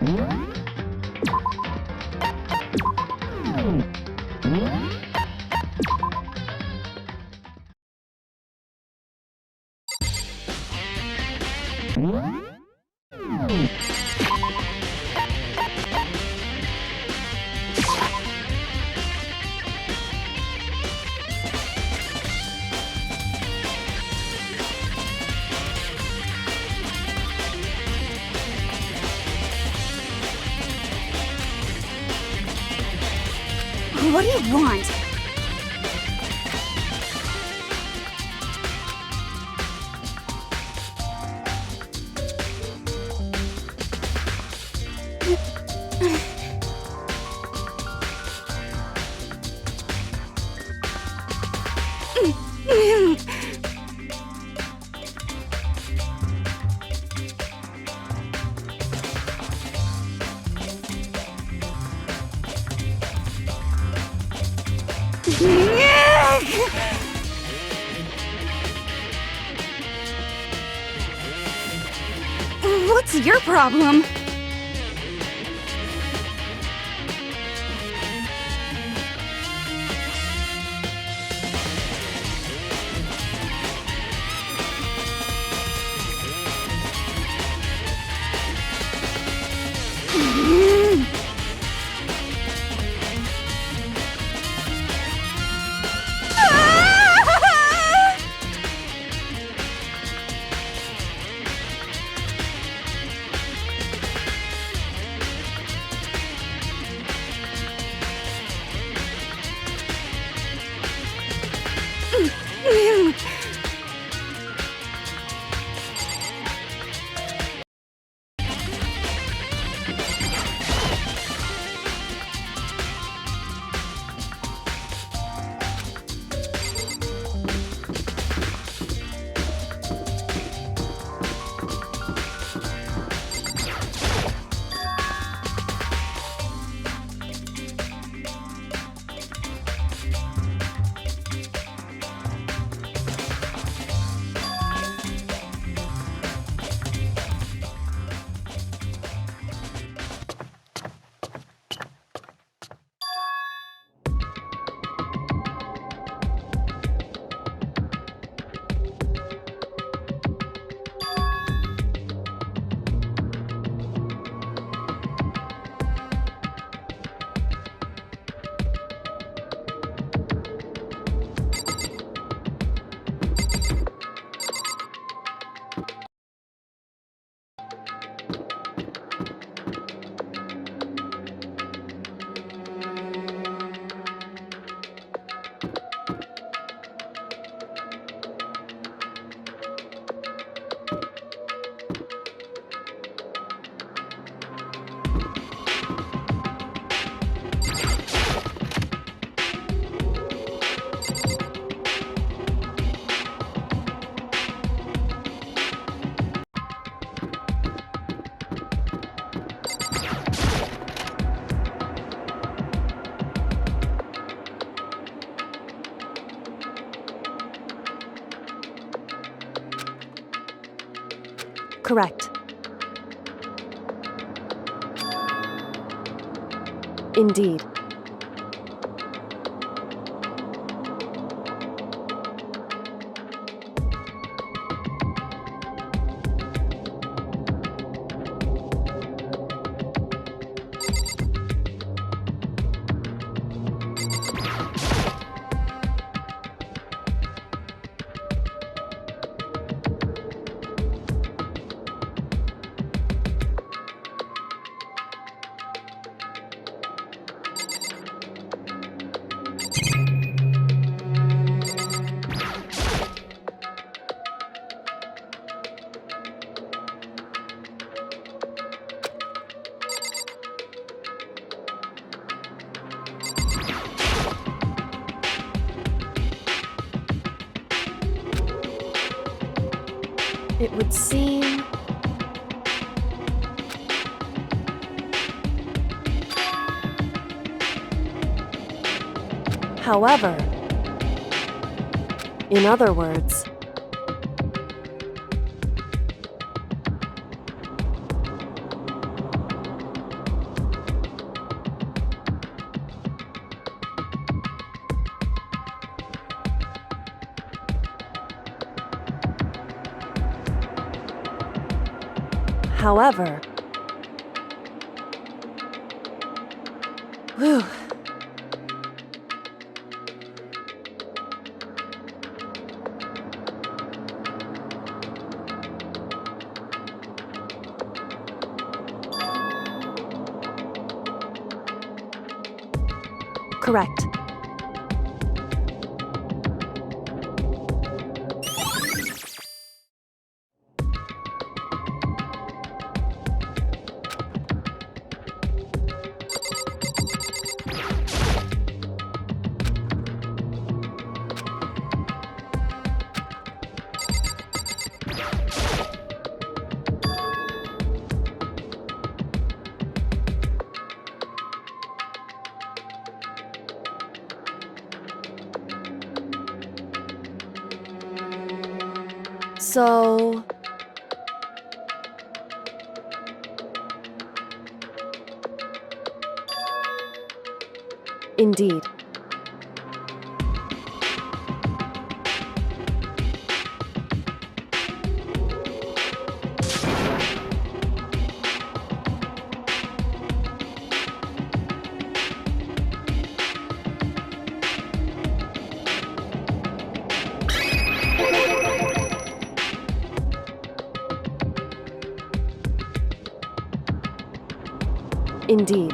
What do you want? What's your problem? Correct. Indeed. It would seem... However, in other words, However... Whew. Correct. So... Indeed. Indeed.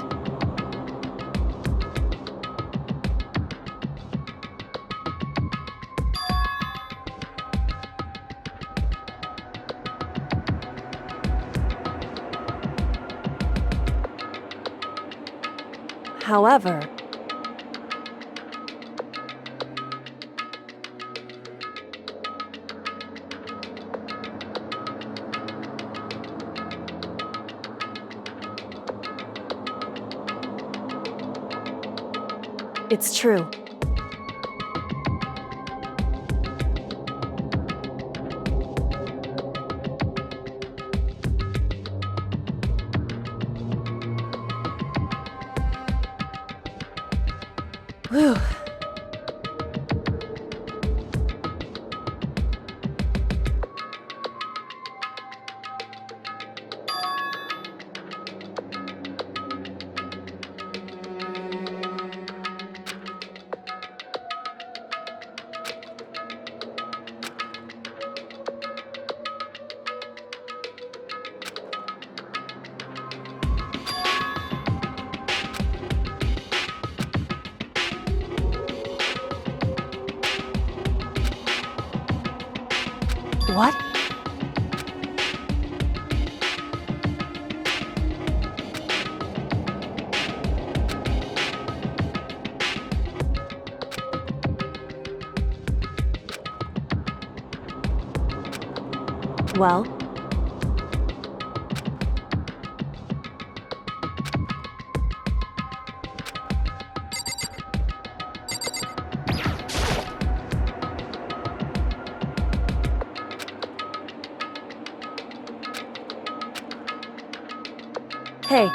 However... It's true. Whew. What? Well? Hey.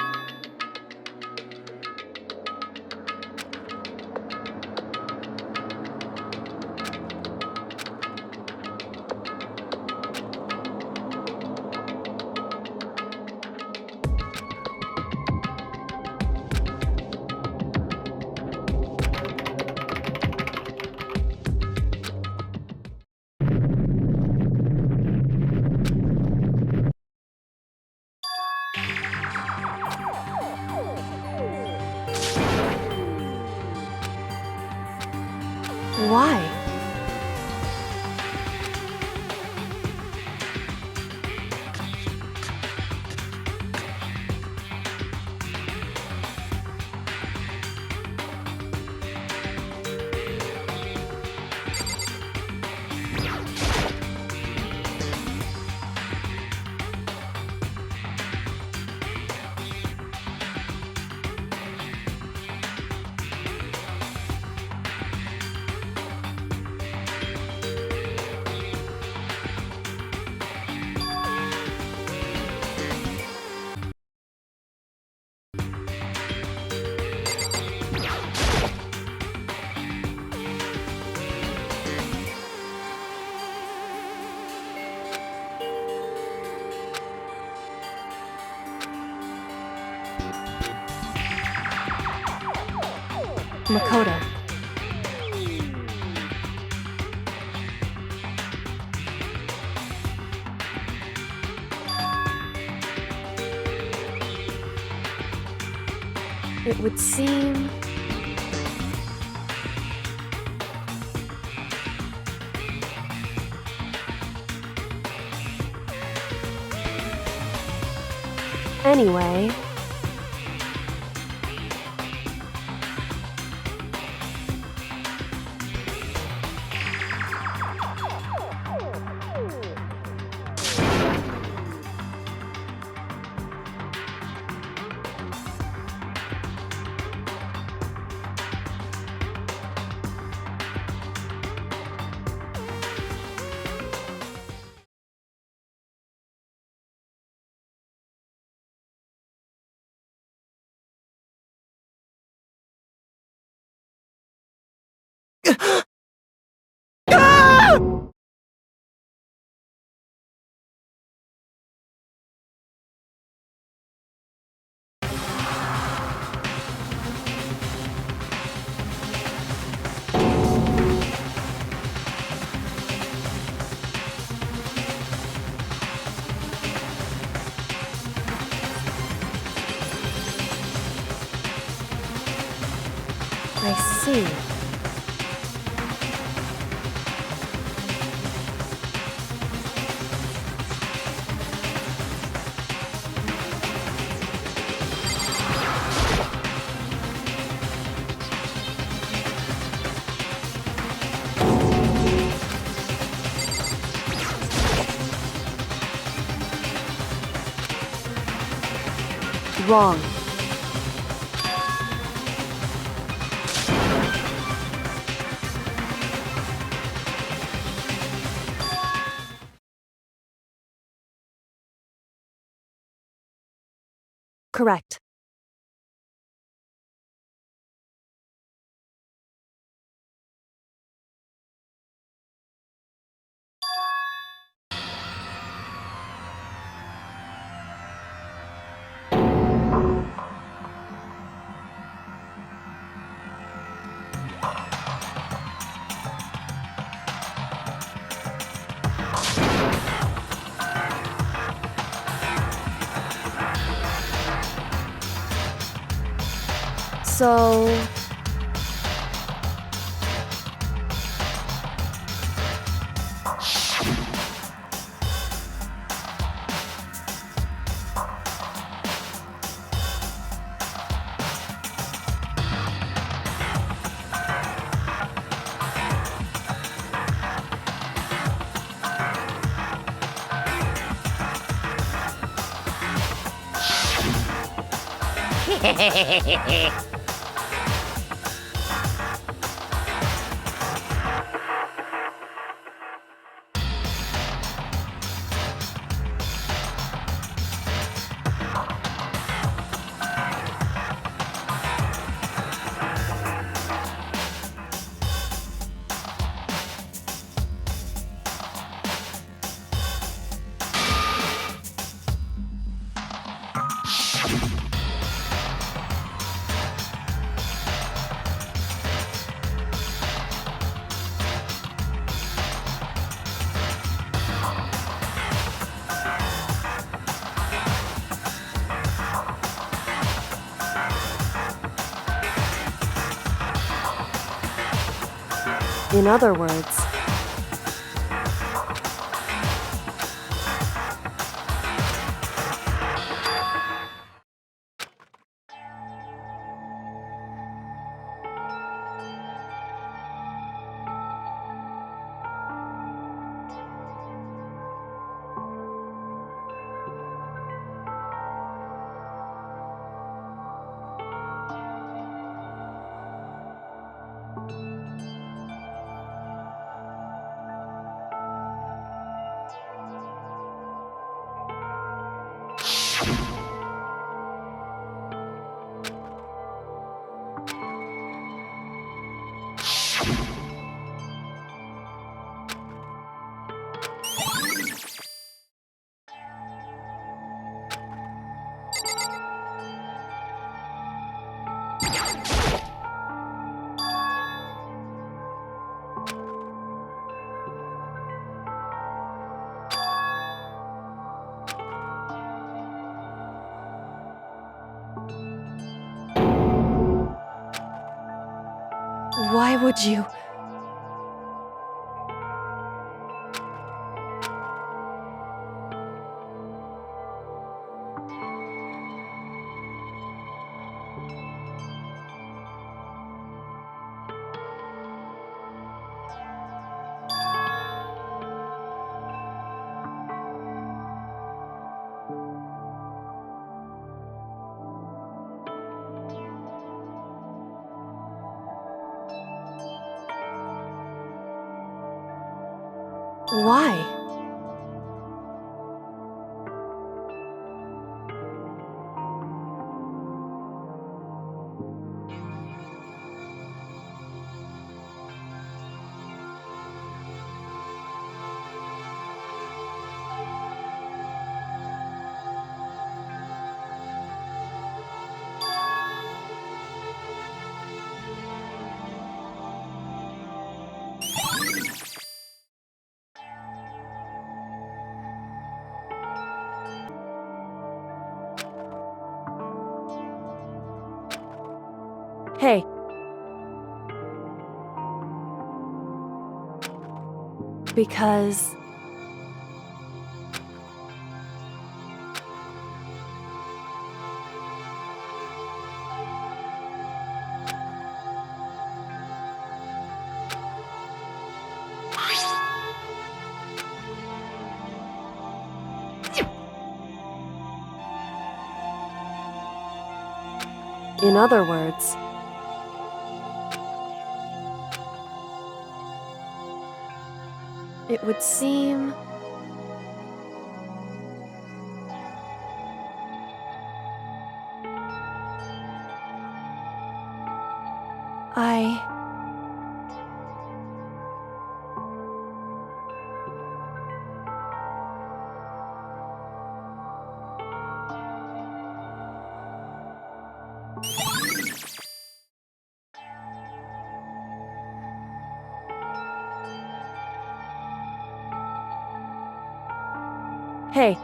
Makoto. It would seem... Anyway... I see. Wrong. Correct. So... In other words... would you? Why? Hey. Because... In other words... It would seem... I... Hey.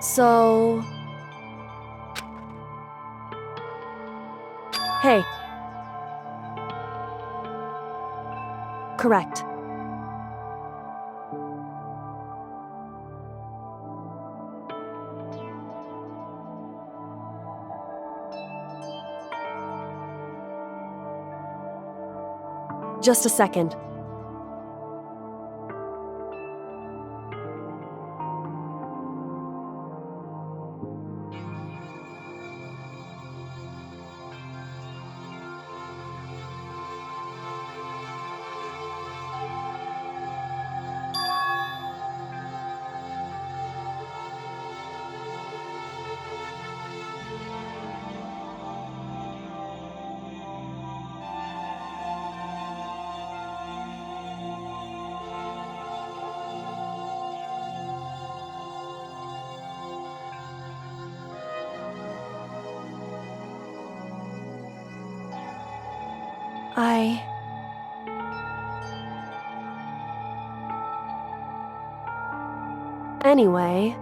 So... Hey. Correct. Just a second. Anyway...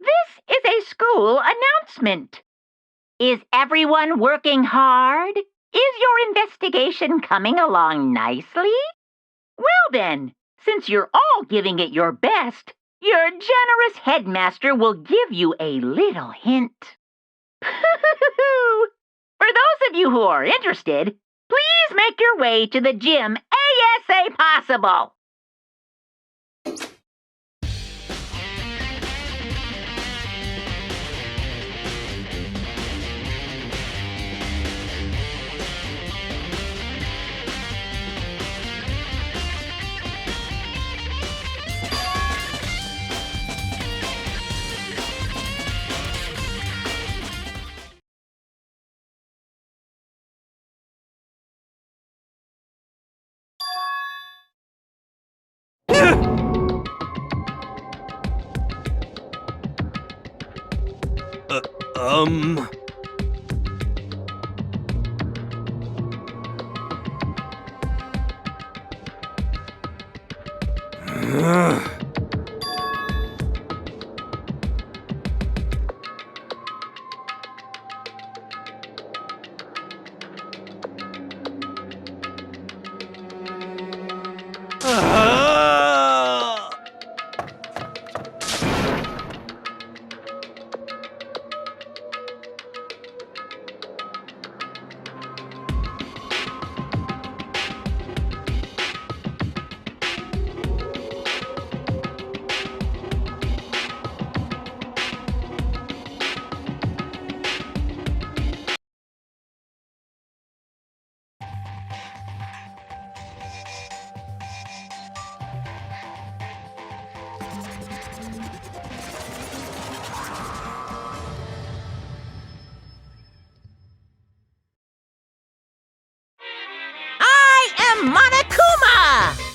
This is a school announcement. Is everyone working hard? Is your investigation coming along nicely? Well then, since you're all giving it your best, your generous headmaster will give you a little hint. For those of you who are interested, please make your way to the gym ASA possible. Um... I am Monokuma!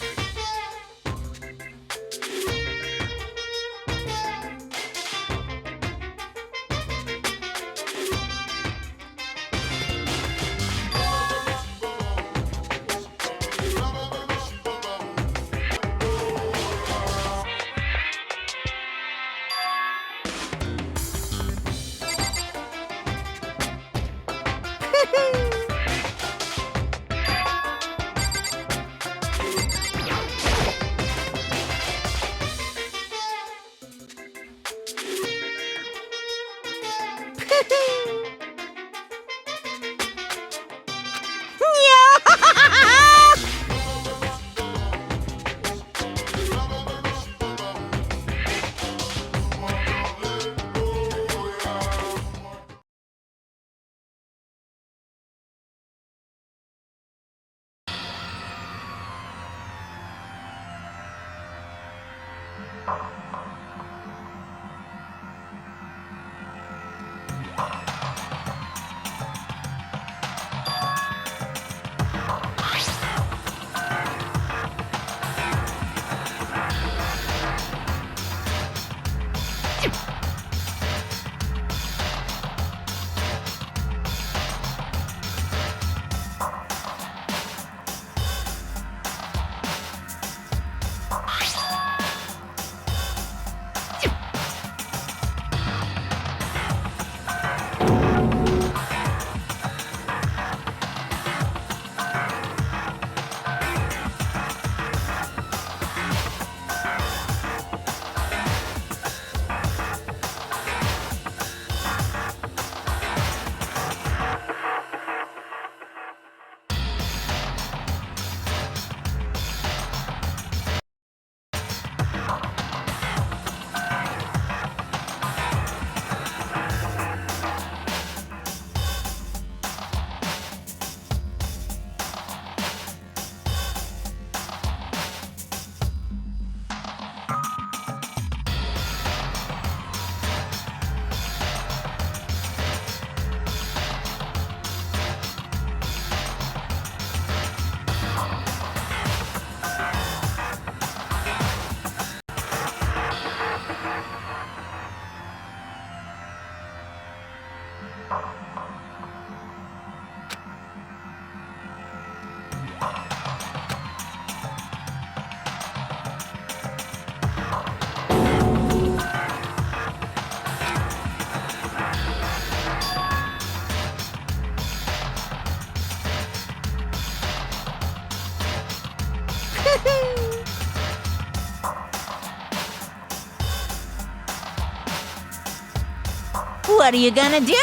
What are you gonna do?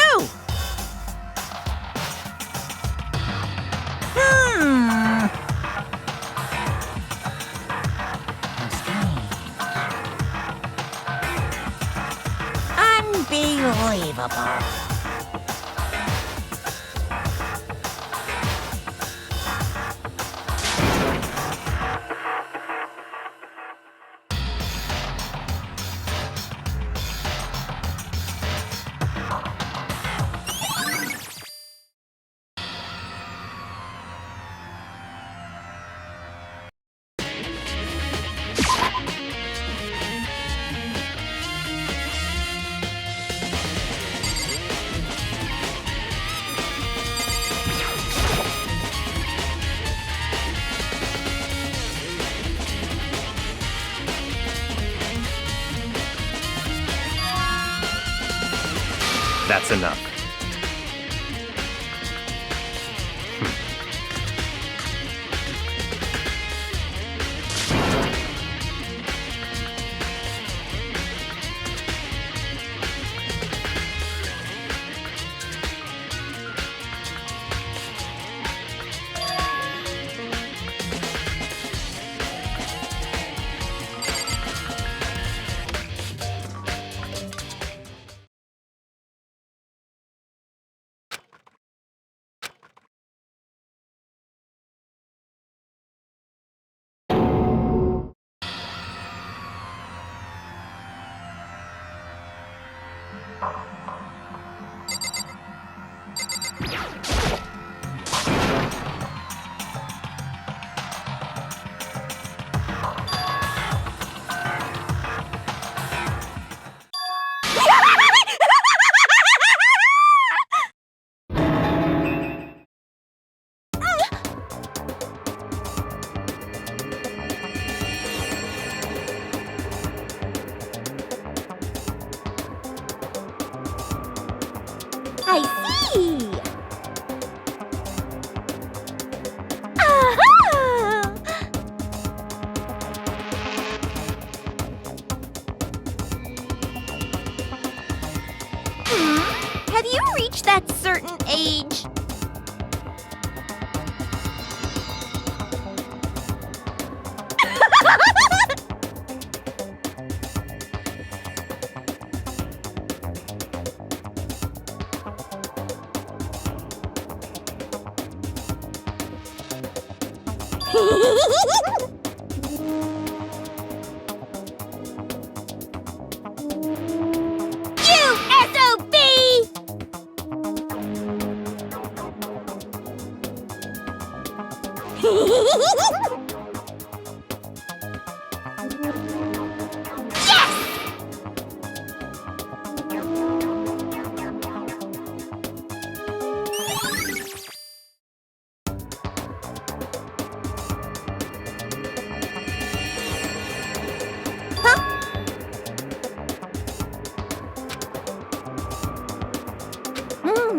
Unbelievable. That's enough. I see! Aha! Have you reached that certain age? You SOB!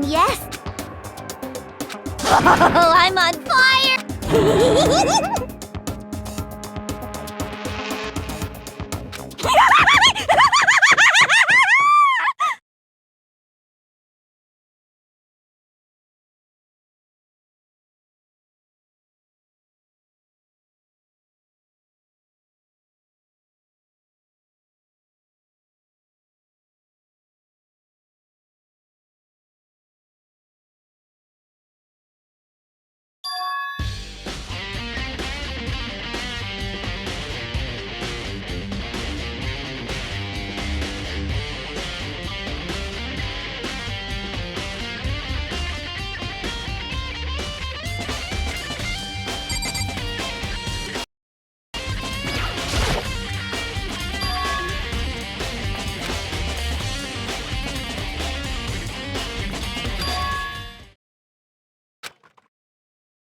Yes. Oh, I'm on fire!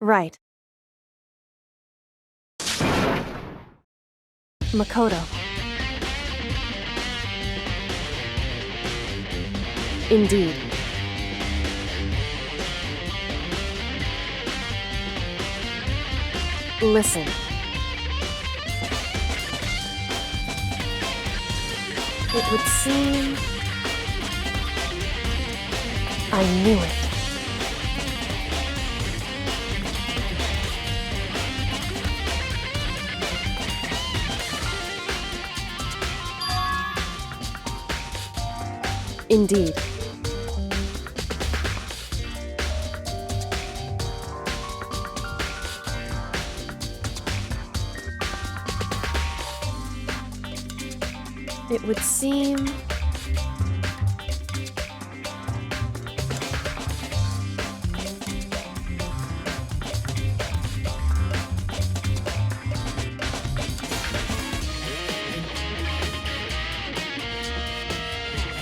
Right. Makoto. Indeed. Listen. It would seem I knew it. Indeed. It would seem...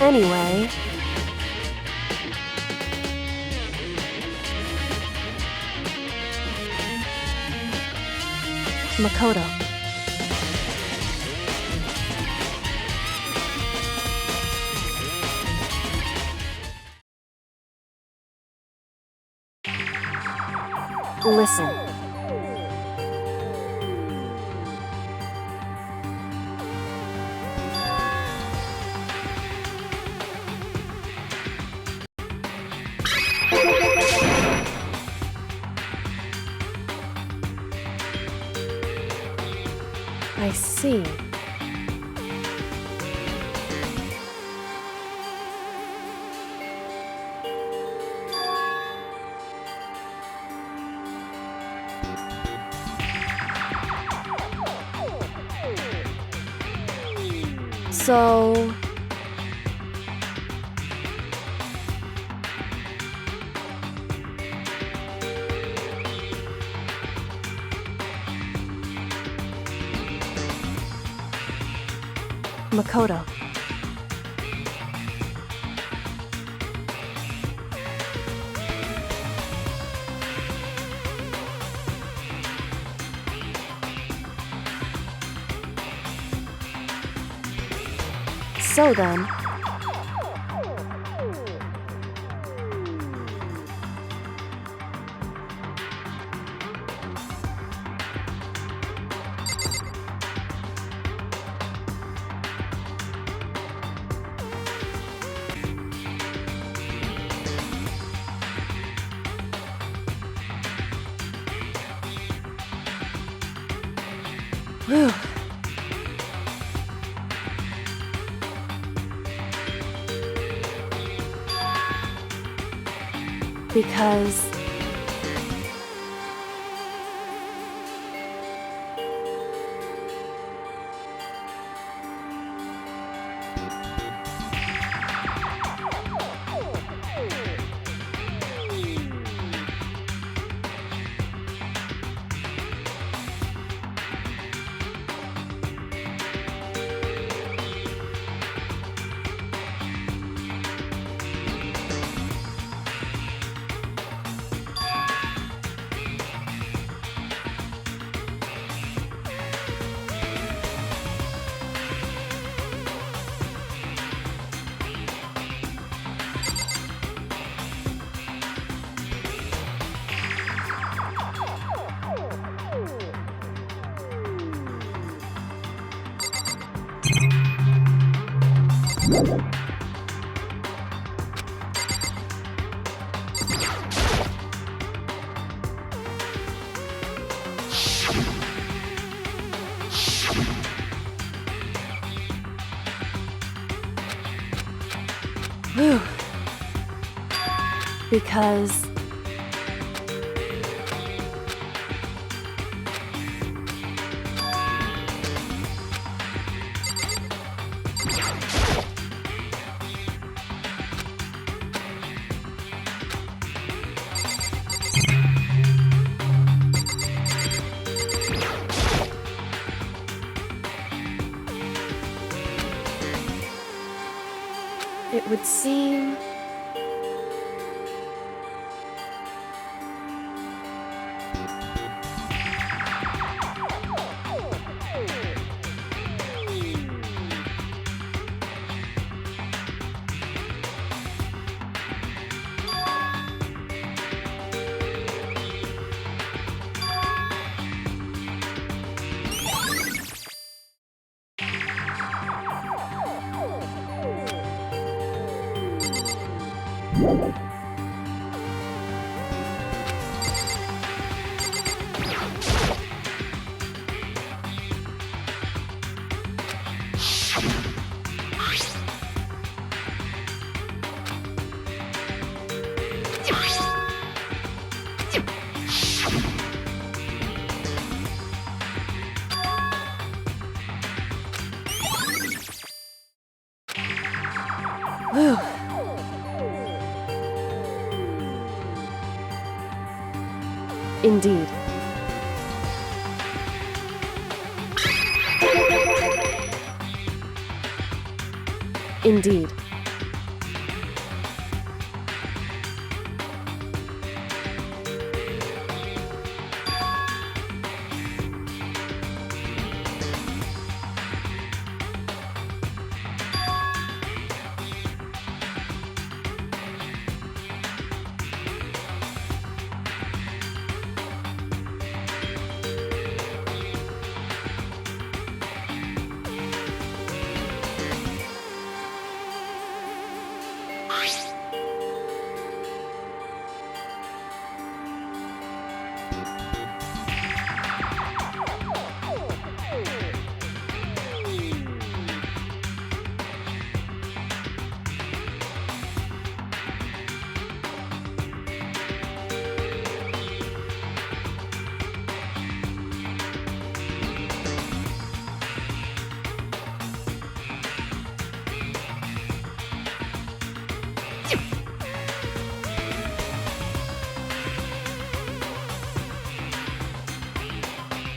Anyway... Makoto. Listen. I see. So... Makoto. So then... Whew. Because... Whew. Because... It would seem... Indeed. Indeed.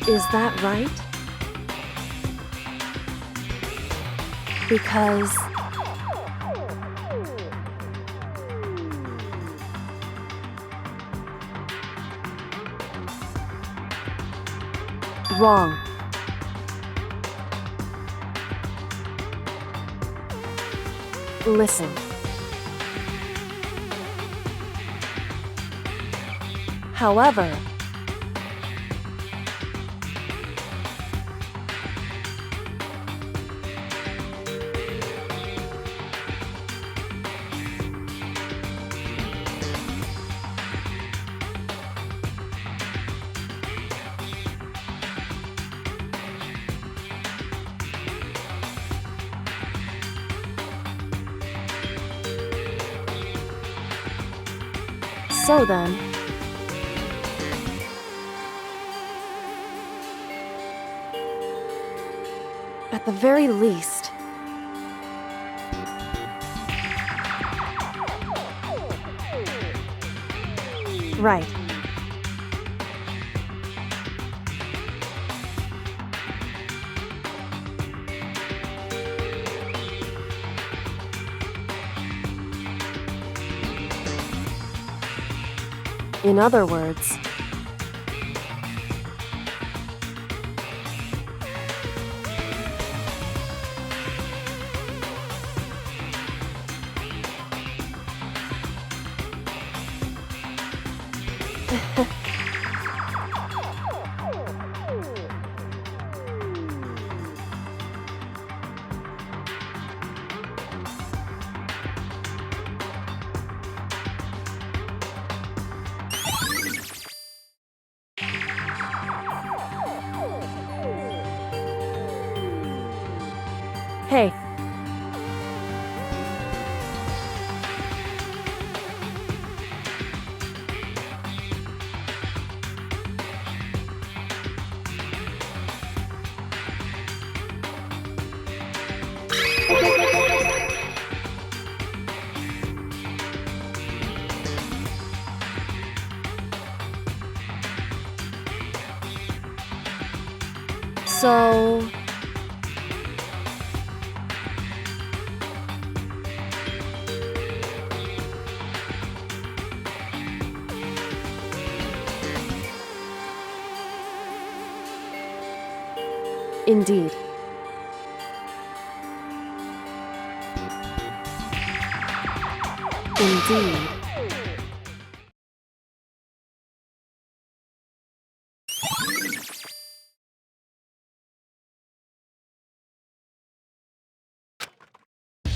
Is that right? Because wrong. Listen. However, so then, at the very least, right. In other words, hey, so indeed. Indeed.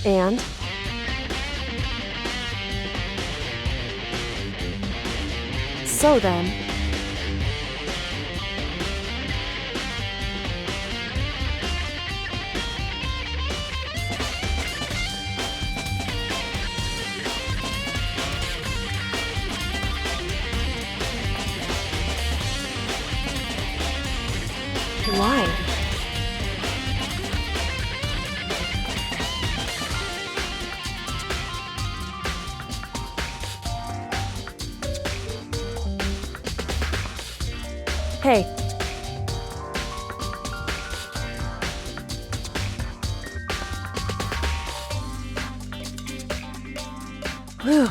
And so then, why? Hey. Whew.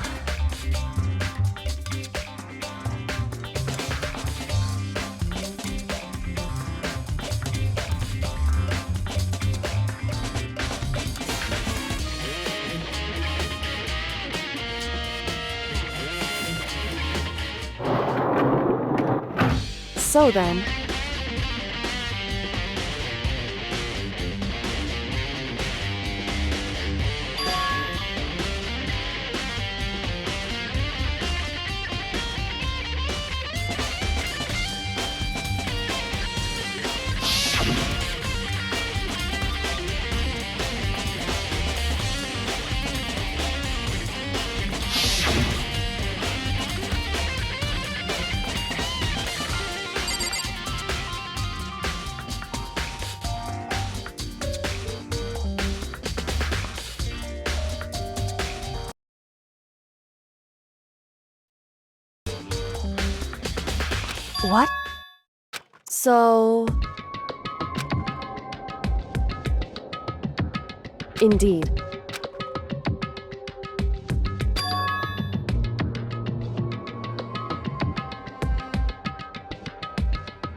So then, what? So... Indeed.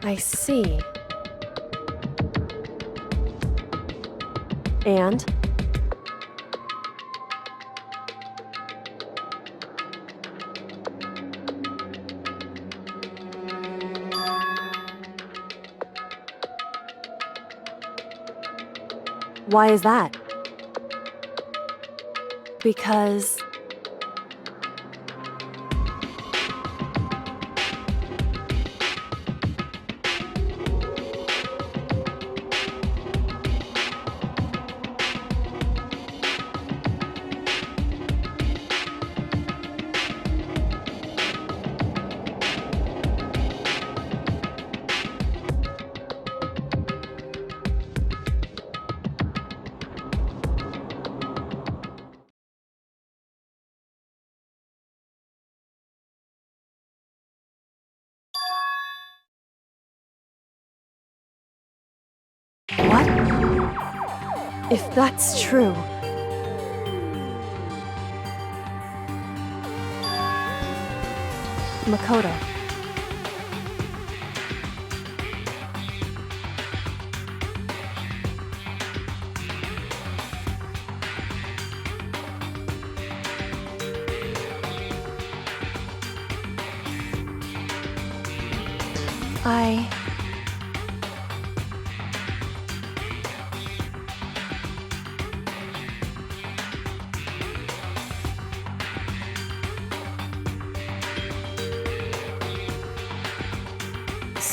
I see. And? Why is that? Because... What? If that's true... Makoto.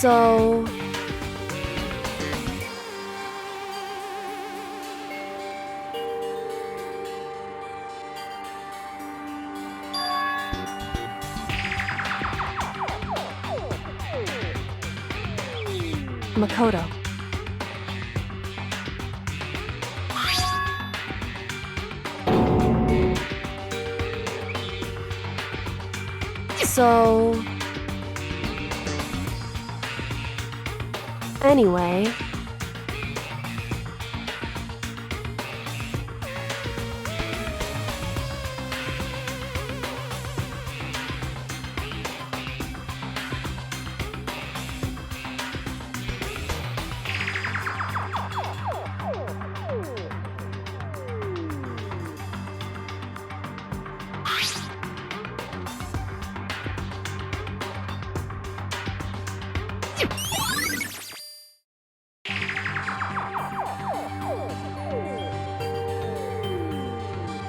So... Makoto. So... Anyway...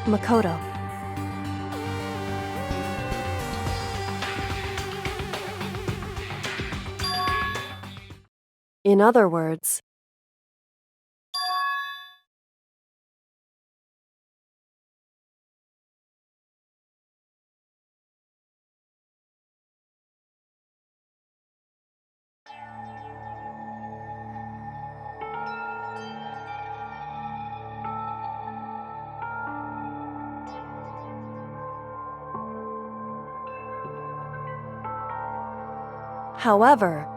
Makoto. In other words... However,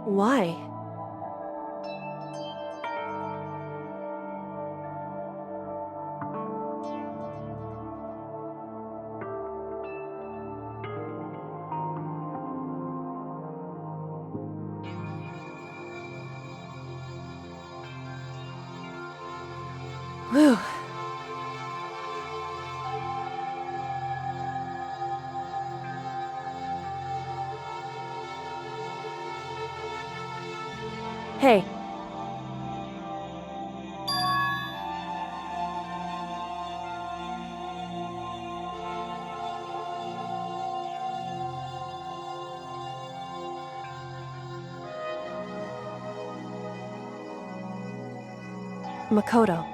Why? Whew. Hey. Makoto.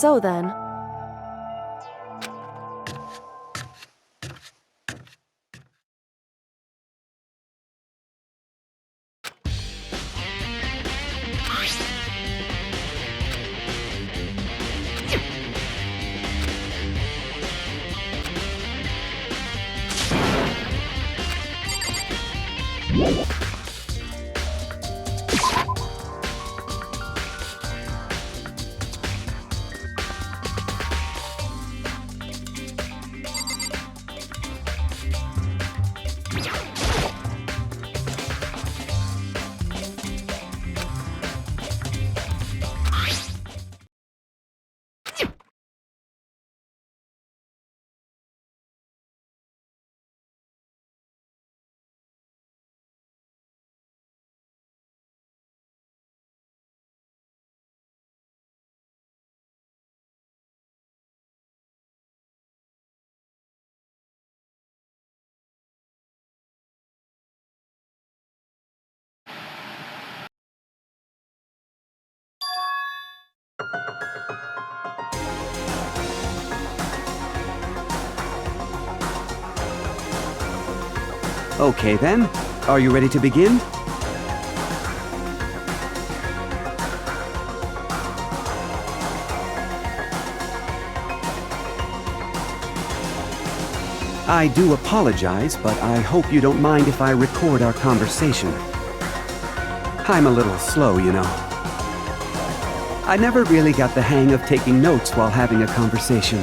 So then... Okay then. Are you ready to begin? I do apologize, but I hope you don't mind if I record our conversation. I'm a little slow, you know. I never really got the hang of taking notes while having a conversation.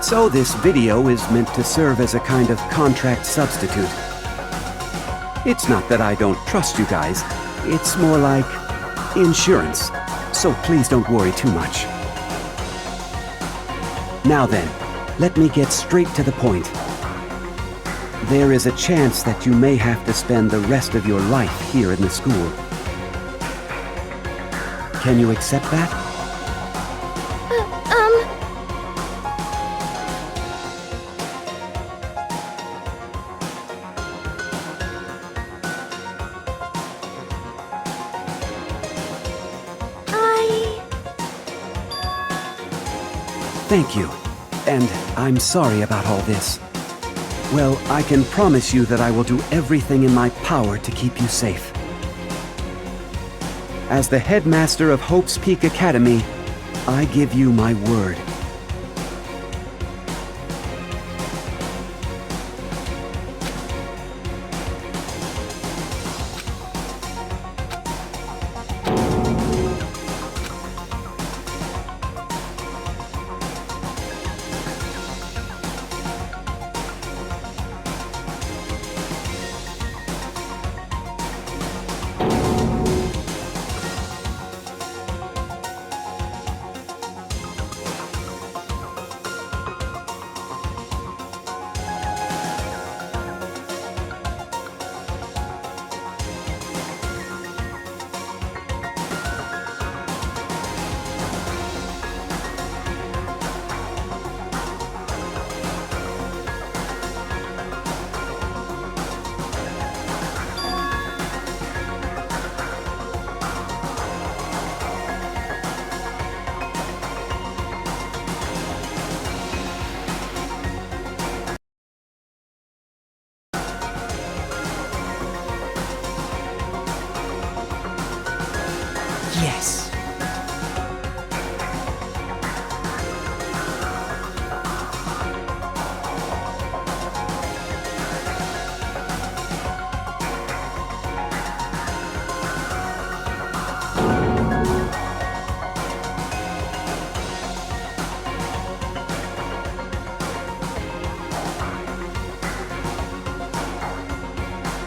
So this video is meant to serve as a kind of contract substitute. It's not that I don't trust you guys, it's more like insurance, so please don't worry too much. Now then, let me get straight to the point. There is a chance that you may have to spend the rest of your life here in the school. Can you accept that? Thank you. And I'm sorry about all this. Well, I can promise you that I will do everything in my power to keep you safe. As the headmaster of Hope's Peak Academy, I give you my word.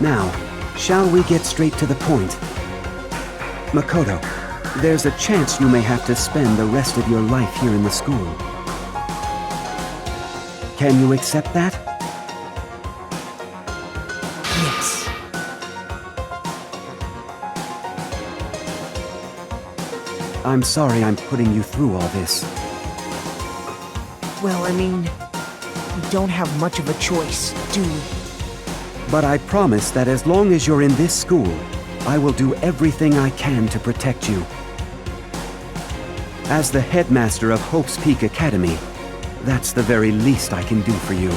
Now, shall we get straight to the point? Makoto, there's a chance you may have to spend the rest of your life here in the school. Can you accept that? Yes. I'm sorry I'm putting you through all this. Well, I mean, we don't have much of a choice, do we? But I promise that as long as you're in this school, I will do everything I can to protect you. As the headmaster of Hope's Peak Academy, that's the very least I can do for you.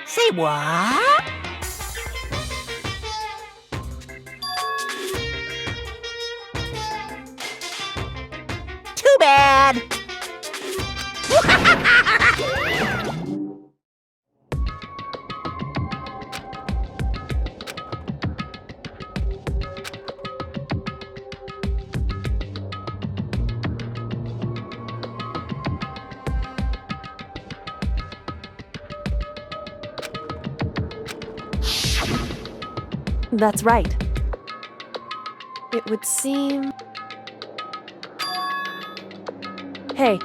Say what? Too bad! That's right. It would seem... Hey.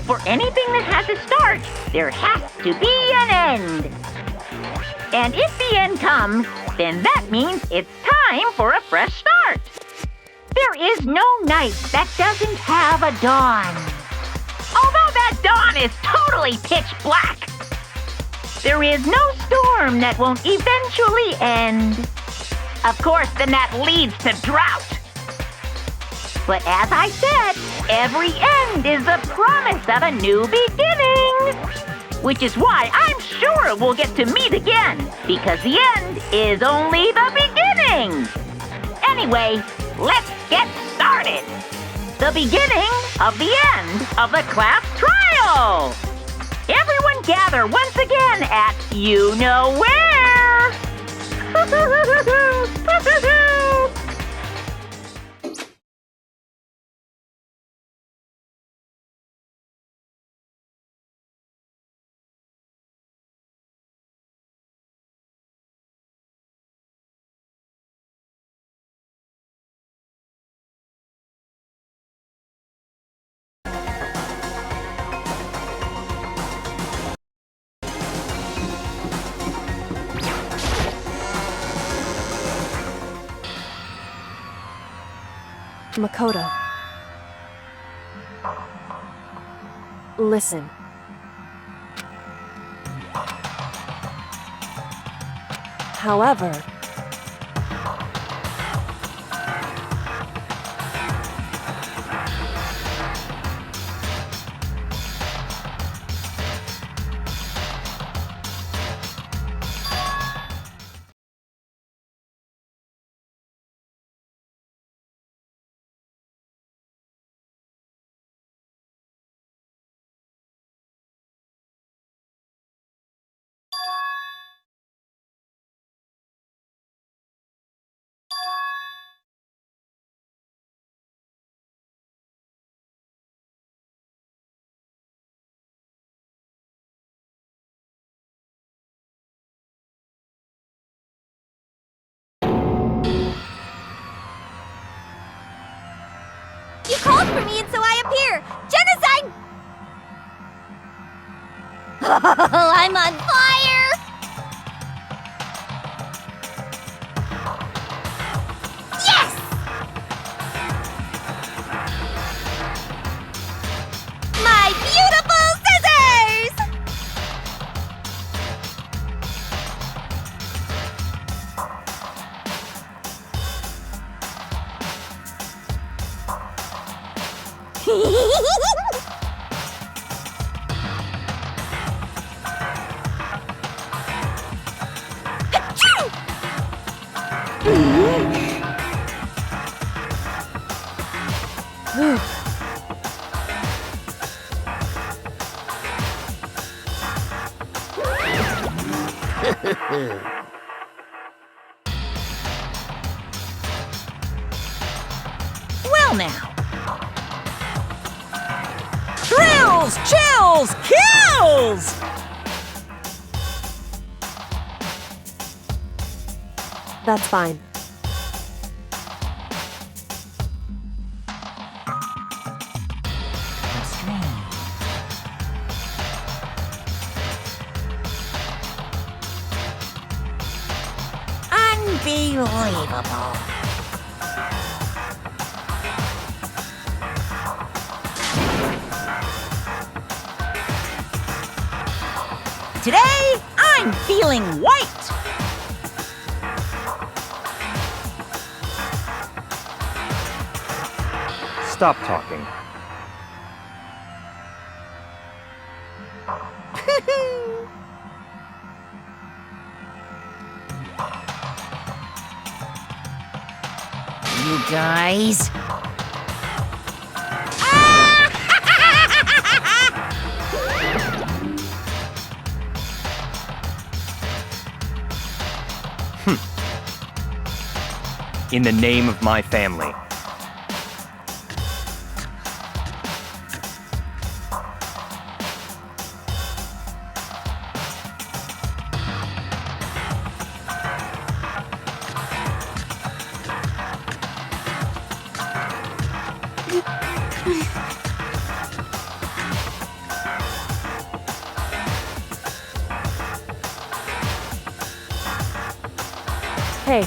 For anything that has a start, there has to be an end. And if the end comes, then that means it's time for a fresh start. There is no night that doesn't have a dawn. Although that dawn is totally pitch black. There is no storm that won't eventually end. Of course, then that leads to drought. But as I said, every end is the promise of a new beginning. Which is why I'm sure we'll get to meet again, because the end is only the beginning. Anyway, let's get started. The beginning of the end of the class trial. Everyone gather once again at you-know-where. Makoto. Listen. However, You called for me and so I appear! Genocide! Oh, I'm on fire! Yes! My beautiful scissors! Well now. Thrills, chills, kills! that's fine. Unbelievable. Today, I'm feeling white. Stop talking. You guys. In the name of my family. Hey,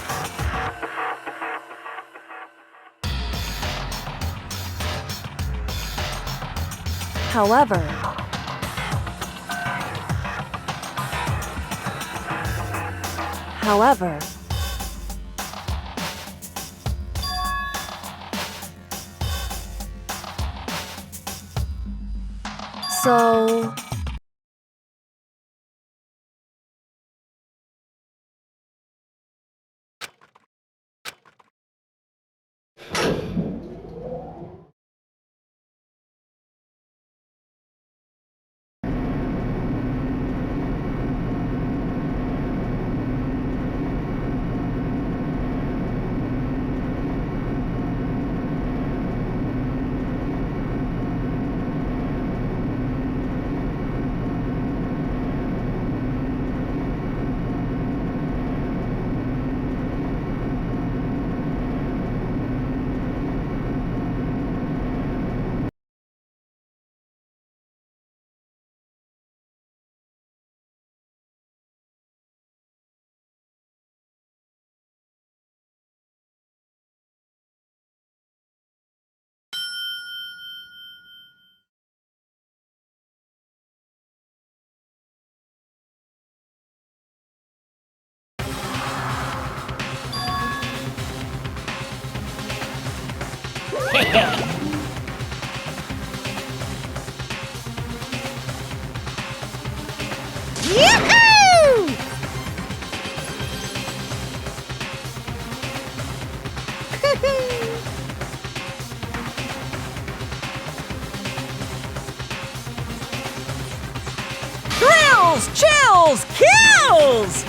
however, however, so Yoo-hoo! Thrills, chills, kills!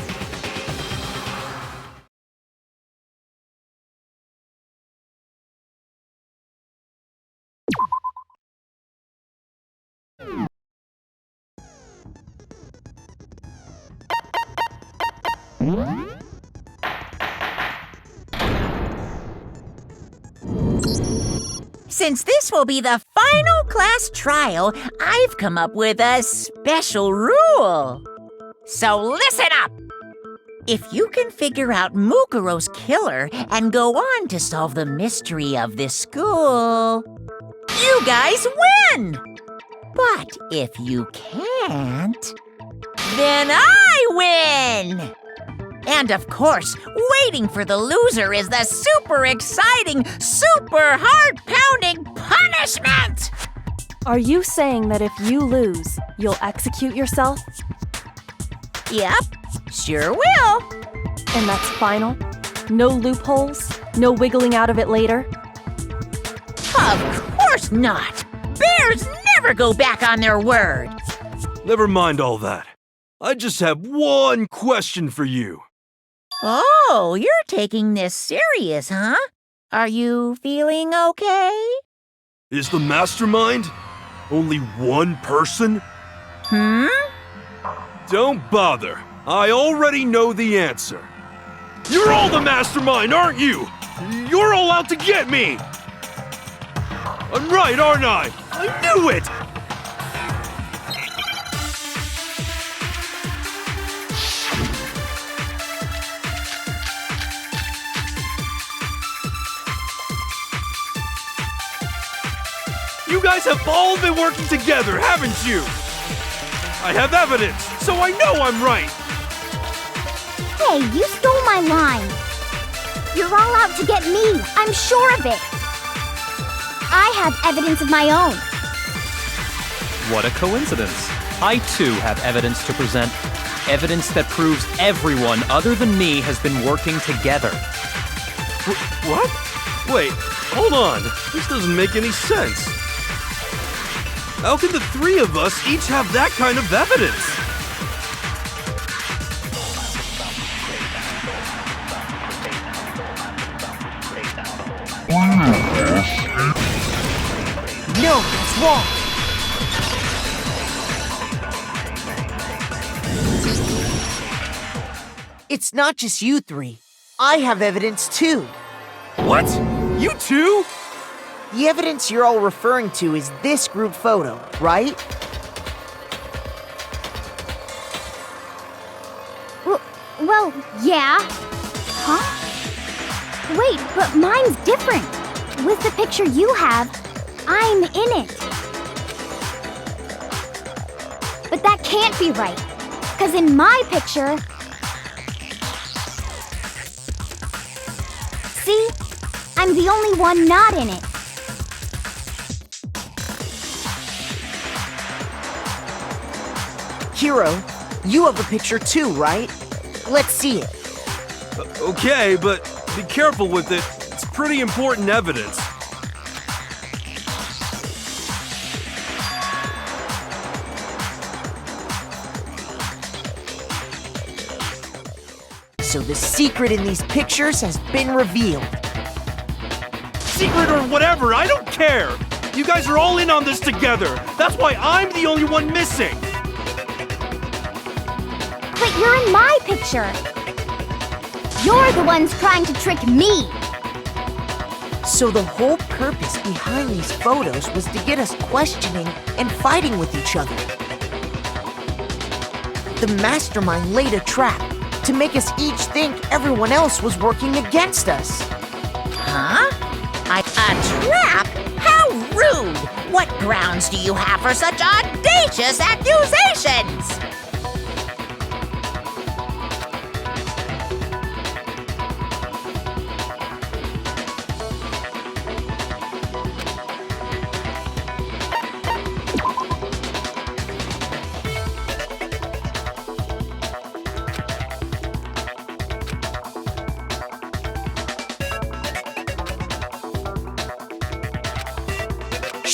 Since this will be the final class trial, I've come up with a special rule. So listen up! If you can figure out Mukuro's killer and go on to solve the mystery of this school, you guys win! But if you can't, then I win! And of course, waiting for the loser is the super exciting, super heart-pounding punishment! are you saying that if you lose, you'll execute yourself? Yep, sure will. And that's final? No loopholes? No wiggling out of it later? Of course not! Bears never go back on their word! Never mind all that. I just have one question for you. Oh, you're taking this serious, huh? Are you feeling okay? Is the Mastermind only one person? Don't bother. I already know the answer. You're all the Mastermind, aren't you? You're all out to get me! I'm right, aren't I? I knew it! You guys have all been working together, haven't you? I have evidence, so I know I'm right. Hey, you stole my line. You're all out to get me. I'm sure of it. I have evidence of my own. What a coincidence. I too have evidence to present. Evidence that proves everyone other than me has been working together. What? Wait, hold on. This doesn't make any sense. How can the three of us each have that kind of evidence? No, that's wrong. It's not just you three. I have evidence too. What? You too? The evidence you're all referring to is this group photo, right? Well, yeah. Huh? Wait, but mine's different. With the picture you have, I'm in it. But that can't be right. Because in my picture... See? I'm the only one not in it. Hiro, you have a picture too, right? Let's see it. Okay, but be careful with it. It's pretty important evidence. So the secret in these pictures has been revealed. Secret or whatever, I don't care. You guys are all in on this together. That's why I'm the only one missing. But you're in my picture. You're the ones trying to trick me. So the whole purpose behind these photos was to get us questioning and fighting with each other. The Mastermind laid a trap to make us each think everyone else was working against us. Huh? A trap? How rude! What grounds do you have for such audacious accusations?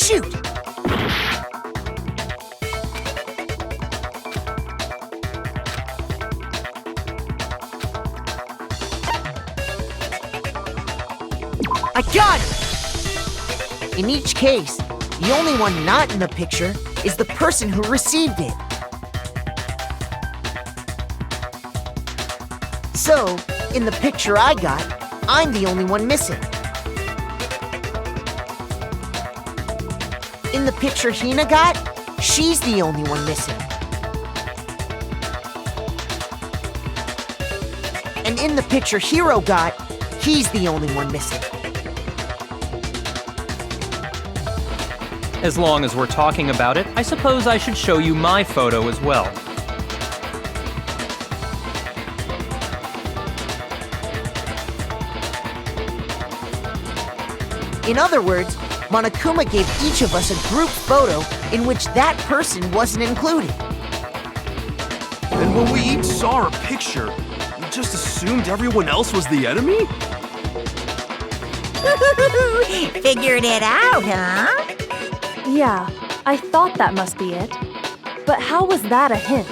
Shoot! I got it! In each case, the only one not in the picture is the person who received it. So, in the picture I got, I'm the only one missing. In the picture Hina got, she's the only one missing. And in the picture Hiro got, he's the only one missing. As long as we're talking about it, I suppose I should show you my photo as well. In other words, Monokuma gave each of us a group photo in which that person wasn't included. And when we each saw our picture, we just assumed everyone else was the enemy? Figured it out, huh? Yeah, I thought that must be it. But how was that a hint?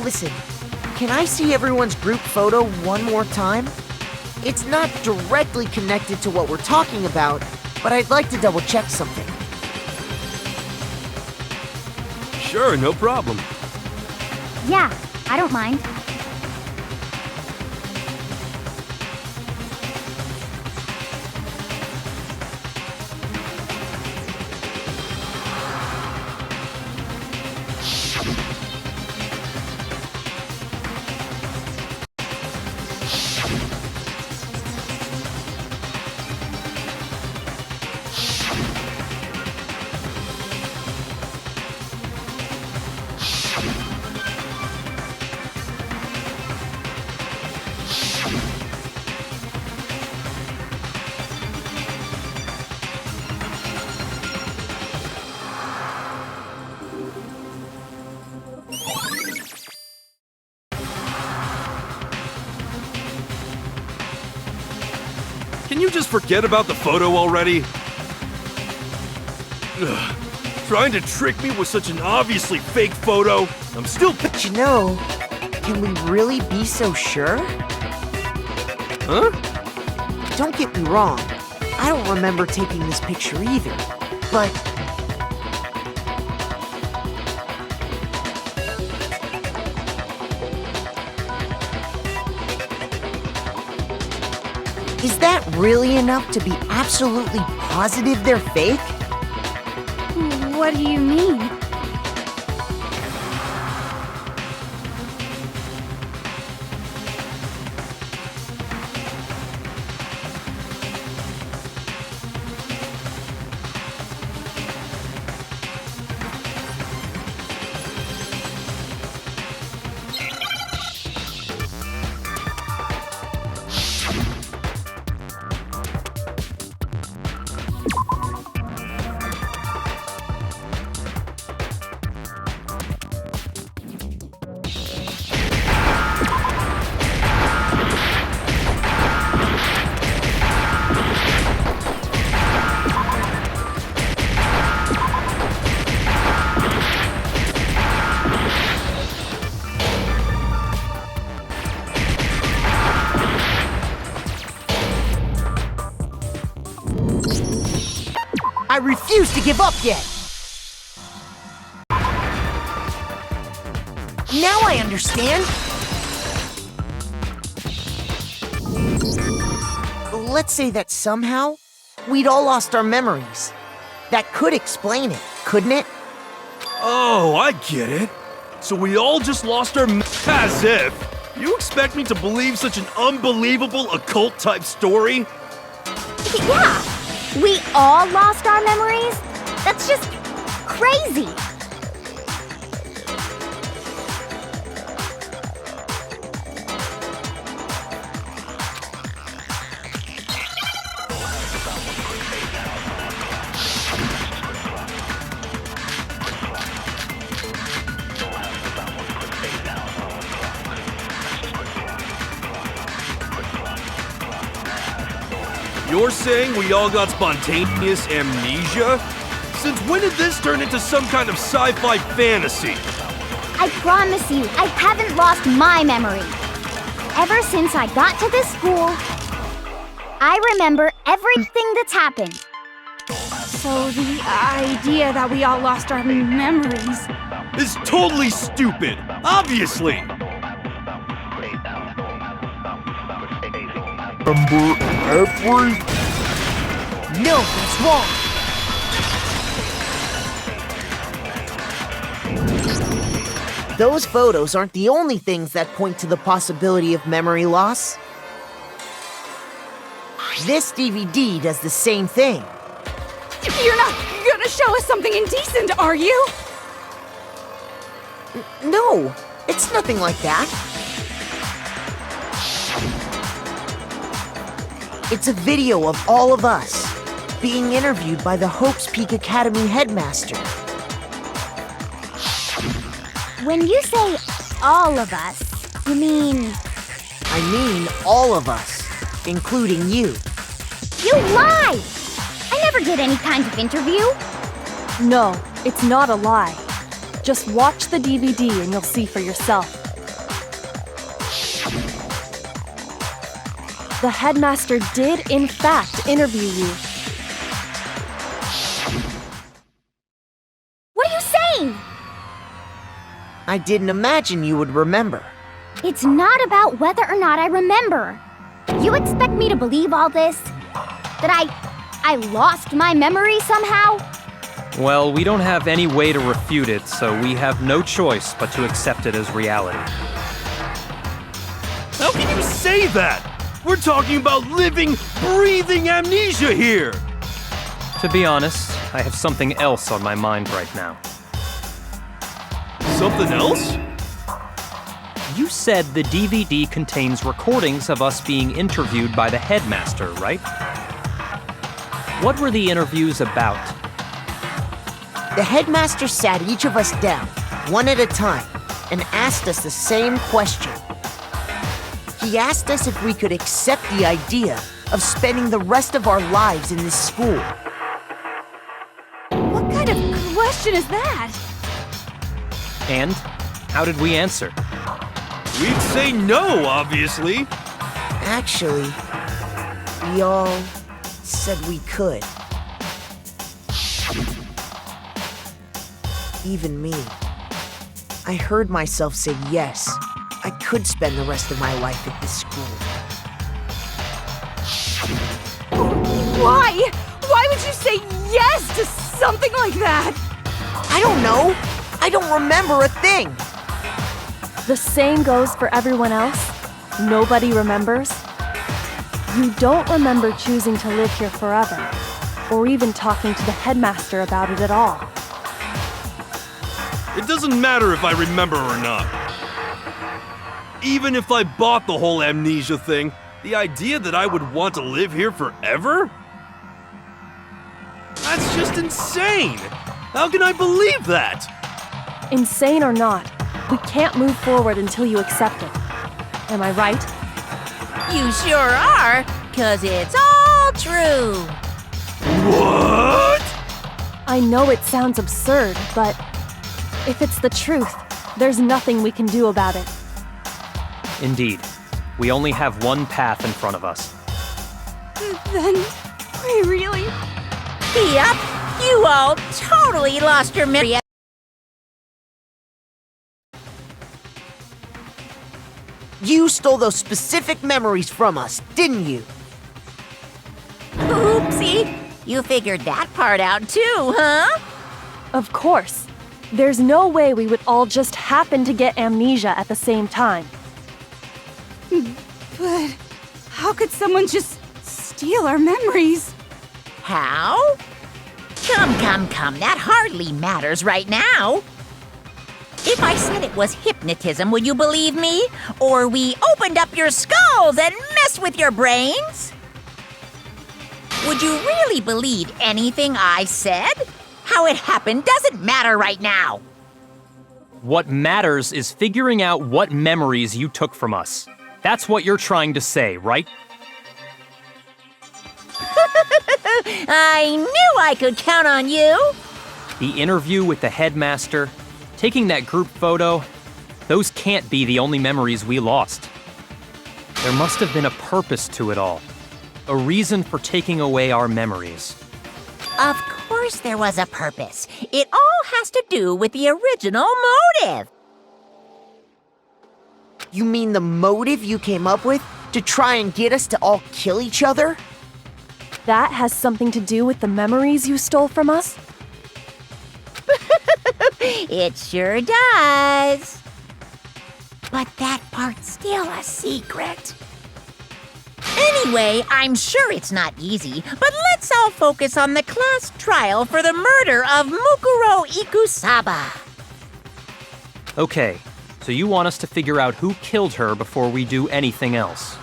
Listen, can I see everyone's group photo one more time? It's not directly connected to what we're talking about, but I'd like to double check something. Sure, no problem. Yeah, I don't mind. Can you just forget about the photo already? Ugh. Trying to trick me with such an obviously fake photo? I'm still But you know, can we really be so sure? Huh? Don't get me wrong, I don't remember taking this picture either, but... Is that really enough to be absolutely positive they're fake? What do you mean? I refuse to give up yet! Now I understand! Let's say that somehow, we'd all lost our memories. That could explain it, couldn't it? Oh, I get it. So we all just lost our as if. You expect me to believe such an unbelievable occult-type story? Yeah, we all lost our memories? That's just crazy. You're saying we all got spontaneous amnesia? Since when did this turn into some kind of sci-fi fantasy? I promise you, I haven't lost my memory. Ever since I got to this school, I remember everything that's happened. So the idea that we all lost our memories. It's totally stupid, obviously! No, that's wrong. Those photos aren't the only things that point to the possibility of memory loss. This DVD does the same thing. You're not gonna show us something indecent, are you? No, it's nothing like that. It's a video of all of us being interviewed by the Hope's Peak Academy headmaster. When you say all of us, you mean... I mean all of us, including you. You lie! I never did any kind of interview. No, it's not a lie. Just watch the DVD and you'll see for yourself. The headmaster did, in fact, interview you. What are you saying? I didn't imagine you would remember. It's not about whether or not I remember. You expect me to believe all this? That I lost my memory somehow? Well, we don't have any way to refute it, so we have no choice but to accept it as reality. How can you say that? We're talking about living, breathing amnesia here! To be honest, I have something else on my mind right now. Something else? You said the DVD contains recordings of us being interviewed by the headmaster, right? What were the interviews about? The headmaster sat each of us down, one at a time, and asked us the same question. He asked us if we could accept the idea of spending the rest of our lives in this school. What kind of question is that? And how did we answer? We'd say no, obviously. Actually, we all said we could. Even me. I heard myself say yes. I could spend the rest of my life at this school. Why? Why would you say yes to something like that? I don't know. I don't remember a thing. The same goes for everyone else. Nobody remembers. You don't remember choosing to live here forever, or even talking to the headmaster about it at all. It doesn't matter if I remember or not. Even if I bought the whole amnesia thing, the idea that I would want to live here forever? That's just insane! How can I believe that? Insane or not, we can't move forward until you accept it. Am I right? You sure are, 'cause it's all true. What? I know it sounds absurd, but if it's the truth, there's nothing we can do about it. Indeed. We only have one path in front of us. Then we really... Yep, you all totally lost your memory. You stole those specific memories from us, didn't you? Oopsie, you figured that part out too, huh? Of course. There's no way we would all just happen to get amnesia at the same time. But how could someone just steal our memories? How? Come, that hardly matters right now. If I said it was hypnotism, would you believe me? Or we opened up your skulls and messed with your brains? Would you really believe anything I said? How it happened doesn't matter right now. What matters is figuring out what memories you took from us. That's what you're trying to say, right? I knew I could count on you. The interview with the headmaster, taking that group photo, those can't be the only memories we lost. There must have been a purpose to it all. A reason for taking away our memories. Of course there was a purpose. It all has to do with the original motive. You mean the motive you came up with to try and get us to all kill each other? That has something to do with the memories you stole from us? It sure does. But that part's still a secret. Anyway, I'm sure it's not easy, but let's all focus on the class trial for the murder of Mukuro Ikusaba. Okay, so you want us to figure out who killed her before we do anything else.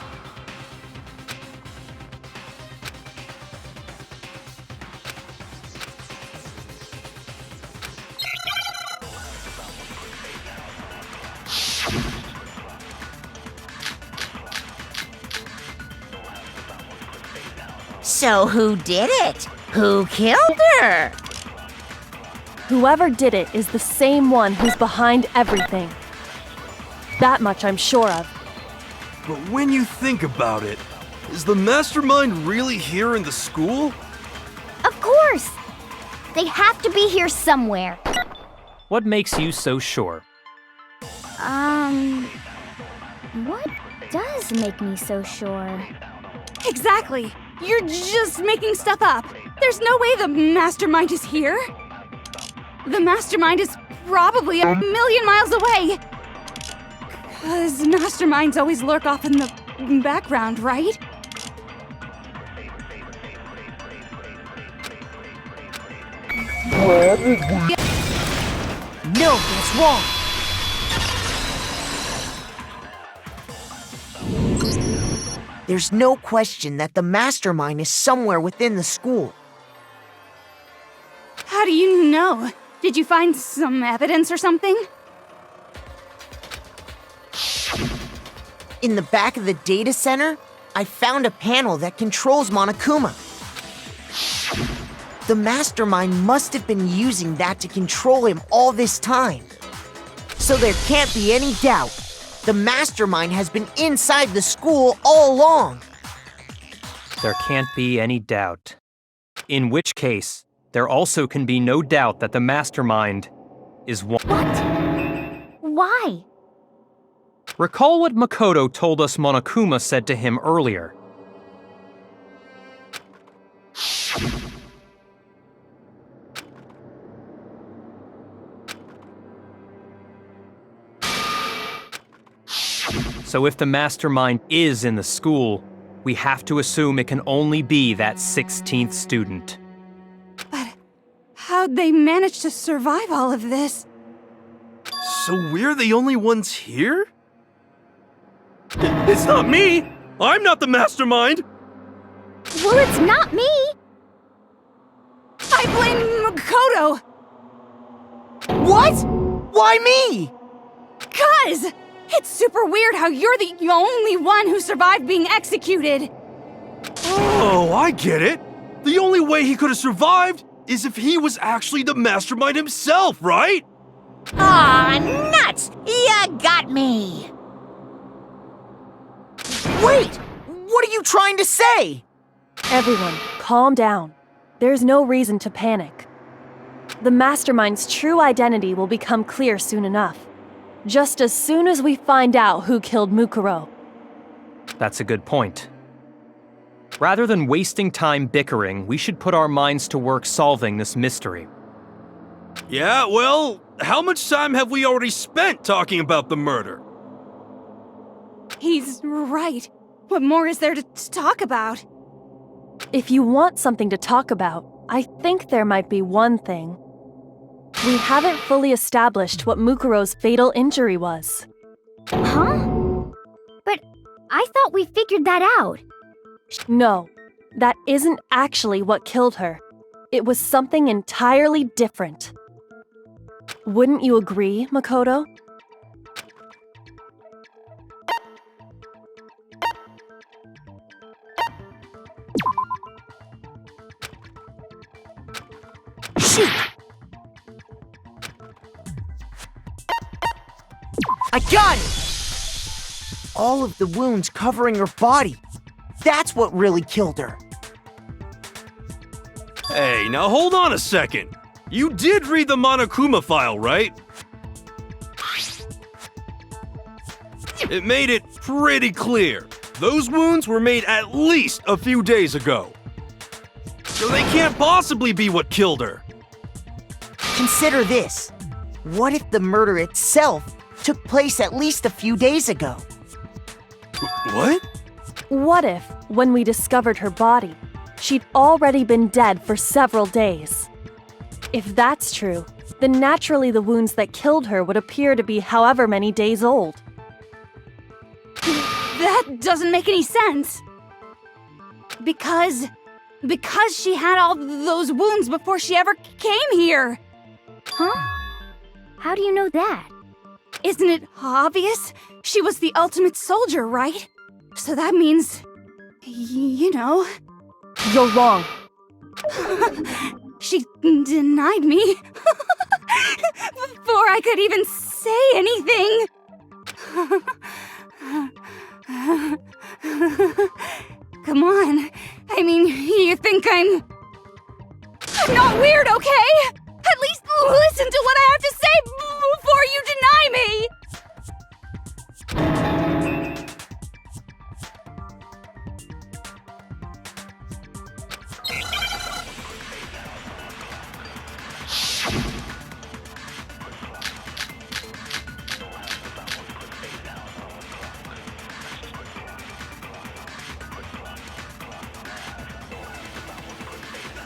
So who did it? Who killed her? Whoever did it is the same one who's behind everything. That much I'm sure of. But when you think about it, is the Mastermind really here in the school? Of course! They have to be here somewhere. What makes you so sure? What does make me so sure? Exactly. You're just making stuff up. There's no way the Mastermind is here. The Mastermind is probably a million miles away. 'Cause Masterminds always lurk off in the background, right? No, that's wrong. There's no question that the Mastermind is somewhere within the school. How do you know? Did you find some evidence or something? In the back of the data center, I found a panel that controls Monokuma. The Mastermind must have been using that to control him all this time. So there can't be any doubt. The Mastermind has been inside the school all along. There can't be any doubt. In which case, there also can be no doubt that the Mastermind is one. Why? Recall what Makoto told us Monokuma said to him earlier. So if the Mastermind is in the school, we have to assume it can only be that 16th student. But how'd they manage to survive all of this? So we're the only ones here? It's not me! I'm not the Mastermind! Well, it's not me! I blame Makoto! What? Why me? 'Cause it's super weird how you're the only one who survived being executed. Oh, I get it! The only way he could have survived is if he was actually the Mastermind himself, right? Aw, nuts! You got me! Wait! What are you trying to say? Everyone, calm down. There's no reason to panic. The Mastermind's true identity will become clear soon enough. Just as soon as we find out who killed Mukuro. That's a good point. Rather than wasting time bickering, we should put our minds to work solving this mystery. Yeah, well, how much time have we already spent talking about the murder? He's right. What more is there to talk about? If you want something to talk about, I think there might be one thing. We haven't fully established what Mukuro's fatal injury was. Huh? But I thought we figured that out. No, that isn't actually what killed her. It was something entirely different. Wouldn't you agree, Makoto? I got it! All of the wounds covering her body. That's what really killed her. Hey, now hold on a second. You did read the Monokuma file, right? It made it pretty clear. Those wounds were made at least a few days ago. So they can't possibly be what killed her. Consider this. What if the murder itself took place at least a few days ago? What? What if, when we discovered her body, she'd already been dead for several days? If that's true, then naturally the wounds that killed her would appear to be however many days old. That doesn't make any sense. Because she had all those wounds before she ever came here. Huh? How do you know that? Isn't it obvious? She was the ultimate soldier, right? So that means, you know... You're wrong. She denied me before I could even say anything. Come on. I mean, you think I'm not weird, okay? At least listen to what I have to say before you deny me.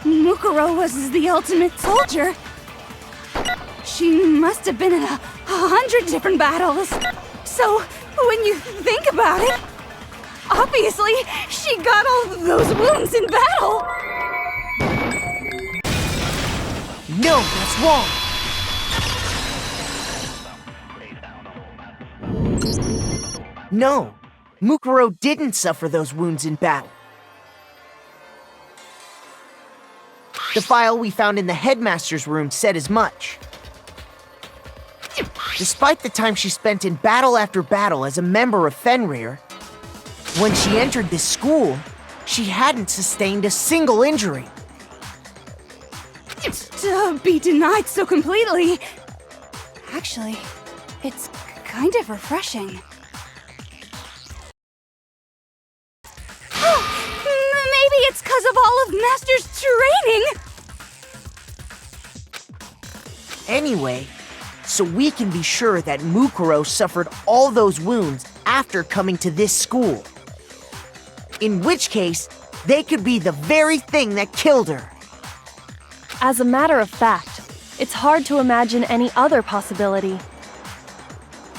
Mukuro was the ultimate soldier. She must have been in 100 different battles. So, when you think about it, obviously, she got all those wounds in battle. No, that's wrong. No, Mukuro didn't suffer those wounds in battle. The file we found in the headmaster's room said as much. Despite the time she spent in battle after battle as a member of Fenrir, when she entered this school, she hadn't sustained a single injury. To be denied so completely. Actually, it's kind of refreshing. Maybe it's because of all of Master's training. Anyway, so we can be sure that Mukuro suffered all those wounds after coming to this school. In which case, they could be the very thing that killed her. As a matter of fact, it's hard to imagine any other possibility.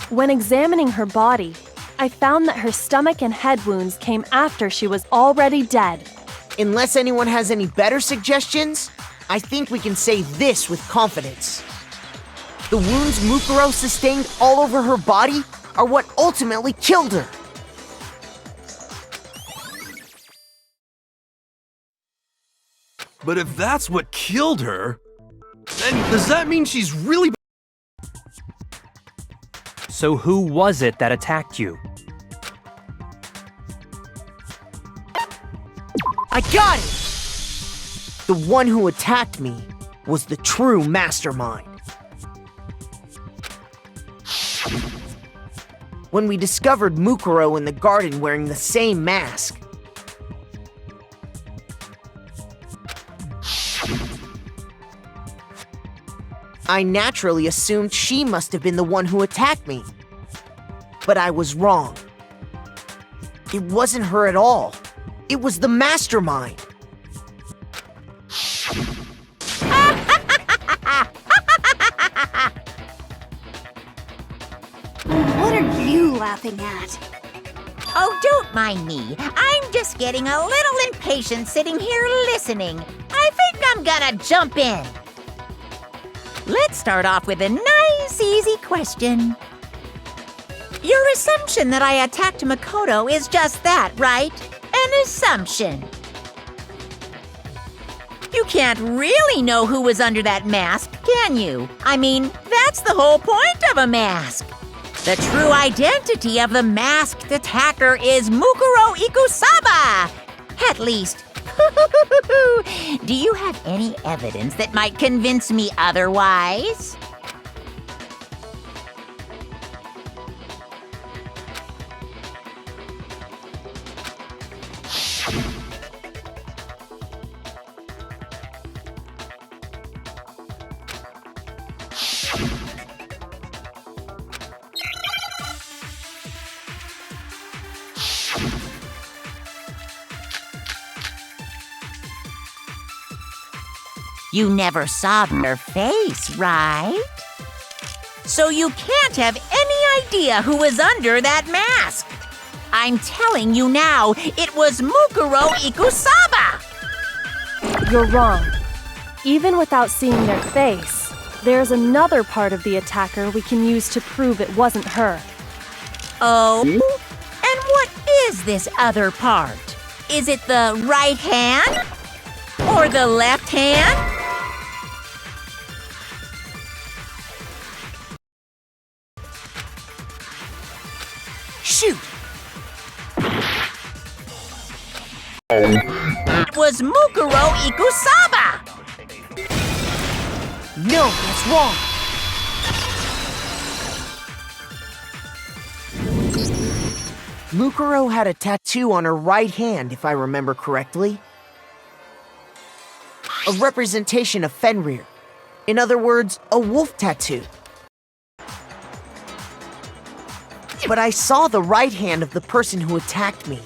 When examining her body, I found that her stomach and head wounds came after she was already dead. Unless anyone has any better suggestions, I think we can say this with confidence. The wounds Mukuro sustained all over her body are what ultimately killed her. But if that's what killed her, then does that mean she's really... So who was it that attacked you? I got it! The one who attacked me was the true Mastermind. When we discovered Mukuro in the garden wearing the same mask, I naturally assumed she must have been the one who attacked me. But I was wrong. It wasn't her at all. It was the Mastermind. What are you laughing at? Oh, don't mind me. I'm just getting a little impatient sitting here listening. I think I'm gonna jump in. Let's start off with a nice, easy question. Your assumption that I attacked Makoto is just that, right? An assumption. You can't really know who was under that mask, can you? I mean, that's the whole point of a mask. The true identity of the masked attacker is Mukuro Ikusaba! At least, do you have any evidence that might convince me otherwise? You never saw their face, right? So you can't have any idea who was under that mask. I'm telling you now, it was Mukuro Ikusaba! You're wrong. Even without seeing their face, there's another part of the attacker we can use to prove it wasn't her. Oh? And what is this other part? Is it the right hand? Or the left hand? Shoot! It was Mukuro Ikusaba! No, that's wrong. Mukuro had a tattoo on her right hand, if I remember correctly. A representation of Fenrir. In other words, a wolf tattoo. But I saw the right hand of the person who attacked me.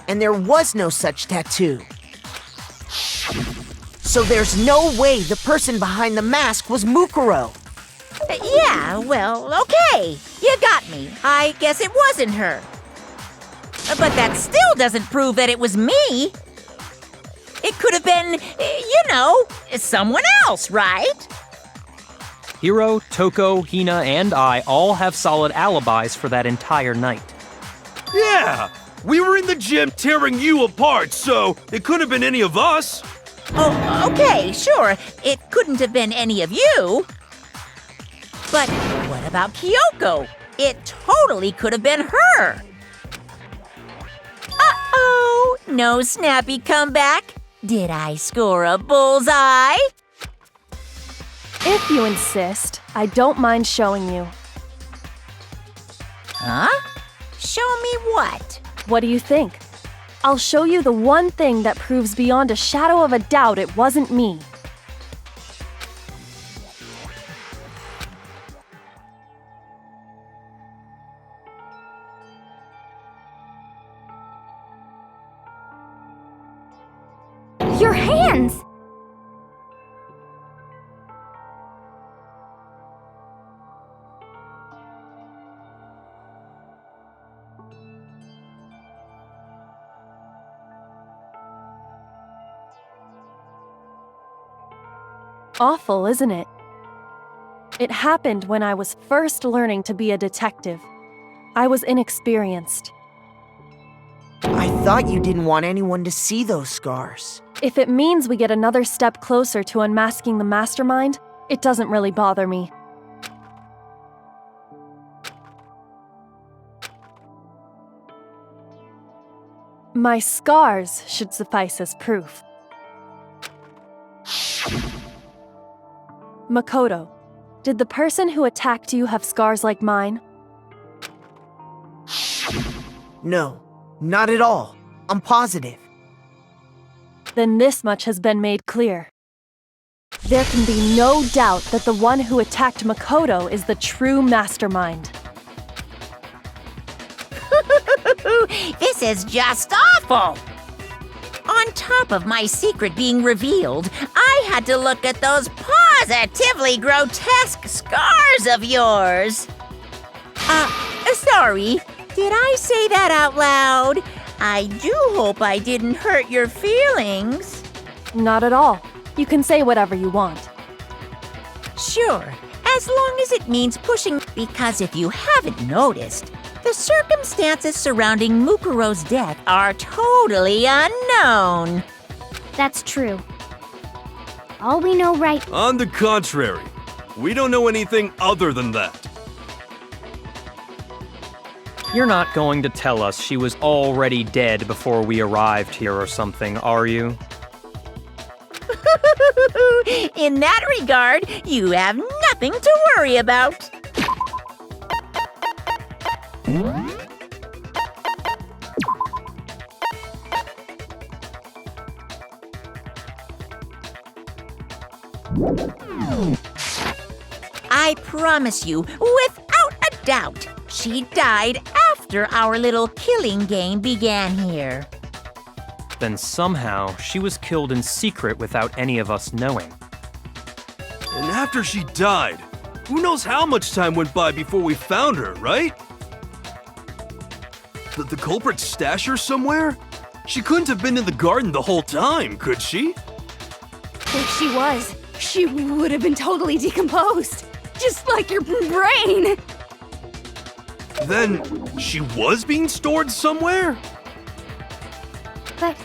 And there was no such tattoo. So there's no way the person behind the mask was Mukuro. Yeah, well, okay. You got me. I guess it wasn't her. But that still doesn't prove that it was me. It could have been, someone else, right? Hiro, Toko, Hina, and I all have solid alibis for that entire night. Yeah! We were in the gym tearing you apart, so it couldn't have been any of us. Oh, okay, sure. It couldn't have been any of you. But what about Kyoko? It totally could have been her. Uh-oh, no snappy comeback. Did I score a bullseye? If you insist, I don't mind showing you. Huh? Show me what? What do you think? I'll show you the one thing that proves beyond a shadow of a doubt it wasn't me. Your hands! Awful, isn't it? It happened when I was first learning to be a detective. I was inexperienced. I thought you didn't want anyone to see those scars. If it means we get another step closer to unmasking the Mastermind, it doesn't really bother me. My scars should suffice as proof. Makoto, did the person who attacked you have scars like mine? No, not at all. I'm positive. Then this much has been made clear. There can be no doubt that the one who attacked Makoto is the true Mastermind. This is just awful! On top of my secret being revealed, I had to look at those positively grotesque scars of yours. Sorry, did I say that out loud? I do hope I didn't hurt your feelings. Not at all. You can say whatever you want. Sure, as long as it means pushing, because if you haven't noticed, the circumstances surrounding Mukuro's death are totally unknown. That's true. All we know right... On the contrary, We don't know anything other than that. You're not going to tell us she was already dead before we arrived here or something, are you? In that regard, you have nothing to worry about. I promise you, without a doubt, she died after our little killing game began here. Then somehow she was killed in secret without any of us knowing. And after she died, who knows how much time went by before we found her, right? Did the culprit stash her somewhere? She couldn't have been in the garden the whole time, could she? If she was, she would have been totally decomposed. Just like your brain. Then she was being stored somewhere? But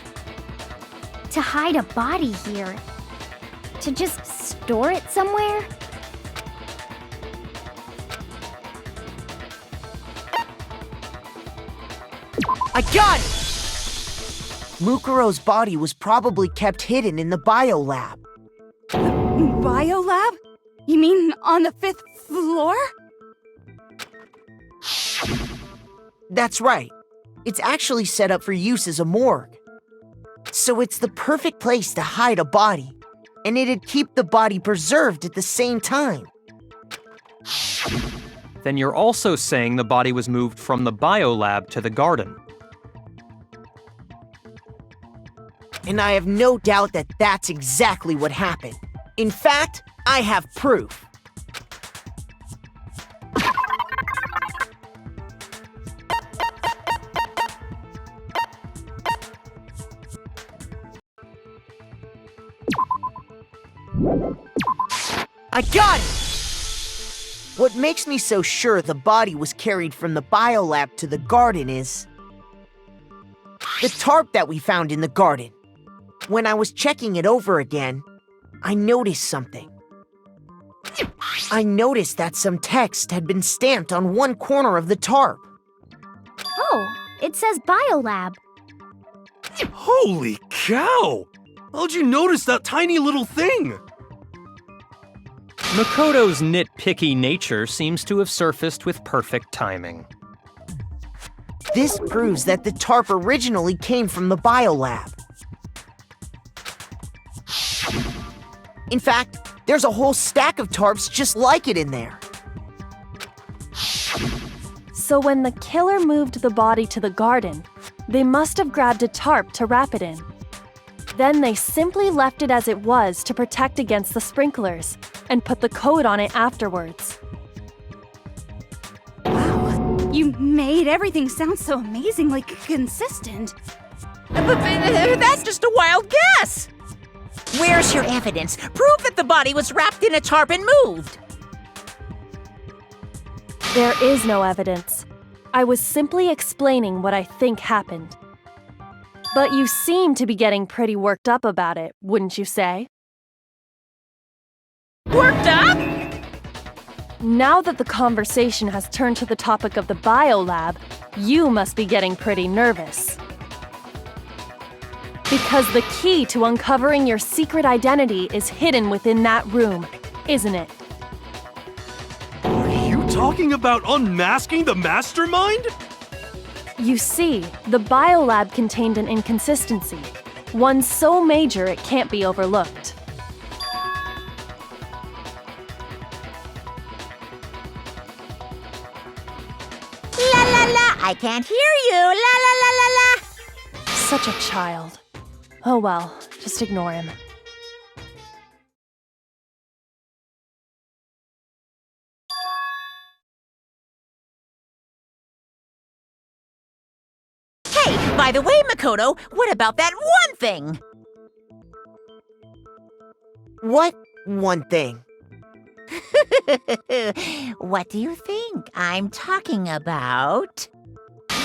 to hide a body here, to just store it somewhere? I got it! Mukuro's body was probably kept hidden in the biolab. Biolab? You mean on the 5th floor? That's right. It's actually set up for use as a morgue. So it's the perfect place to hide a body, and it'd keep the body preserved at the same time. Then you're also saying the body was moved from the biolab to the garden. And I have no doubt that that's exactly what happened. In fact, I have proof. I got it! What makes me so sure the body was carried from the biolab to the garden is the tarp that we found in the garden. When I was checking it over again, I noticed something. I noticed that some text had been stamped on one corner of the tarp. Oh, it says Biolab. Holy cow! How'd you notice that tiny little thing? Makoto's nitpicky nature seems to have surfaced with perfect timing. This proves that the tarp originally came from the biolab. In fact, there's a whole stack of tarps just like it in there. So when the killer moved the body to the garden, they must have grabbed a tarp to wrap it in. Then they simply left it as it was to protect against the sprinklers and put the coat on it afterwards. Wow, you made everything sound so amazingly consistent. But that's just a wild guess. Where's your evidence? Prove that the body was wrapped in a tarp and moved. There is no evidence. I was simply explaining what I think happened. But you seem to be getting pretty worked up about it, wouldn't you say? Worked up? Now that the conversation has turned to the topic of the biolab, you must be getting pretty nervous. Because the key to uncovering your secret identity is hidden within that room, isn't it? Are you talking about unmasking the Mastermind? You see, the biolab contained an inconsistency, one so major it can't be overlooked. La la la, I can't hear you. La la la la la. Such a child. Oh well, just ignore him. Hey, by the way, Makoto, what about that one thing? What one thing? What do you think I'm talking about?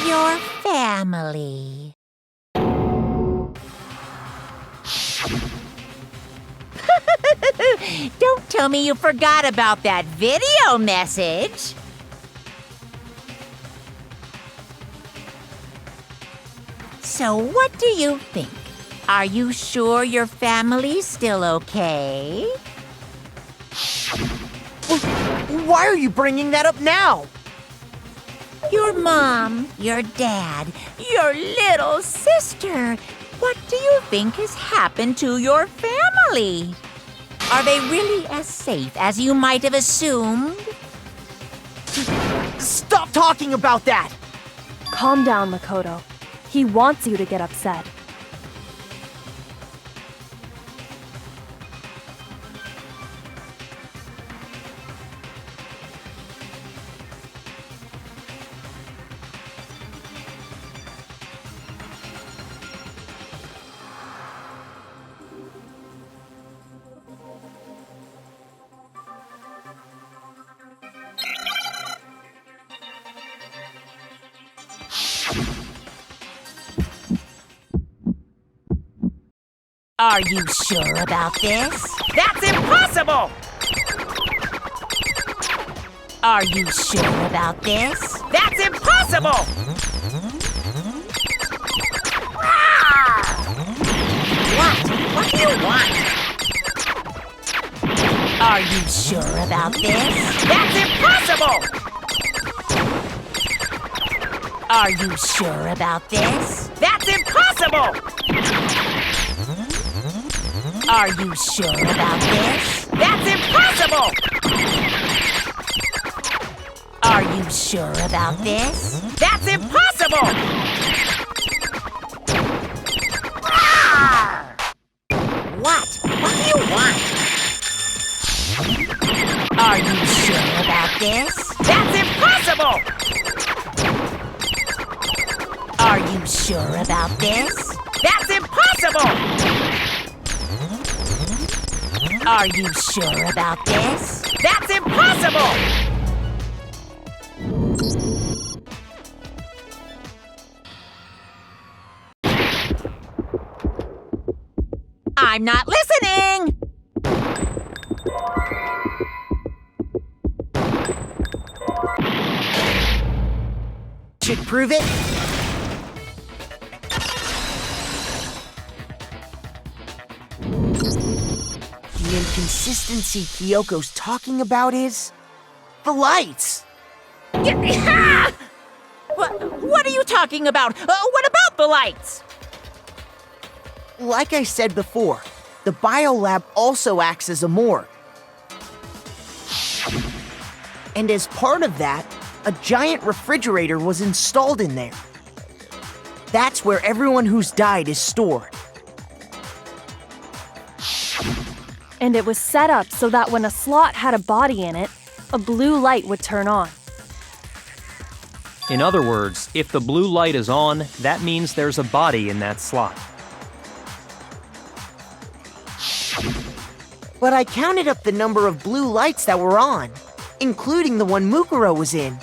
Your family. Don't tell me you forgot about that video message. So what do you think? Are you sure your family's still okay? Why are you bringing that up now? Your mom, your dad, your little sister. What do you think has happened to your family? Are they really as safe as you might have assumed? Stop talking about that! Calm down, Makoto. He wants you to get upset. Are you sure about this? That's impossible! Are you sure about this? That's impossible! What do you want? Are you sure about this? That's impossible! Are you sure about this? That's impossible! Are you sure about this? That's impossible! Are you sure about this? That's impossible! What? What do you want? Are you sure about this? That's impossible! Are you sure about this? That's impossible! Are you sure about this? That's impossible! I'm not listening! Should prove it? The inconsistency Kyoko's talking about is the lights. What are you talking about? What about the lights? Like I said before, the biolab also acts as a morgue. And as part of that, a giant refrigerator was installed in there. That's where everyone who's died is stored. And it was set up so that when a slot had a body in it, a blue light would turn on. In other words, if the blue light is on, that means there's a body in that slot. But I counted up the number of blue lights that were on, including the one Mukuro was in.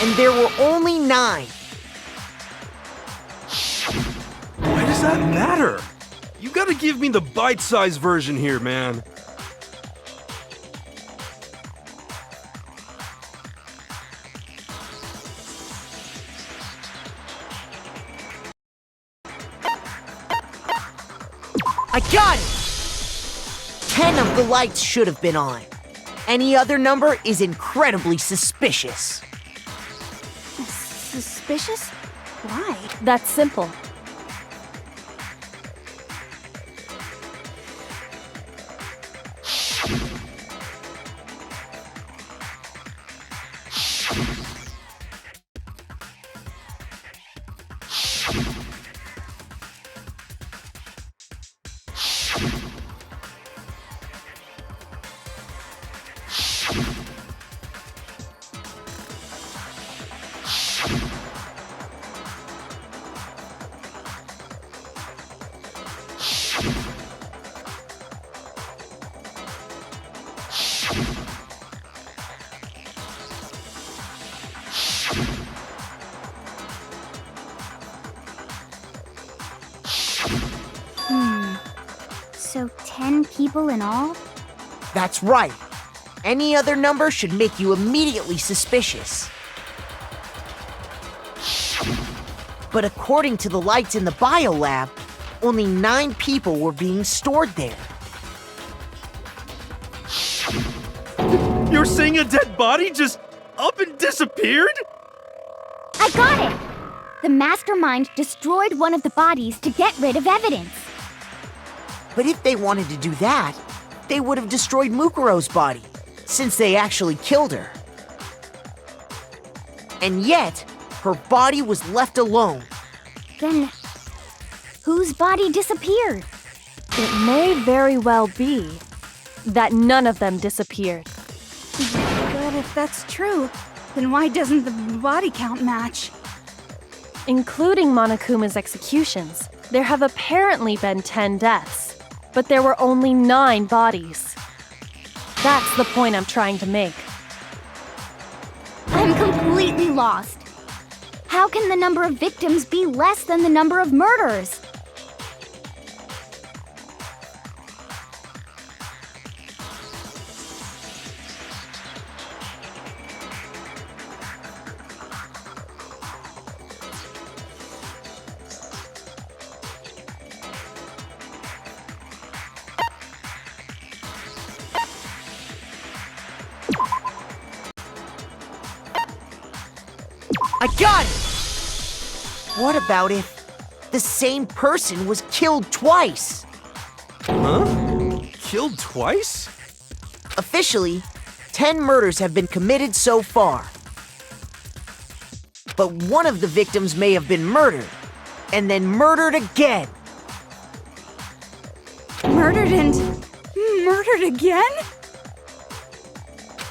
And there were only 9. Why does that matter? You gotta give me the bite-sized version here, man. I got it! 10 of the lights should have been on. Any other number is incredibly suspicious. Suspicious? Why? That's simple. people in all? That's right. Any other number should make you immediately suspicious. But according to the lights in the biolab, only 9 people were being stored there. You're saying a dead body just up and disappeared? I got it! The Mastermind destroyed one of the bodies to get rid of evidence. But if they wanted to do that, they would have destroyed Mukuro's body, since they actually killed her. And yet, her body was left alone. Then, whose body disappeared? It may very well be that none of them disappeared. But if that's true, then why doesn't the body count match? Including Monokuma's executions, there have apparently been 10 deaths, but there were only 9 bodies. That's the point I'm trying to make. I'm completely lost. How can the number of victims be less than the number of murders? I got it! What about if the same person was killed twice? Huh? Killed twice? Officially, 10 murders have been committed so far. But one of the victims may have been murdered, and then murdered again. Murdered and murdered again?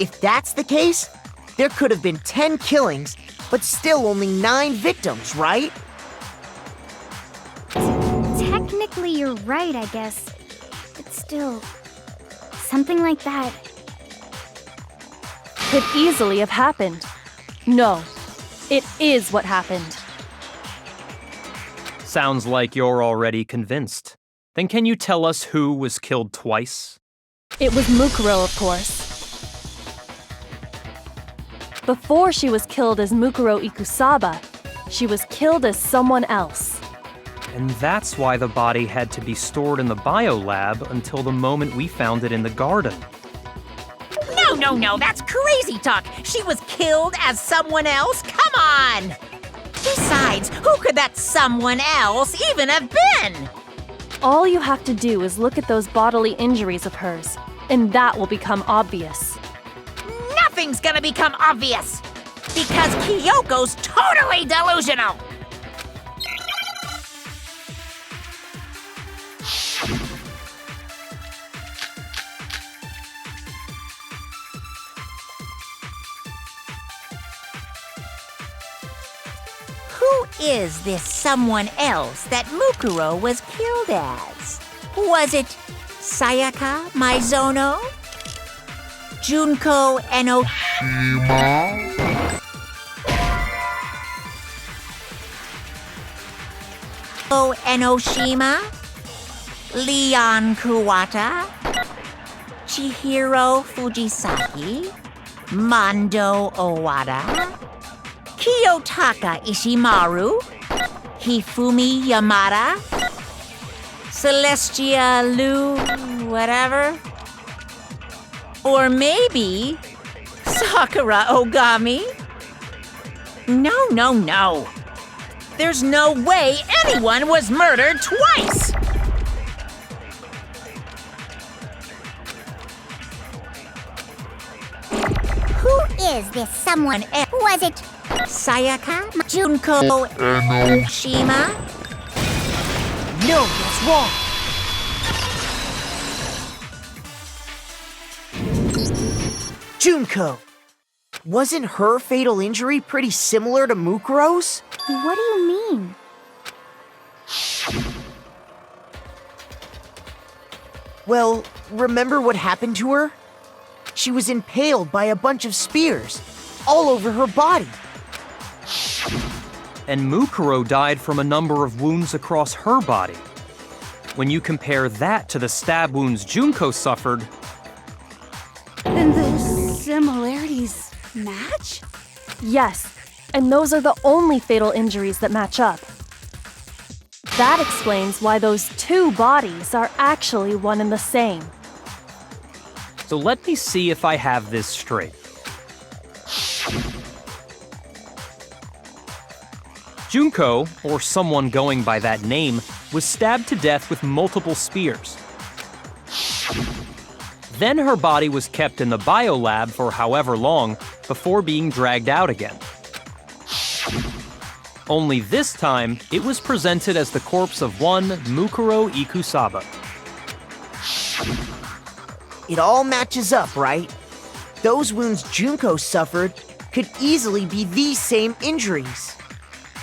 If that's the case, there could have been 10 killings, but still only 9 victims, right? Technically, you're right, I guess. But still, something like that. Could easily have happened. No, it is what happened. Sounds like you're already convinced. Then can you tell us who was killed twice? It was Mukuro, of course. Before she was killed as Mukuro Ikusaba, she was killed as someone else. And that's why the body had to be stored in the biolab until the moment we found it in the garden. No, that's crazy talk. She was killed as someone else? Come on! Besides, who could that someone else even have been? All you have to do is look at those bodily injuries of hers, and that will become obvious. Nothing's gonna become obvious! Because Kyoko's totally delusional! Who is this someone else that Mukuro was killed as? Was it Sayaka Maizono? Junko Enoshima? Enoshima? Leon Kuwata? Chihiro Fujisaki? Mondo Owada? Kiyotaka Ishimaru? Hifumi Yamada? Celestia Lu whatever? Or maybe Sakura Ogami? No. There's no way anyone was murdered twice! Who is this someone else? Was it Sayaka? Junko Enoshima? No, that's wrong. Junko. Wasn't her fatal injury pretty similar to Mukuro's? What do you mean? Well, remember what happened to her? She was impaled by a bunch of spears, all over her body. And Mukuro died from a number of wounds across her body. When you compare that to the stab wounds Junko suffered, Then the similarities match? Yes, and those are the only fatal injuries that match up. That explains why those two bodies are actually one and the same. so let me see if I have this straight. Junko, or someone going by that name, was stabbed to death with multiple spears. Then her body was kept in the biolab for however long before being dragged out again. Only this time, it was presented as the corpse of one Mukuro Ikusaba. It all matches up, right? Those wounds Junko suffered could easily be these same injuries.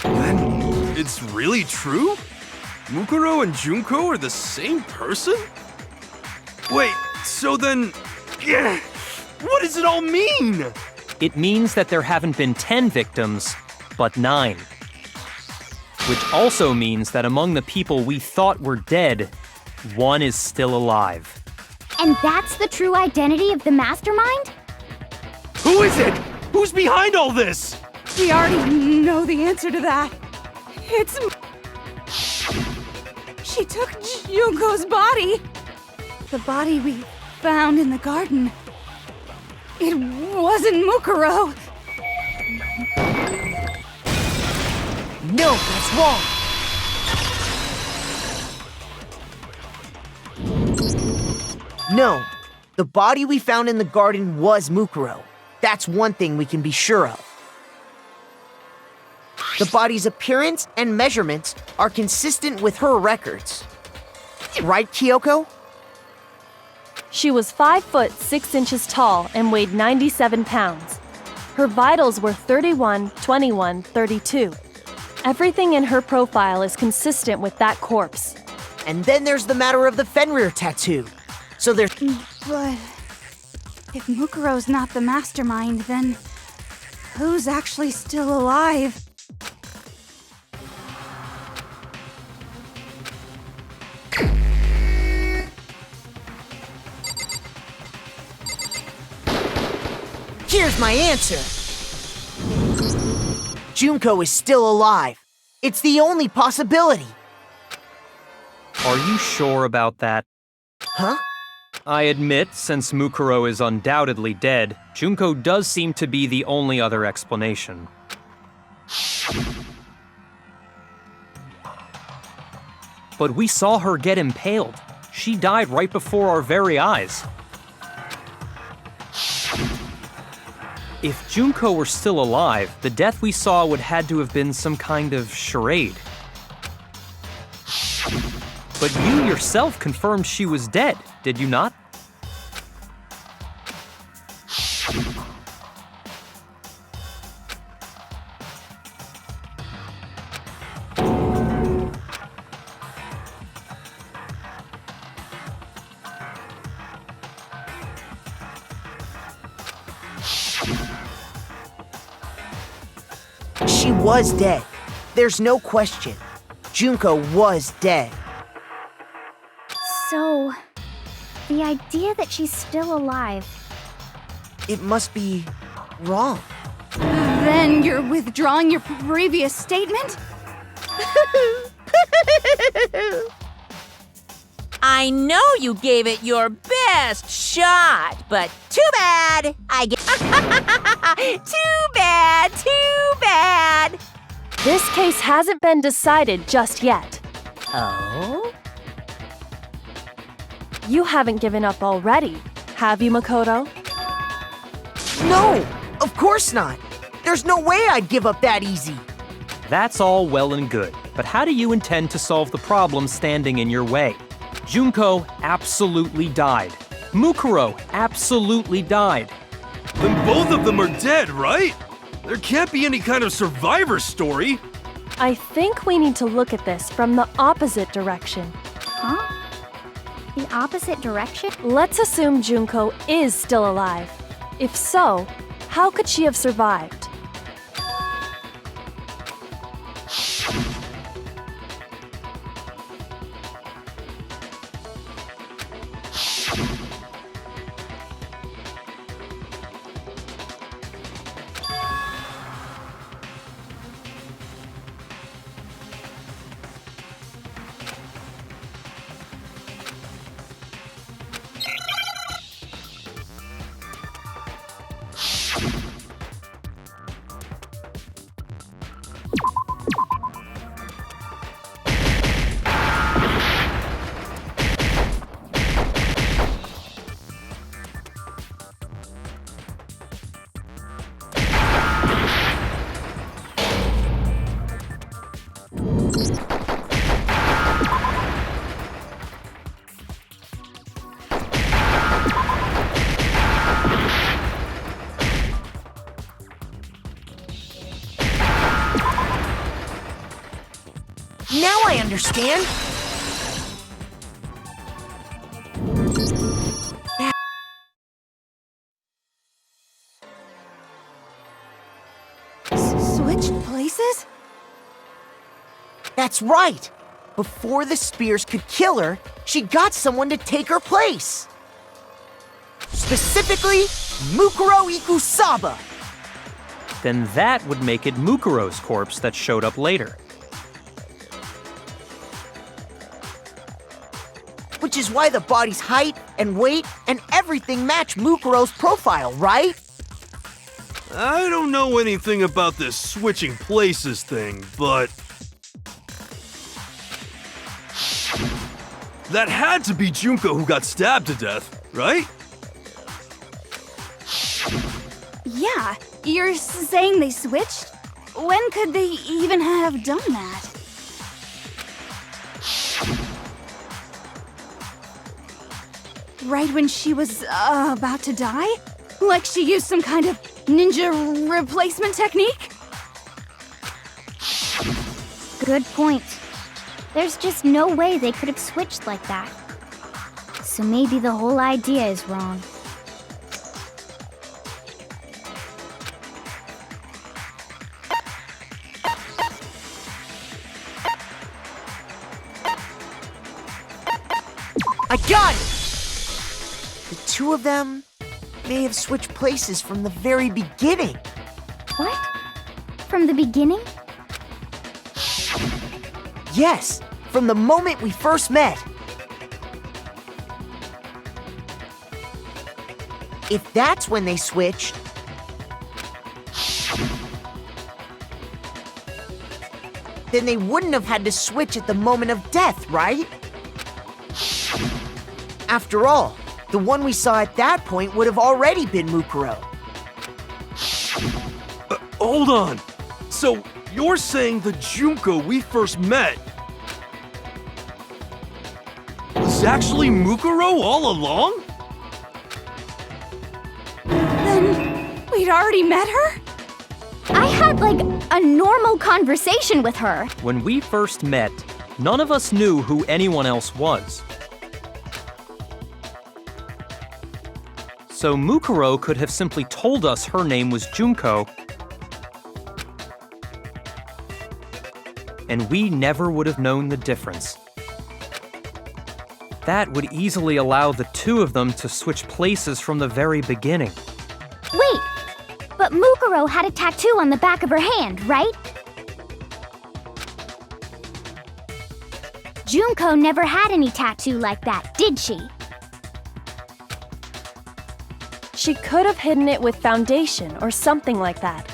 Then it's really true? Mukuro and Junko are the same person? Wait, so then... yeah, what does it all mean? It means that there haven't been 10 victims, but 9. Which also means that among the people we thought were dead, one is still alive. And that's the true identity of the Mastermind? Who is it? Who's behind all this? We already know the answer to that. It's... She took Junko's body. The body we found in the garden. It wasn't Mukuro. No, that's wrong. No, the body we found in the garden was Mukuro. That's one thing we can be sure of. The body's appearance and measurements are consistent with her records. Right, Kyoko? She was 5 foot 6 inches tall and weighed 97 pounds. Her vitals were 31, 21, 32. Everything in her profile is consistent with that corpse. And then there's the matter of the Fenrir tattoo. So there's... But if Mukuro's not the Mastermind, then who's actually still alive? Here's my answer. Junko is still alive. It's the only possibility. Are you sure about that? Huh? I admit, since Mukuro is undoubtedly dead, Junko does seem to be the only other explanation. But we saw her get impaled. She died right before our very eyes. If Junko were still alive, the death we saw would had to have been some kind of charade. But you yourself confirmed she was dead, did you not? She was dead. There's no question. Junko was dead. So, the idea that she's still alive. It must be wrong. Then you're withdrawing your previous statement? I know you gave it your best shot, but too bad. Too bad, too bad. This case hasn't been decided just yet. Oh? You haven't given up already, have you, Makoto? No, of course not. There's no way I'd give up that easy. That's all well and good, but how do you intend to solve the problem standing in your way? Junko absolutely died. Mukuro absolutely died. Then both of them are dead, right? There can't be any kind of survivor story. I think we need to look at this from the opposite direction. Huh? The opposite direction? Let's assume Junko is still alive. If so, how could she have survived? Now I understand. Switched places? That's right. Before the spears could kill her, she got someone to take her place. Specifically, Mukuro Ikusaba. Then that would make it Mukuro's corpse that showed up later. Which is why the body's height and weight and everything match Mukuro's profile, right? I don't know anything about this switching places thing, but... that had to be Junko who got stabbed to death, right? Yeah, you're saying they switched? When could they even have done that? Right when she was about to die? Like she used some kind of ninja replacement technique? Good point. There's just no way they could have switched like that. So maybe the whole idea is wrong. I got it! The two of them may have switched places from the very beginning. What? From the beginning? Yes, from the moment we first met. If that's when they switched, then they wouldn't have had to switch at the moment of death, right? After all, the one we saw at that point would have already been Mukuro. Hold on. So, you're saying the Junko we first met was actually Mukuro all along? Then we'd already met her? I had like a normal conversation with her. When we first met, none of us knew who anyone else was. So Mukuro could have simply told us her name was Junko, and we never would have known the difference. That would easily allow the two of them to switch places from the very beginning. Wait, but Mukuro had a tattoo on the back of her hand, right? Junko never had any tattoo like that, did she? She could have hidden it with foundation or something like that.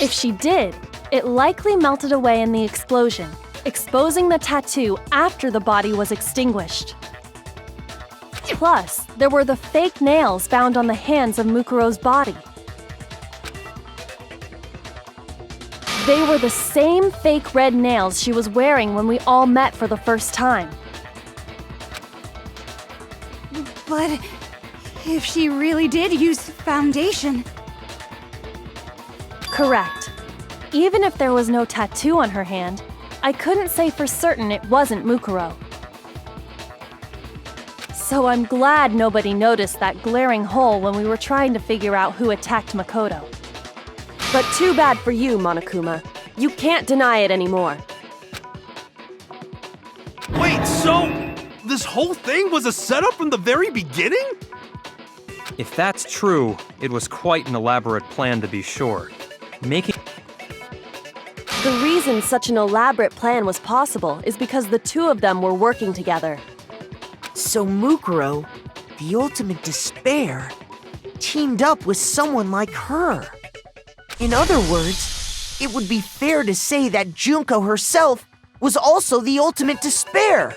If she did, it likely melted away in the explosion, exposing the tattoo after the body was extinguished. Plus, there were the fake nails found on the hands of Mukuro's body. They were the same fake red nails she was wearing when we all met for the first time. But if she really did use foundation... Correct. Even if there was no tattoo on her hand, I couldn't say for certain it wasn't Mukuro. So I'm glad nobody noticed that glaring hole when we were trying to figure out who attacked Makoto. But too bad for you, Monokuma. You can't deny it anymore. Wait, so this whole thing was a setup from the very beginning? If that's true, it was quite an elaborate plan to be sure. Making The reason such an elaborate plan was possible is because the two of them were working together. So Mukuro, the ultimate despair, teamed up with someone like her. In other words, it would be fair to say that Junko herself was also the ultimate despair.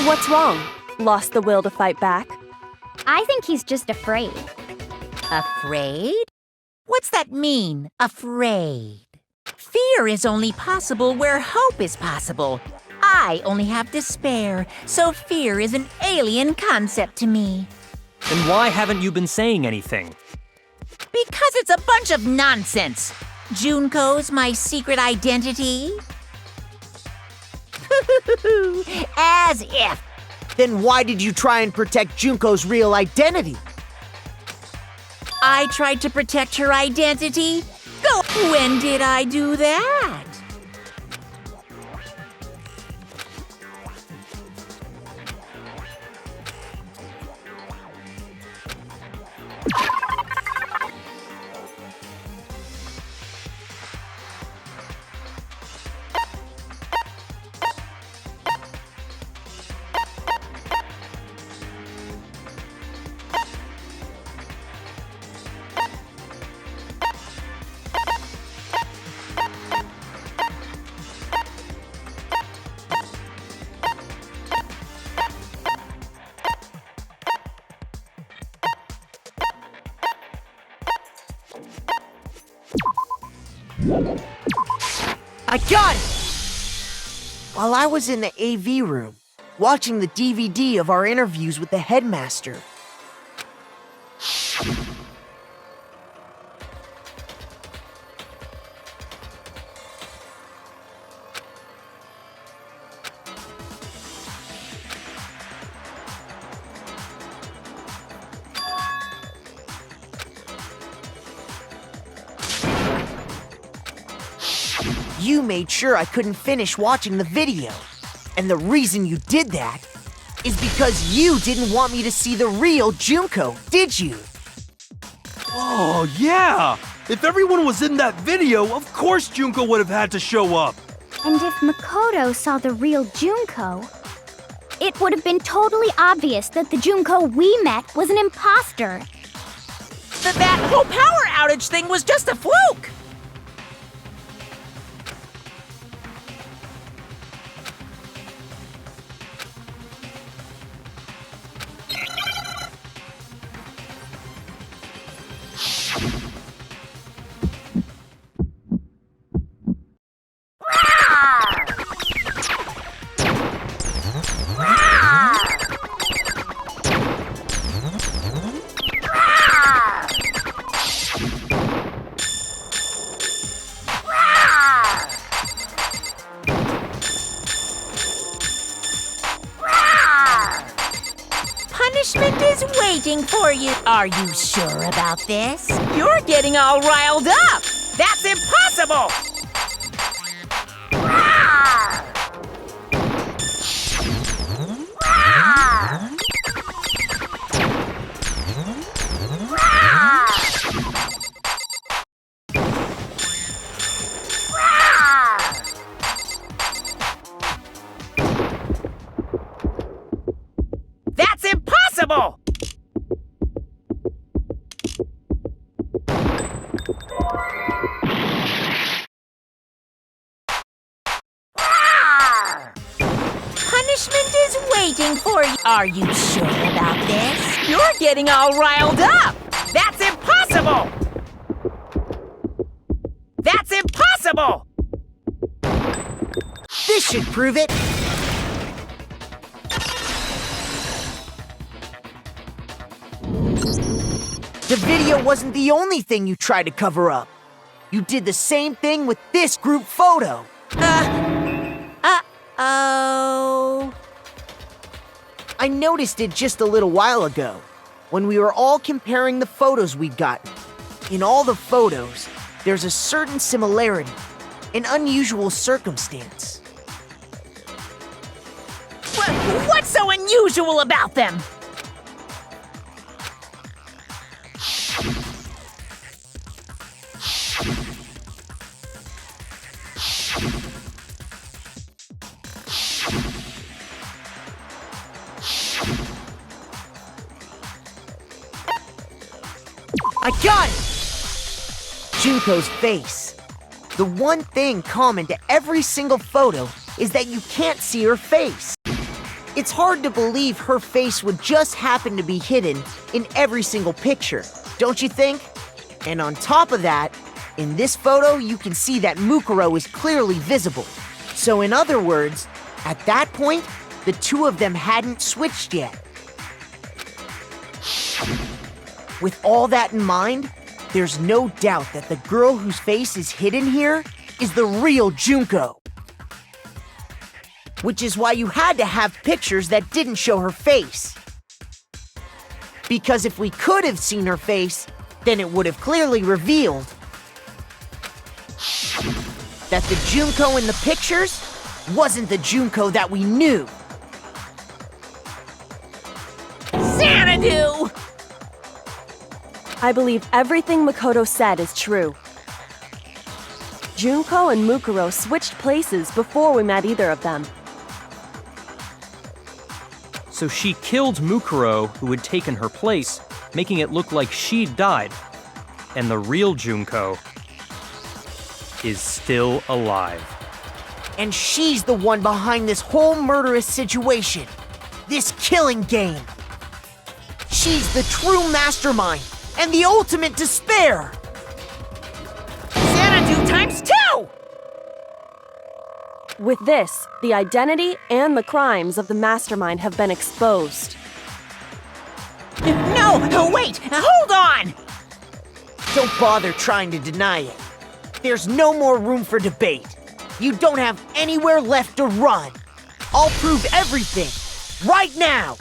What's wrong? Lost the will to fight back? I think he's just afraid. Afraid? What's that mean, afraid? Fear is only possible where hope is possible. I only have despair, so fear is an alien concept to me. Then why haven't you been saying anything? Because it's a bunch of nonsense. Junko's my secret identity. As if. Then why did you try and protect Junko's real identity? I tried to protect her identity? Go. When did I do that? I got it! While I was in the AV room, watching the DVD of our interviews with the headmaster, you made sure I couldn't finish watching the video. And the reason you did that is because you didn't want me to see the real Junko, did you? Oh, yeah! If everyone was in that video, of course Junko would have had to show up. And if Makoto saw the real Junko, it would have been totally obvious that the Junko we met was an imposter. That whole power outage thing was just a fluke! Punishment is waiting for you. Are you sure about this? You're getting all riled up. That's impossible! That's impossible! Punishment is waiting for you. Are you sure about this? You're getting all riled up! That's impossible! That's impossible! This should prove it. The video wasn't the only thing you tried to cover up. You did the same thing with this group photo. Oh. I noticed it just a little while ago, when we were all comparing the photos we'd gotten. In all the photos, there's a certain similarity, an unusual circumstance. What's so unusual about them? I got it! Junko's face. The one thing common to every single photo is that you can't see her face. It's hard to believe her face would just happen to be hidden in every single picture, don't you think? And on top of that, in this photo you can see that Mukuro is clearly visible. So in other words, at that point, the two of them hadn't switched yet. With all that in mind, there's no doubt that the girl whose face is hidden here is the real Junko. Which is why you had to have pictures that didn't show her face. Because if we could have seen her face, then it would have clearly revealed that the Junko in the pictures wasn't the Junko that we knew. Xanadu! I believe everything Makoto said is true. Junko and Mukuro switched places before we met either of them. So she killed Mukuro, who had taken her place, making it look like she'd died. And the real Junko is still alive. And she's the one behind this whole murderous situation. This killing game. She's the true mastermind and the ultimate despair. Xanadu times 2! With this, the identity and the crimes of the Mastermind have been exposed. No, wait, hold on! Don't bother trying to deny it. There's no more room for debate. You don't have anywhere left to run. I'll prove everything, right now!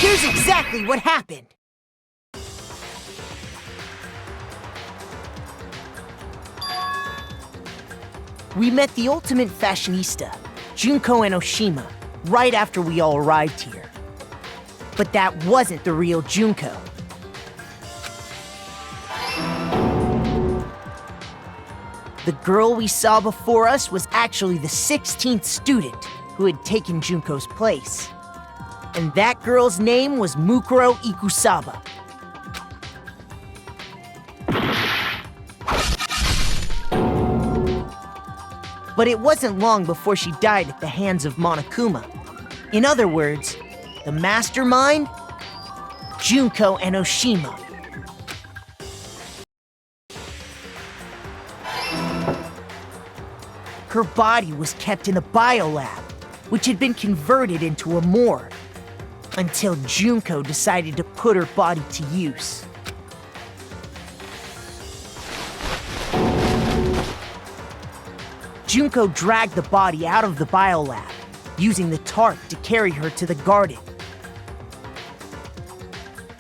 Here's exactly what happened. We met the ultimate fashionista, Junko and Oshima, right after we all arrived here. But that wasn't the real Junko. The girl we saw before us was actually the 16th student who had taken Junko's place. And that girl's name was Mukuro Ikusaba. But it wasn't long before she died at the hands of Monokuma. In other words, the mastermind, Junko and Oshima. Her body was kept in the biolab, which had been converted into a morgue, until Junko decided to put her body to use. Junko dragged the body out of the biolab, using the tarp to carry her to the garden.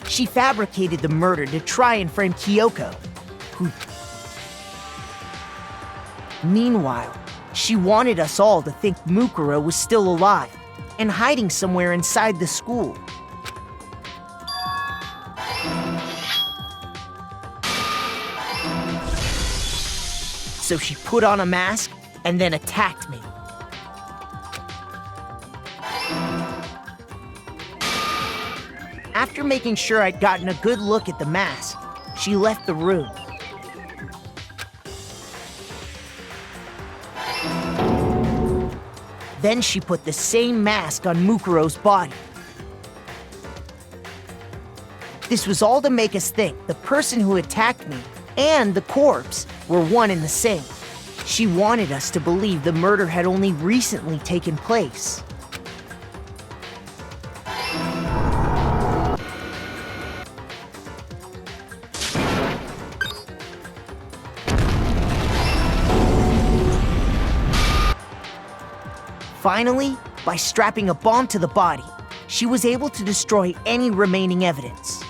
She fabricated the murder to try and frame Kyoko, who... Meanwhile, she wanted us all to think Mukuro was still alive and hiding somewhere inside the school. So she put on a mask and then attacked me. After making sure I'd gotten a good look at the mask, she left the room. Then she put the same mask on Mukuro's body. This was all to make us think the person who attacked me and the corpse were one and the same. She wanted us to believe the murder had only recently taken place. Finally, By strapping a bomb to the body, she was able to destroy any remaining evidence.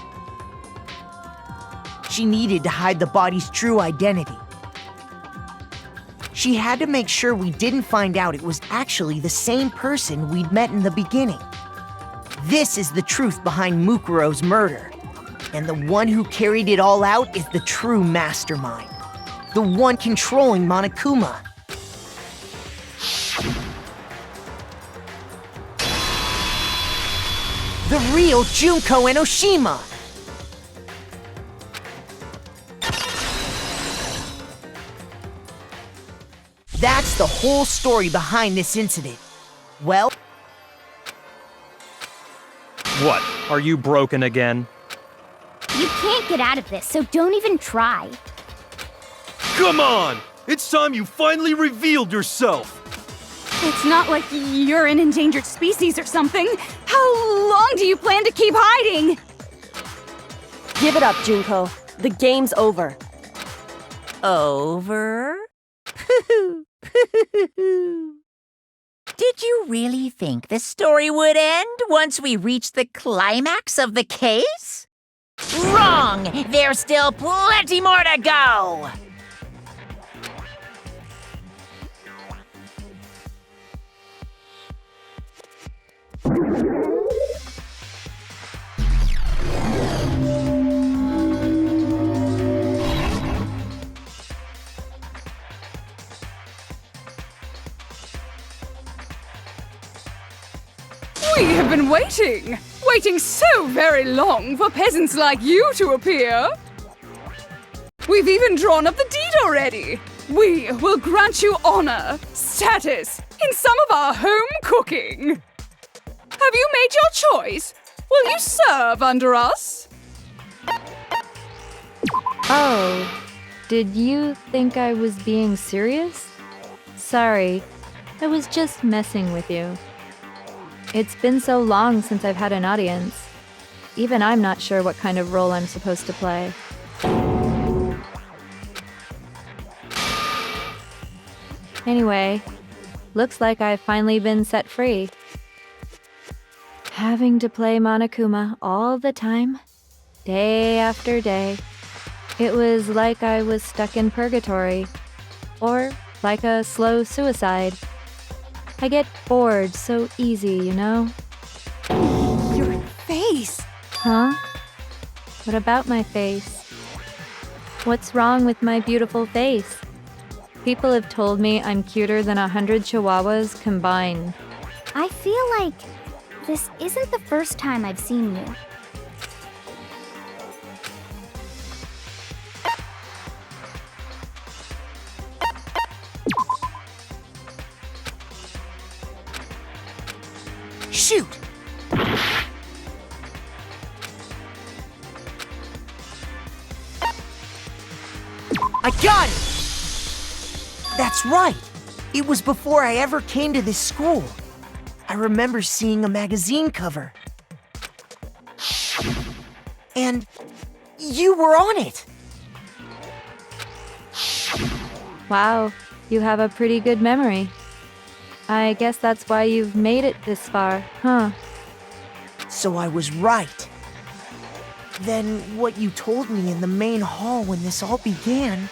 She needed to hide the body's true identity. She had to make sure we didn't find out it was actually the same person we'd met in the beginning. This is the truth behind Mukuro's murder. And the one who carried it all out is the true mastermind. The one controlling Monokuma. The real Junko Enoshima! That's the whole story behind this incident. Well... What? Are you broken again? You can't get out of this, so don't even try. Come on! It's time you finally revealed yourself! It's not like you're an endangered species or something. How long do you plan to keep hiding? Give it up, Junko. The game's over. Over? Did you really think the story would end once we reached the climax of the case? Wrong! There's still plenty more to go! We have been waiting so very long for peasants like you to appear. We've even drawn up the deed already. We will grant you honor, status, in some of our home cooking. Have you made your choice? Will you serve under us? Oh, did you think I was being serious? Sorry, I was just messing with you. It's been so long since I've had an audience. Even I'm not sure what kind of role I'm supposed to play. Anyway, looks like I've finally been set free. Having to play Monokuma all the time, day after day. It was like I was stuck in purgatory, or like a slow suicide. I get bored so easy, you know? Your face! Huh? What about my face? What's wrong with my beautiful face? People have told me I'm cuter than 100 chihuahuas combined. I feel like this isn't the first time I've seen you. Shoot! I got it! That's right! It was before I ever came to this school. I remember seeing a magazine cover. And you were on it! Wow, you have a pretty good memory. I guess that's why you've made it this far, huh? So I was right. Then what you told me in the main hall when this all began...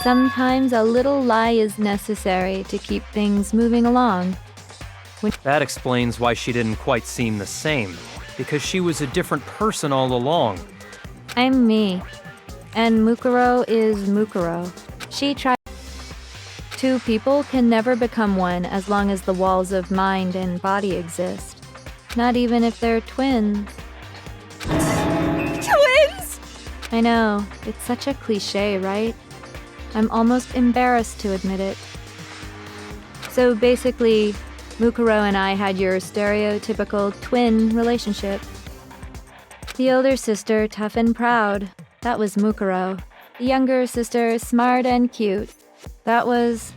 Sometimes a little lie is necessary to keep things moving along. That explains why she didn't quite seem the same, because she was a different person all along. I'm me, and Mukuro is Mukuro. She tried. Two people can never become one as long as the walls of mind and body exist. Not even if they're twins. Twins! I know, it's such a cliche, right? I'm almost embarrassed to admit it. So basically, Mukuro and I had your stereotypical twin relationship. The older sister, tough and proud, that was Mukuro. The younger sister, smart and cute. That was...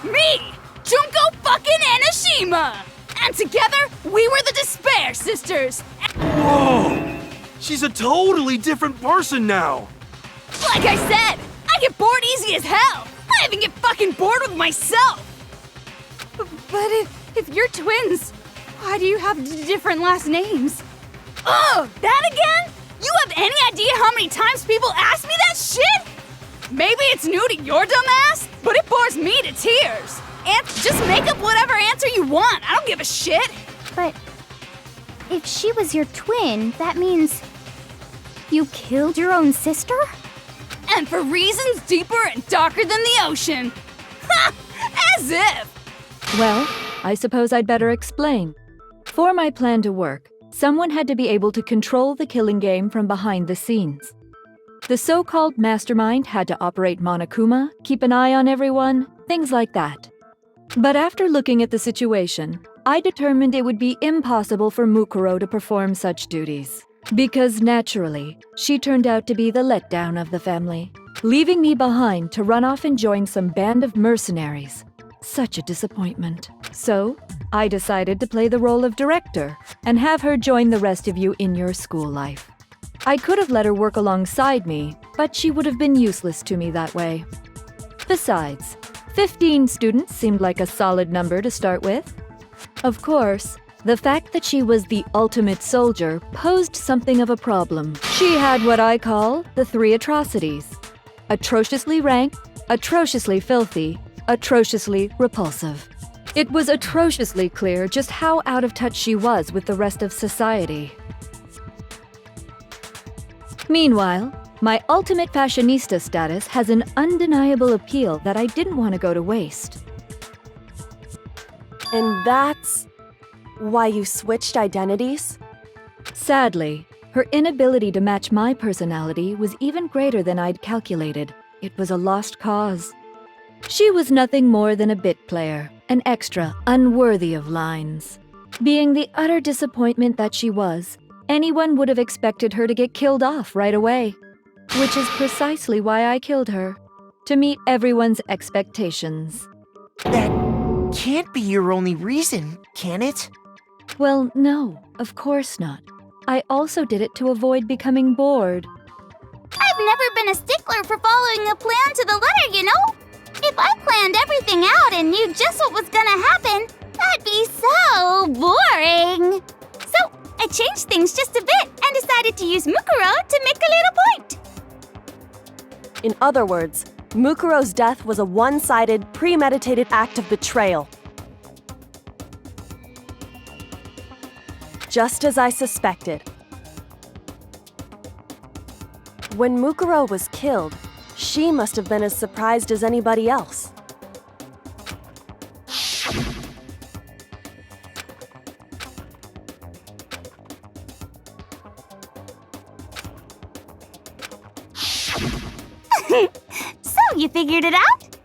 Me! Junko fucking Enoshima! And together, we were the Despair Sisters! Whoa! She's a totally different person now! Like I said, I get bored easy as hell! I even get fucking bored with myself! But if you're twins, why do you have different last names? Oh, that again? You have any idea how many times people ask me that shit? Maybe it's new to your dumb ass, but it bores me to tears. And just make up whatever answer you want. I don't give a shit. But if she was your twin, that means you killed your own sister? And for reasons deeper and darker than the ocean. Ha! As if! Well, I suppose I'd better explain. For my plan to work, someone had to be able to control the killing game from behind the scenes. The so-called Mastermind had to operate Monokuma, keep an eye on everyone, things like that. But after looking at the situation, I determined it would be impossible for Mukuro to perform such duties. Because naturally, she turned out to be the letdown of the family, leaving me behind to run off and join some band of mercenaries. Such a disappointment. So, I decided to play the role of director and have her join the rest of you in your school life. I could have let her work alongside me, but she would have been useless to me that way. Besides, 15 students seemed like a solid number to start with. Of course, the fact that she was the ultimate soldier posed something of a problem. She had what I call the 3 atrocities: atrociously rank, atrociously filthy, atrociously repulsive. It was atrociously clear just how out of touch she was with the rest of society. Meanwhile, my ultimate fashionista status has an undeniable appeal that I didn't want to go to waste. And that's why you switched identities? Sadly, her inability to match my personality was even greater than I'd calculated. It was a lost cause. She was nothing more than a bit player, an extra unworthy of lines. Being the utter disappointment that she was, anyone would have expected her to get killed off right away. Which is precisely why I killed her, to meet everyone's expectations. That can't be your only reason, can it? Well, no, of course not. I also did it to avoid becoming bored. I've never been a stickler for following a plan to the letter, you know? If I planned everything out and knew just what was gonna happen, that'd be so boring. So I changed things just a bit and decided to use Mukuro to make a little point. In other words, Mukuro's death was a one-sided, premeditated act of betrayal. Just as I suspected. When Mukuro was killed, she must have been as surprised as anybody else. So, you figured it out?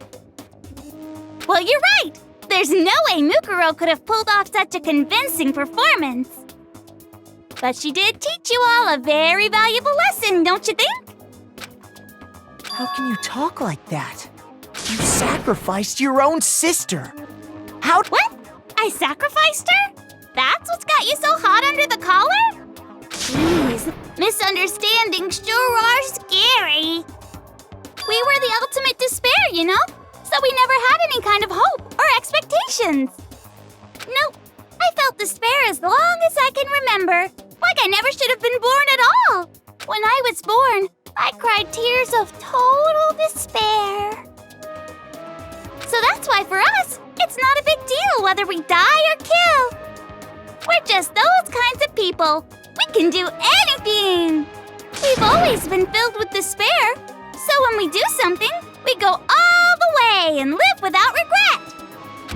Well, you're right! There's no way Mukuro could have pulled off such a convincing performance. But she did teach you all a very valuable lesson, don't you think? How can you talk like that? You sacrificed your own sister. How? What? I sacrificed her? That's what's got you so hot under the collar? Jeez, misunderstandings sure are scary. We were the ultimate despair, you know? So we never had any kind of hope or expectations. Nope, I felt despair as long as I can remember. Like I never should have been born at all. When I was born, I cried tears of total despair. So that's why for us, it's not a big deal whether we die or kill. We're just those kinds of people. We can do anything. We've always been filled with despair. So when we do something, we go all the way and live without regret.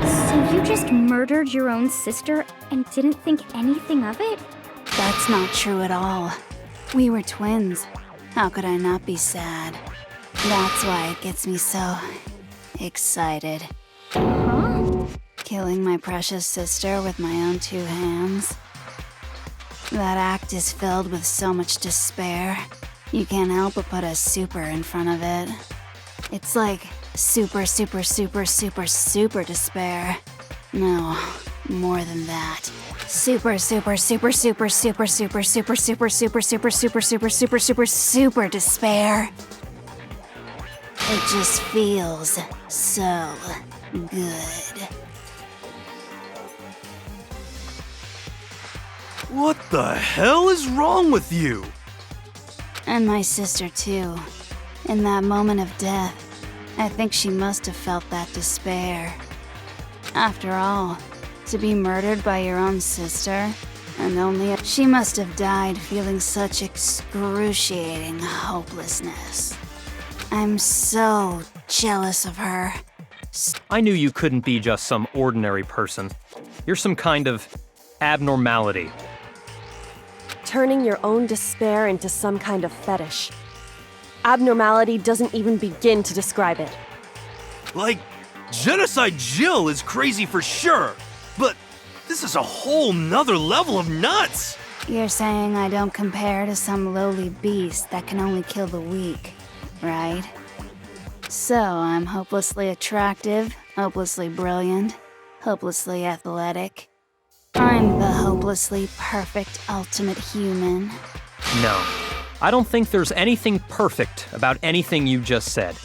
So you just murdered your own sister and didn't think anything of it? That's not true at all. We were twins. How could I not be sad? That's why it gets me so excited. Huh? Killing my precious sister with my own 2 hands. That act is filled with so much despair. You can't help but put a super in front of it. It's like super, super, super, super, super despair. No, more than that. Super, super, super, super, super, super, super, super, super, super, super, super, super, super, super despair. It just feels so good. What the hell is wrong with you? And my sister, too. In that moment of death, I think she must have felt that despair. After all, to be murdered by your own sister, and only she must have died feeling such excruciating hopelessness. I'm so jealous of her. I knew you couldn't be just some ordinary person. You're some kind of abnormality. Turning your own despair into some kind of fetish. Abnormality doesn't even begin to describe it. Like, Genocide Jill is crazy for sure, but this is a whole nother level of nuts! You're saying I don't compare to some lowly beast that can only kill the weak, right? So I'm hopelessly attractive, hopelessly brilliant, hopelessly athletic. I'm the hopelessly perfect ultimate human. No, I don't think there's anything perfect about anything you just said.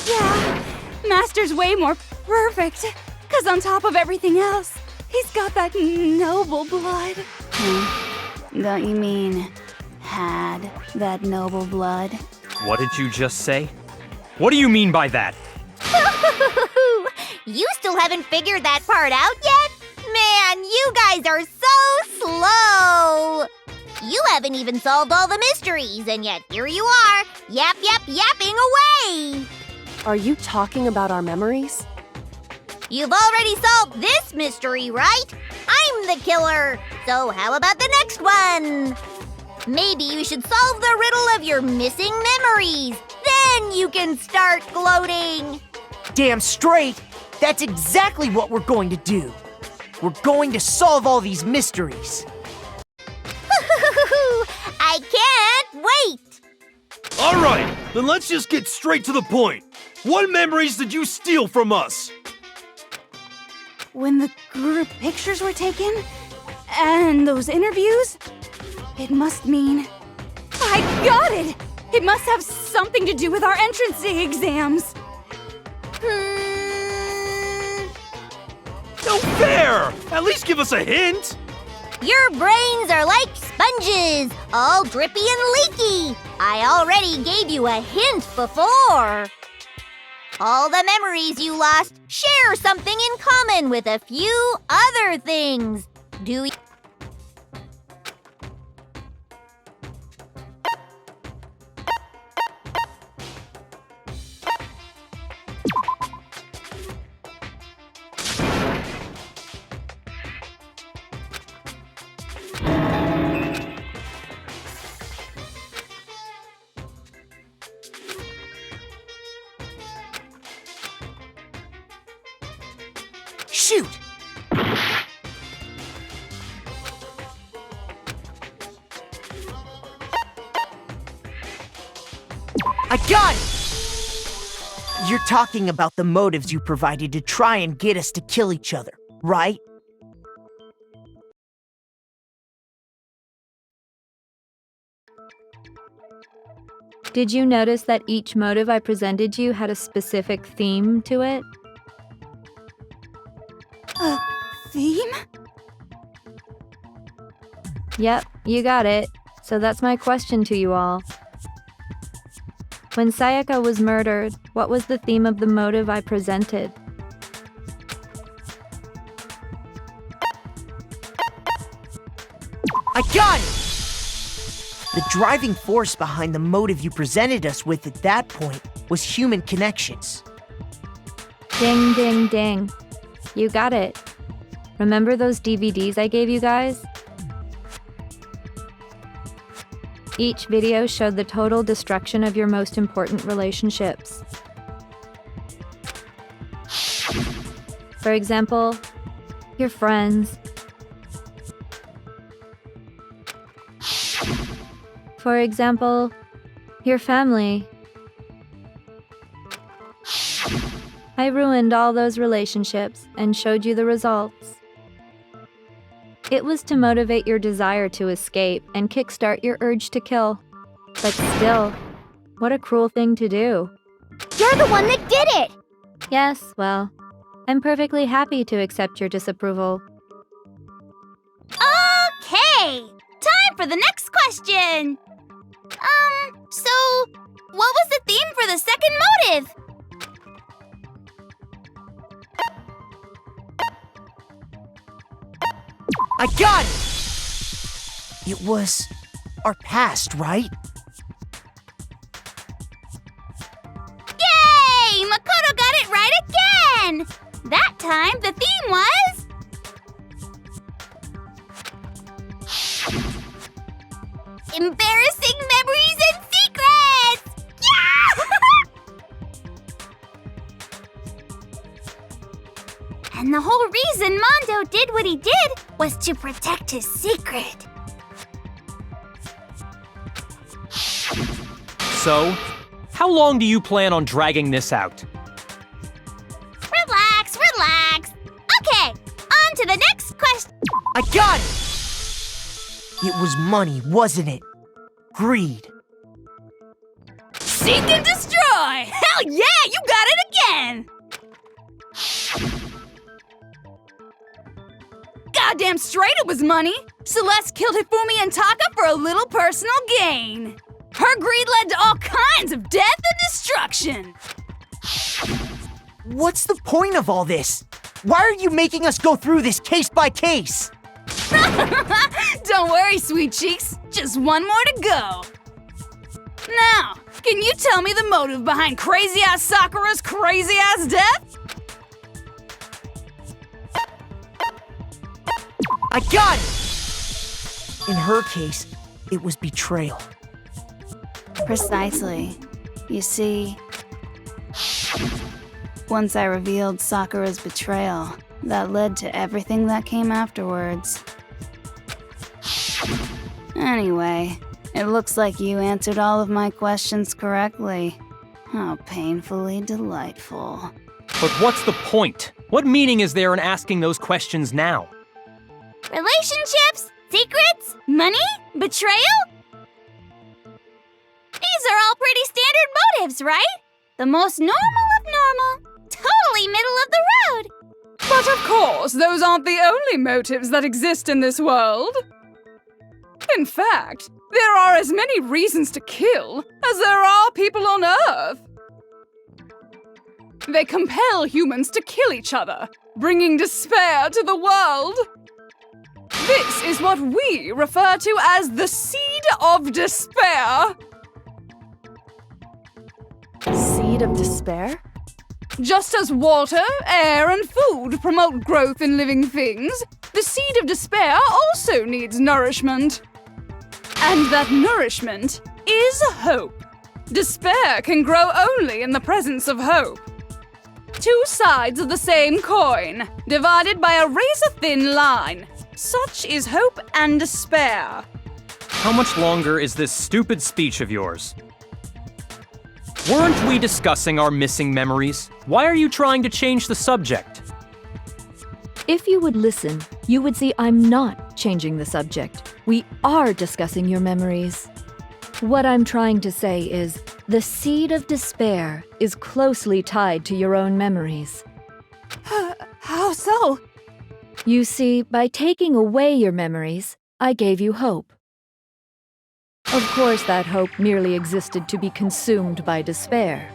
Yeah, Master's way more perfect. 'Cause on top of everything else, he's got that noble blood. Don't you mean had that noble blood? What did you just say? What do you mean by that? You still haven't figured that part out yet? Man, you guys are so slow! You haven't even solved all the mysteries, and yet here you are, yapping away! Are you talking about our memories? You've already solved this mystery, right? I'm the killer, so how about the next one? Maybe you should solve the riddle of your missing memories. Then you can start gloating. Damn straight! That's exactly what we're going to do. We're going to solve all these mysteries. I can't wait! Alright, then let's just get straight to the point. What memories did you steal from us? When the group pictures were taken, and those interviews, it must mean... I got it! It must have something to do with our entrance exams. No fair! At least give us a hint! Your brains are like sponges, all drippy and leaky. I already gave you a hint before. All the memories you lost share something in common with a few other things. Do you... Shoot! I got it! You're talking about the motives you provided to try and get us to kill each other, right? Did you notice that each motive I presented you had a specific theme to it? A theme? Yep, you got it. So that's my question to you all. When Sayaka was murdered, what was the theme of the motive I presented? I got it! The driving force behind the motive you presented us with at that point was human connections. Ding, ding, ding. You got it. Remember those DVDs I gave you guys? Each video showed the total destruction of your most important relationships. For example, your friends, For example, your family. I ruined all those relationships and showed you the results. It was to motivate your desire to escape and kickstart your urge to kill. But still, what a cruel thing to do. You're the one that did it! Yes, well, I'm perfectly happy to accept your disapproval. Okay! Time for the next question! So, what was the theme for the second motive? I got it! It was our past, right? Yay! Makoto got it right again! That time, the theme was... embarrassing memories and secrets! Yeah! And the whole reason Mondo did what he did was to protect his secret. So, how long do you plan on dragging this out? Relax, relax. Okay, on to the next question. I got it! It was money, wasn't it? Greed. Seek and destroy! Hell yeah, you got it again! Goddamn straight it was money! Celeste killed Hifumi and Taka for a little personal gain. Her greed led to all kinds of death and destruction. What's the point of all this? Why are you making us go through this case by case? Don't worry, sweet cheeks. Just one more to go. Now, can you tell me the motive behind crazy-ass Sakura's crazy-ass death? I got it! In her case, it was betrayal. Precisely. You see, once I revealed Sakura's betrayal, that led to everything that came afterwards. Anyway, it looks like you answered all of my questions correctly. How painfully delightful. But what's the point? What meaning is there in asking those questions now? Relationships, secrets, money, betrayal? These are all pretty standard motives, right? The most normal of normal. Totally middle of the road. But of course, those aren't the only motives that exist in this world. In fact, there are as many reasons to kill as there are people on Earth. They compel humans to kill each other, bringing despair to the world. This is what we refer to as the seed of despair. Seed of despair? Just as water, air, and food promote growth in living things, the seed of despair also needs nourishment. And that nourishment is hope. Despair can grow only in the presence of hope. Two sides of the same coin, divided by a razor-thin line. Such is hope and despair. How much longer is this stupid speech of yours? Weren't we discussing our missing memories? Why are you trying to change the subject? If you would listen, you would see I'm not changing the subject. We are discussing your memories. What I'm trying to say is, the seed of despair is closely tied to your own memories. How so? You see, by taking away your memories, I gave you hope. Of course, that hope merely existed to be consumed by despair.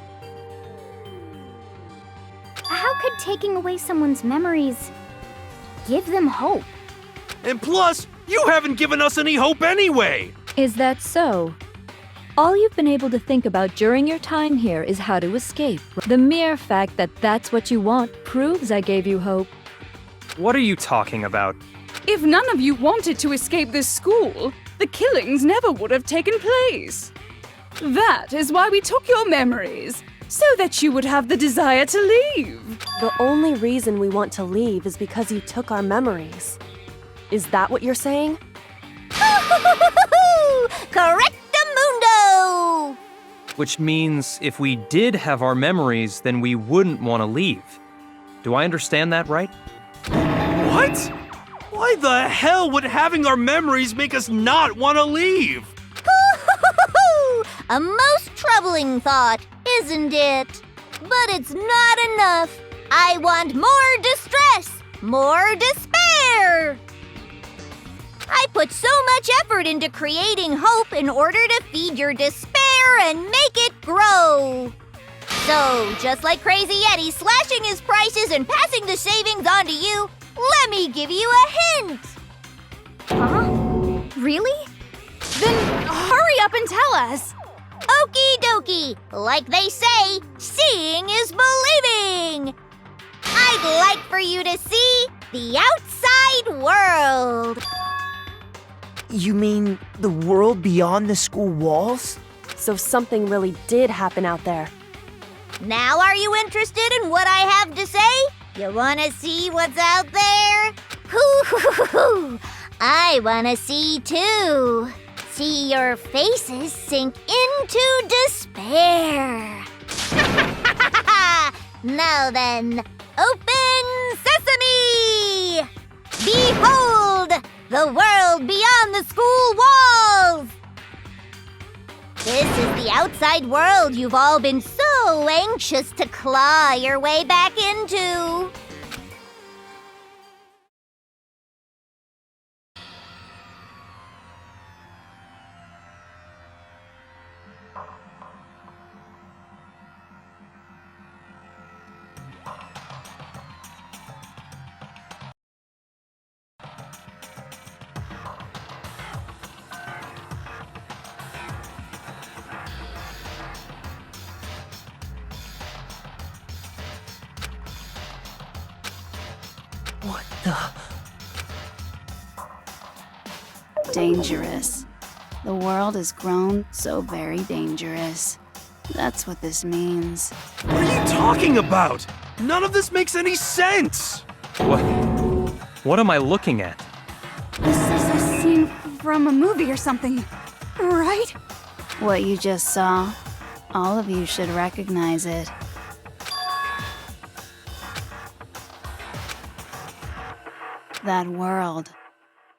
How could taking away someone's memories give them hope? And plus, you haven't given us any hope anyway! Is that so? All you've been able to think about during your time here is how to escape. The mere fact that that's what you want proves I gave you hope. What are you talking about? If none of you wanted to escape this school, the killings never would have taken place. That is why we took your memories, so that you would have the desire to leave. The only reason we want to leave is because you took our memories. Is that what you're saying? Correctamundo! Which means if we did have our memories, then we wouldn't want to leave. Do I understand that right? What? Why the hell would having our memories make us not want to leave? A most troubling thought, isn't it? But it's not enough. I want more distress, more despair. I put so much effort into creating hope in order to feed your despair and make it grow. So, just like Crazy Yeti slashing his prices and passing the savings on to you, let me give you a hint. Huh? Really? Then hurry up and tell us. Okie dokie. Like they say, seeing is believing. I'd like for you to see the outside world. You mean the world beyond the school walls? So something really did happen out there. Now are you interested in what I have to say? You wanna see what's out there? Hoo-hoo-hoo-hoo! I wanna see too. See your faces sink into despair. Now then, open sesame! Behold, the world beyond the school walls! This is the outside world you've all been so anxious to claw your way back into. What the? Dangerous. The world has grown so very dangerous. That's what this means. What are you talking about? None of this makes any sense! What am I looking at? This is a scene from a movie or something, right? What you just saw, all of you should recognize it. That world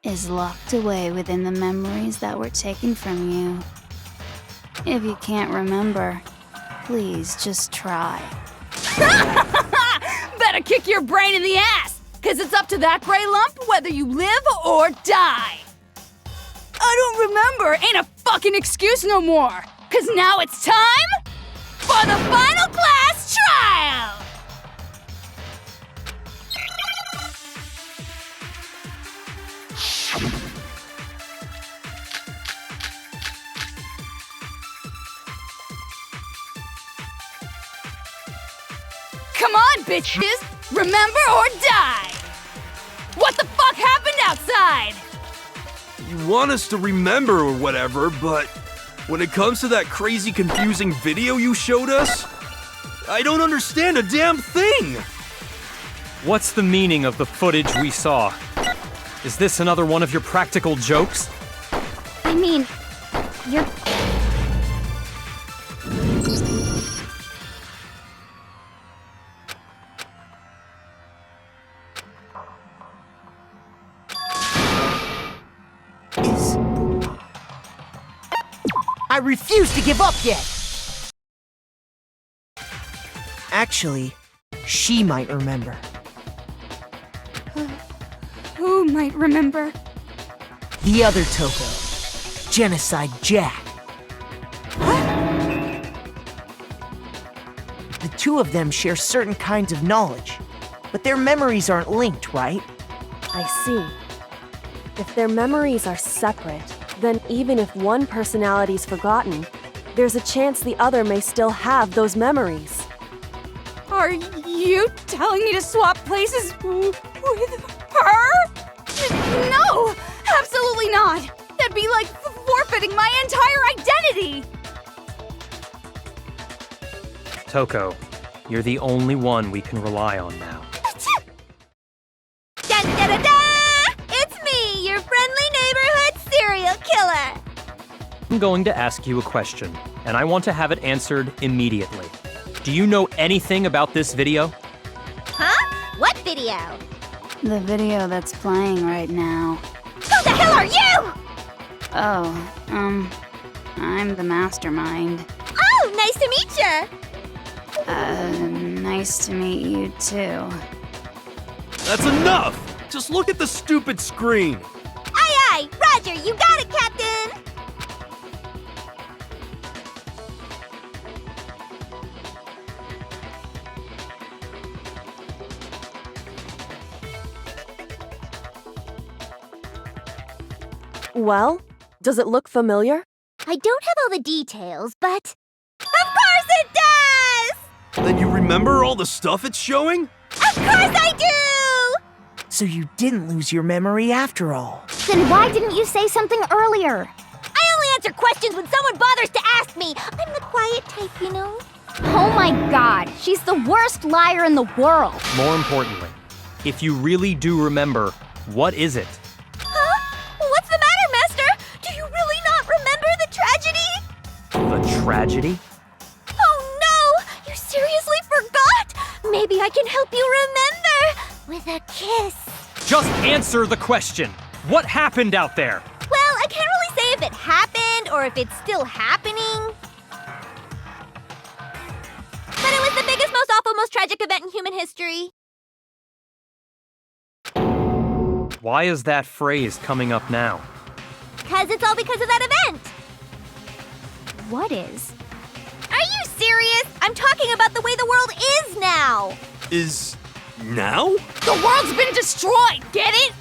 is locked away within the memories that were taken from you. If you can't remember, please just try. Better kick your brain in the ass, because it's up to that gray lump whether you live or die. I don't remember ain't a fucking excuse no more, because now it's time for the final class trial! Come on, bitches! Remember or die! What the fuck happened outside? You want us to remember or whatever, but when it comes to that crazy confusing video you showed us, I don't understand a damn thing! What's the meaning of the footage we saw? Is this another one of your practical jokes? I mean, you're... I refuse to give up yet! Actually, she might remember. Who might remember? The other Toko. Genocide Jack. The two of them share certain kinds of knowledge, but their memories aren't linked, right? I see. If their memories are separate, then even if one personality's forgotten, there's a chance the other may still have those memories. Are you telling me to swap places with her? No! Absolutely not! That'd be like forfeiting my entire identity! Toko, you're the only one we can rely on now. Da-da-da-da! It's me, your friendly neighborhood serial killer! I'm going to ask you a question, and I want to have it answered immediately. Do you know anything about this video? Huh? What video? The video that's playing right now. Who the hell are you? Oh, I'm the Mastermind. Oh, nice to meet ya. Nice to meet you too. That's enough! Just look at the stupid screen. Aye, aye. Roger, you got it, Captain. Well, does it look familiar? I don't have all the details, but... Of course it does! Then you remember all the stuff it's showing? Of course I do! So you didn't lose your memory after all. Then why didn't you say something earlier? I only answer questions when someone bothers to ask me. I'm the quiet type, you know? Oh my god, she's the worst liar in the world. More importantly, if you really do remember, what is it? Huh? What's the matter, Master? Do you really not remember the tragedy? The tragedy? Oh no! You seriously forgot? Maybe I can help you remember with a kiss. Just answer the question. What happened out there? Well, I can't really say if it happened or if it's still happening. But it was the biggest, most awful, most tragic event in human history. Why is that phrase coming up now? It's all because of that event. What is? Are you serious? I'm talking about the way the world is now. Is now? The world's been destroyed, get it?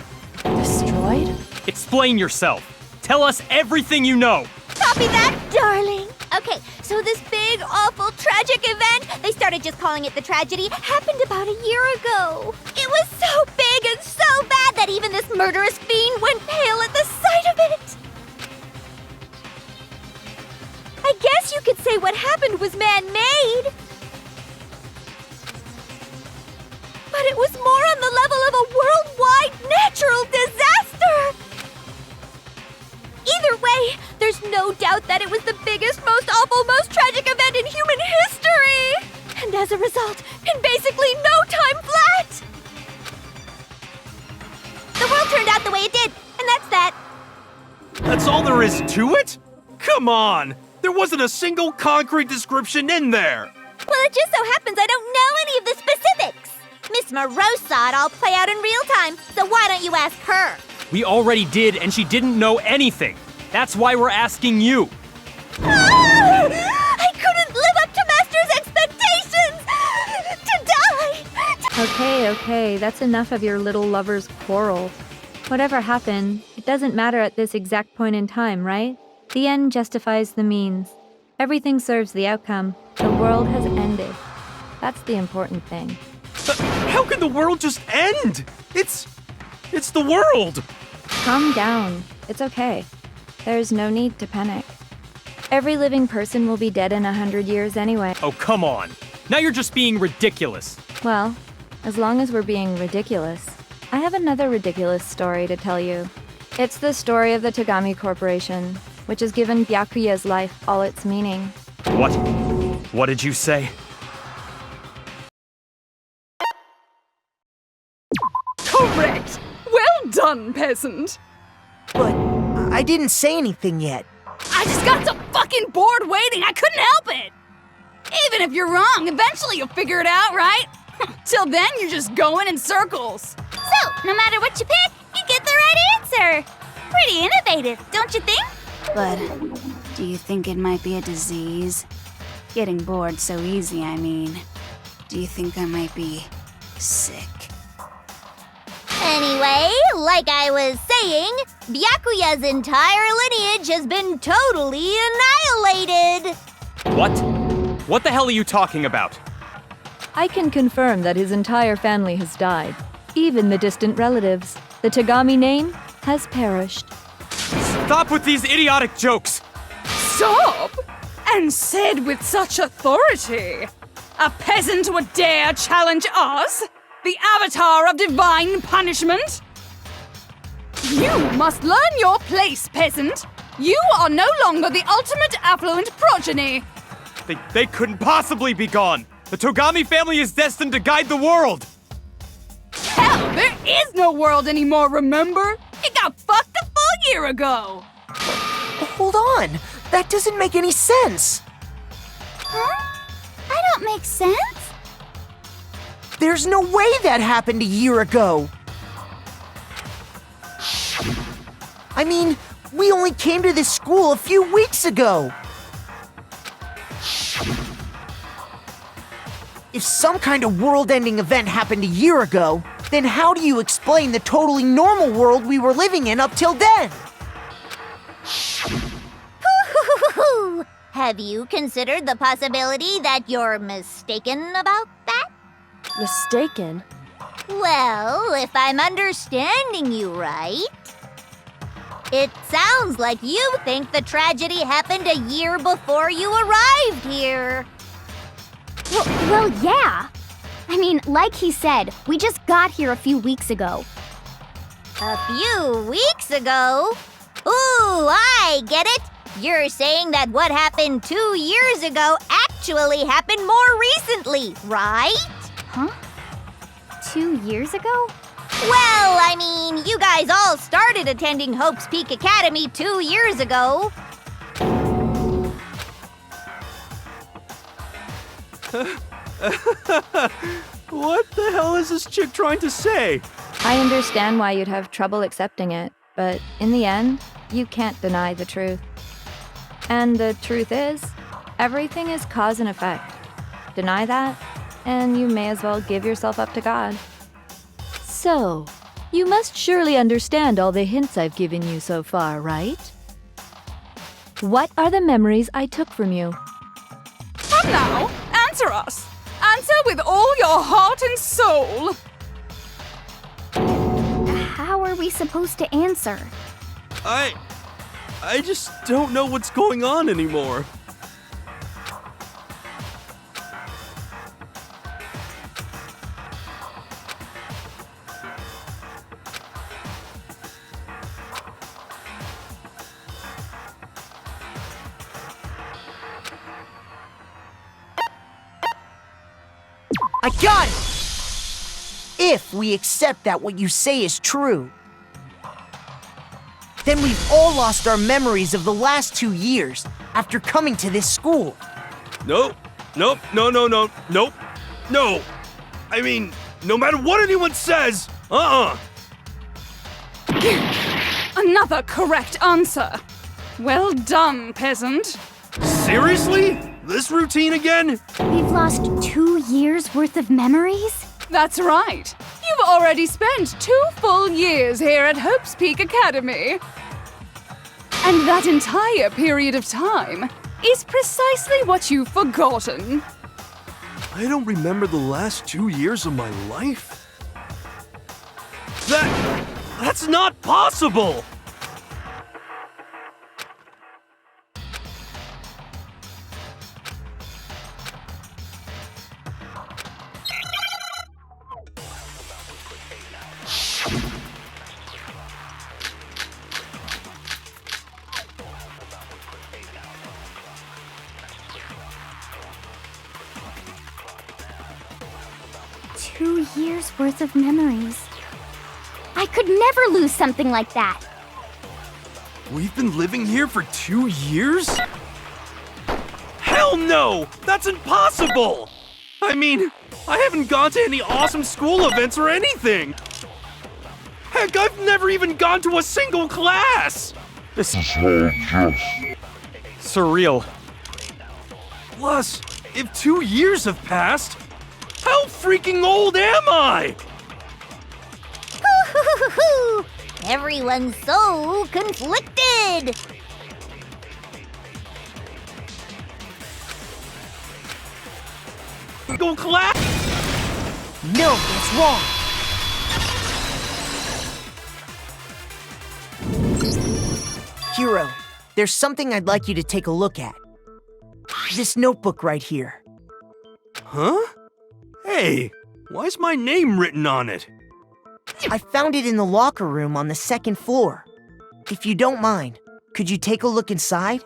Destroyed? Explain yourself. Tell us everything you know. Copy that, darling. Okay, so this big, awful, tragic event, they started just calling it the tragedy, happened about a year ago. It was so big and so bad that even this murderous fiend went pale at the sight of it. I guess you could say what happened was man-made. But it was more on the level of a worldwide natural disaster. Either way, there's no doubt that it was the biggest, most awful, most tragic event in human history! And as a result, in basically no time flat! The world turned out the way it did, and that's that. That's all there is to it? Come on! There wasn't a single concrete description in there! Well, it just so happens I don't know any of the specifics. Miss Moreau saw it all play out in real time, so why don't you ask her? We already did, and she didn't know anything. That's why we're asking you. I couldn't live up to Master's expectations! To die! Okay, that's enough of your little lover's quarrel. Whatever happened, it doesn't matter at this exact point in time, right? The end justifies the means. Everything serves the outcome. The world has ended. That's the important thing. But how can the world just end? It's the world! Calm down. It's okay. There's no need to panic. Every living person will be dead in 100 years anyway. Oh, come on. Now you're just being ridiculous. Well, as long as we're being ridiculous, I have another ridiculous story to tell you. It's the story of the Tagami Corporation, which has given Byakuya's life all its meaning. What? What did you say? Correct! Well done, peasant! But I didn't say anything yet. I just got so fucking bored waiting, I couldn't help it! Even if you're wrong, eventually you'll figure it out, right? Till then, you're just going in circles. So, no matter what you pick, you get the right answer. Pretty innovative, don't you think? But do you think it might be a disease? Getting bored so easy, I mean. Do you think I might be sick? Anyway, like I was saying, Byakuya's entire lineage has been totally annihilated. What? What the hell are you talking about? I can confirm that his entire family has died. Even the distant relatives. The Tagami name has perished. Stop with these idiotic jokes! Stop! And said with such authority. A peasant would dare challenge us? The avatar of divine punishment? You must learn your place, peasant. You are no longer the ultimate affluent progeny. They couldn't possibly be gone. The Togami family is destined to guide the world. Hell, there is no world anymore, remember? It got fucked a full year ago. Hold on. That doesn't make any sense. Huh? I don't make sense. There's no way that happened a year ago. I mean, we only came to this school a few weeks ago. If some kind of world-ending event happened a year ago, then how do you explain the totally normal world we were living in up till then? Have you considered the possibility that you're mistaken about that? Mistaken? Well, if I'm understanding you right, it sounds like you think the tragedy happened a year before you arrived here. Well, yeah. I mean, like he said, we just got here a few weeks ago. A few weeks ago? Ooh, I get it. You're saying that what happened 2 years ago actually happened more recently, right? Huh? 2 years ago? Well, I mean, you guys all started attending Hope's Peak Academy 2 years ago. What the hell is this chick trying to say? I understand why you'd have trouble accepting it, but in the end, you can't deny the truth. And the truth is, everything is cause and effect. Deny that, and you may as well give yourself up to God. So, you must surely understand all the hints I've given you so far, right? What are the memories I took from you? Come now, answer us. Answer with all your heart and soul. How are we supposed to answer? I just don't know what's going on anymore. I got it! If we accept that what you say is true, then we've all lost our memories of the last 2 years after coming to this school. Nope. No. I mean, no matter what anyone says, Another correct answer. Well done, peasant. Seriously? This routine again? We've lost 2 years worth of memories? That's right. You've already spent 2 full years here at Hope's Peak Academy. And that entire period of time is precisely what you've forgotten. I don't remember the last 2 years of my life? That's not possible! Two years worth of memories. I could never lose something like that. We've been living here for 2 years? Hell no! That's impossible! I mean, I haven't gone to any awesome school events or anything! Heck, I've never even gone to a single class! This is all just surreal. Plus, if 2 years have passed, how freaking old am I? Everyone's so conflicted. Go class? No, that's wrong. Hiro, there's something I'd like you to take a look at. This notebook right here. Huh? Hey, why's my name written on it? I found it in the locker room on the 2nd floor. If you don't mind, Could you take a look inside?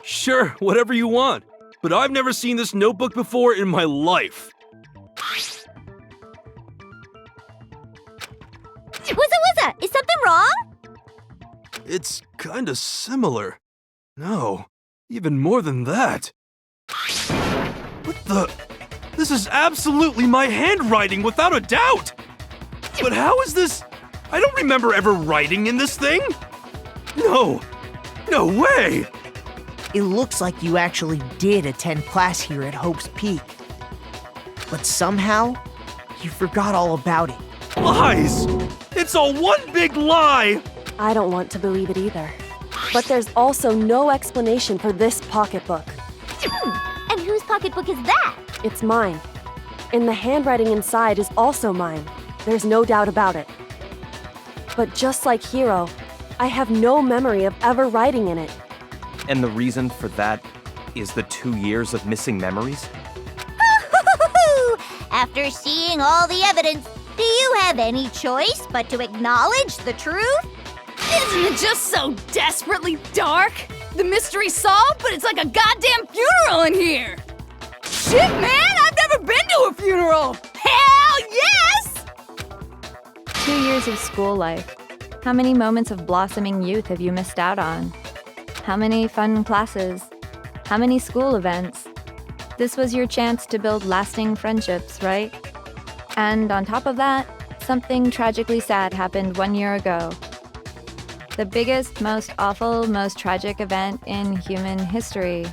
Sure, whatever you want. But I've never seen this notebook before in my life. Wuzza, is something wrong? It's kinda similar. No, even more than that. What the? This is absolutely my handwriting, without a doubt! But how is this? I don't remember ever writing in this thing! No! No way! It looks like you actually did attend class here at Hope's Peak. But somehow, you forgot all about it. Lies! It's all one big lie! I don't want to believe it either. But there's also no explanation for this pocketbook. And whose pocketbook is that? It's mine. And the handwriting inside is also mine. There's no doubt about it. But just like Hiro, I have no memory of ever writing in it. And the reason for that is the 2 years of missing memories? After seeing all the evidence, do you have any choice but to acknowledge the truth? Isn't it just so desperately dark? The mystery's solved, but it's like a goddamn funeral in here! Shit, man! I've never been to a funeral! Hell yes! 2 years of school life. How many moments of blossoming youth have you missed out on? How many fun classes? How many school events? This was your chance to build lasting friendships, right? And on top of that, something tragically sad happened 1 year ago. The biggest, most awful, most tragic event in human history.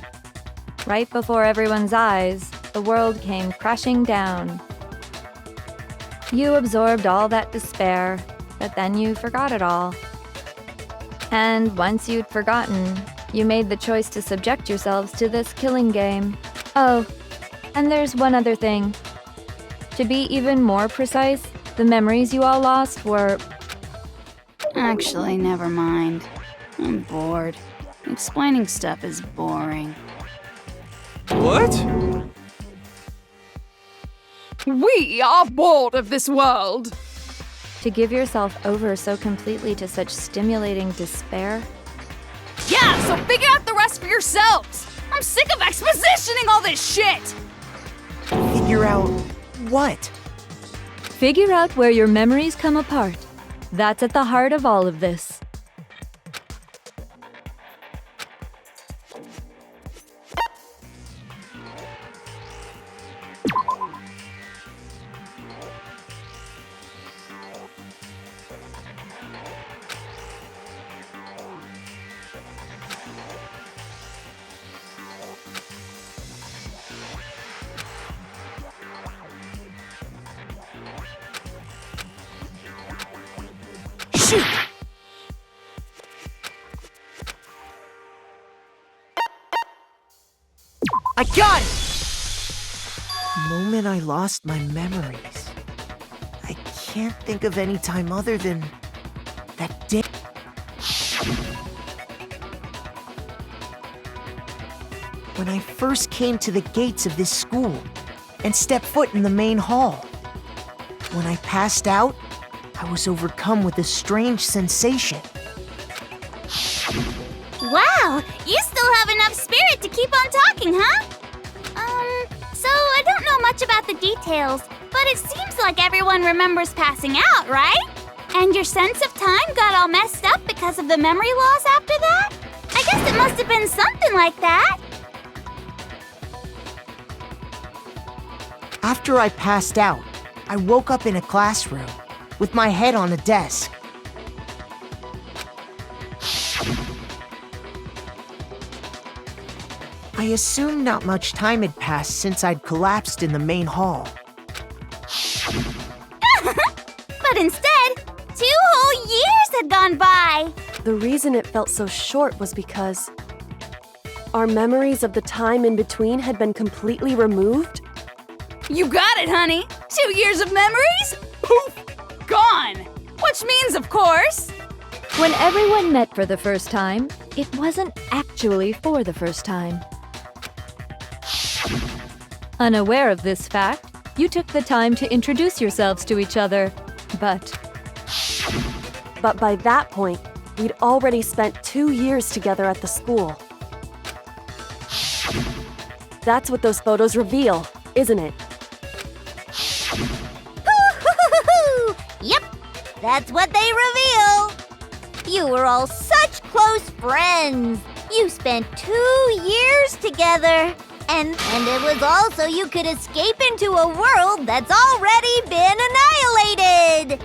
Right before everyone's eyes, the world came crashing down. You absorbed all that despair, but then you forgot it all. And once you'd forgotten, you made the choice to subject yourselves to this killing game. Oh, and there's one other thing. To be even more precise, the memories you all lost were... Actually, never mind. I'm bored. Explaining stuff is boring. What? We are bored of this world! To give yourself over so completely to such stimulating despair? Yeah, so figure out the rest for yourselves! I'm sick of expositioning all this shit! Figure out what? Figure out where your memories come apart. That's at the heart of all of this. Shoot! I got it! The moment I lost my memories. I can't think of any time other than that day. When I first came to the gates of this school and stepped foot in the main hall. When I passed out, I was overcome with a strange sensation. Wow, you still have enough spirit to keep on talking, huh? So I don't know much about the details, but it seems like everyone remembers passing out, right? And your sense of time got all messed up because of the memory loss after that? I guess it must have been something like that. After I passed out, I woke up in a classroom with my head on a desk. I assumed not much time had passed since I'd collapsed in the main hall. But instead, 2 whole years had gone by. The reason it felt so short was because our memories of the time in between had been completely removed. You got it, honey! 2 years of memories? Poof! Gone! Which means, of course... When everyone met for the first time, it wasn't actually for the first time. Unaware of this fact, you took the time to introduce yourselves to each other, but by that point, We'd already spent 2 years together at the school. That's what those photos reveal, isn't it? Yep, that's what they reveal. You were all such close friends. You spent 2 years together. And it was all so you could escape into a world that's already been annihilated.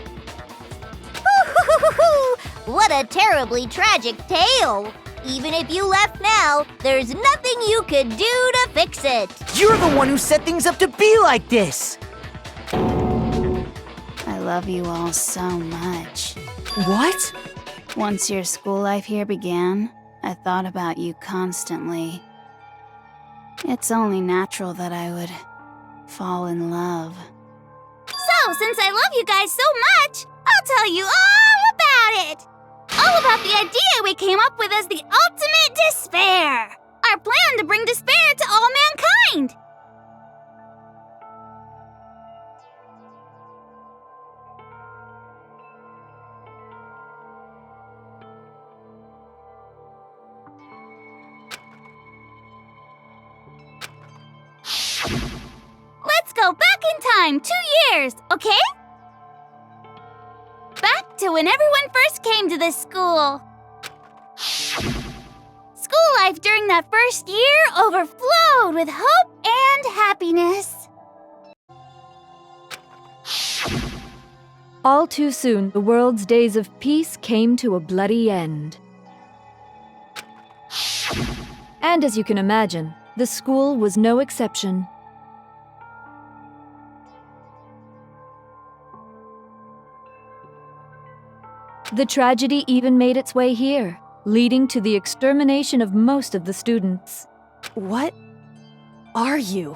What a terribly tragic tale. Even if you left now, there's nothing you could do to fix it. You're the one who set things up to be like this! I love you all so much. What? Once your school life here began, I thought about you constantly. It's only natural that I would fall in love. So, since I love you guys so much, I'll tell you all about it. All about the idea we came up with as the ultimate despair. Our plan to bring despair to all mankind. Let's go back in time 2 years, okay? Back to when everyone first came to this school. School life during that first year overflowed with hope and happiness. All too soon, the world's days of peace came to a bloody end. And as you can imagine, the school was no exception. The tragedy even made its way here, leading to the extermination of most of the students. What are you?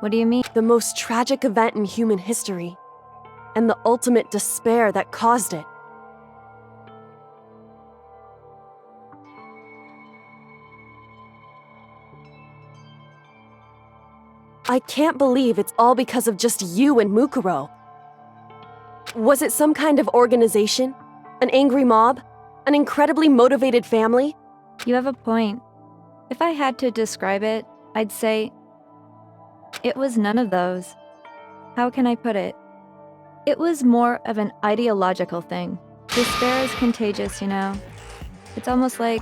What do you mean? The most tragic event in human history, and the ultimate despair that caused it. I can't believe it's all because of just you and Mukuro. Was it some kind of organization? An angry mob? An incredibly motivated family? You have a point. If I had to describe it, I'd say it was none of those. How can I put it? It was more of an ideological thing. Despair is contagious, you know. It's almost like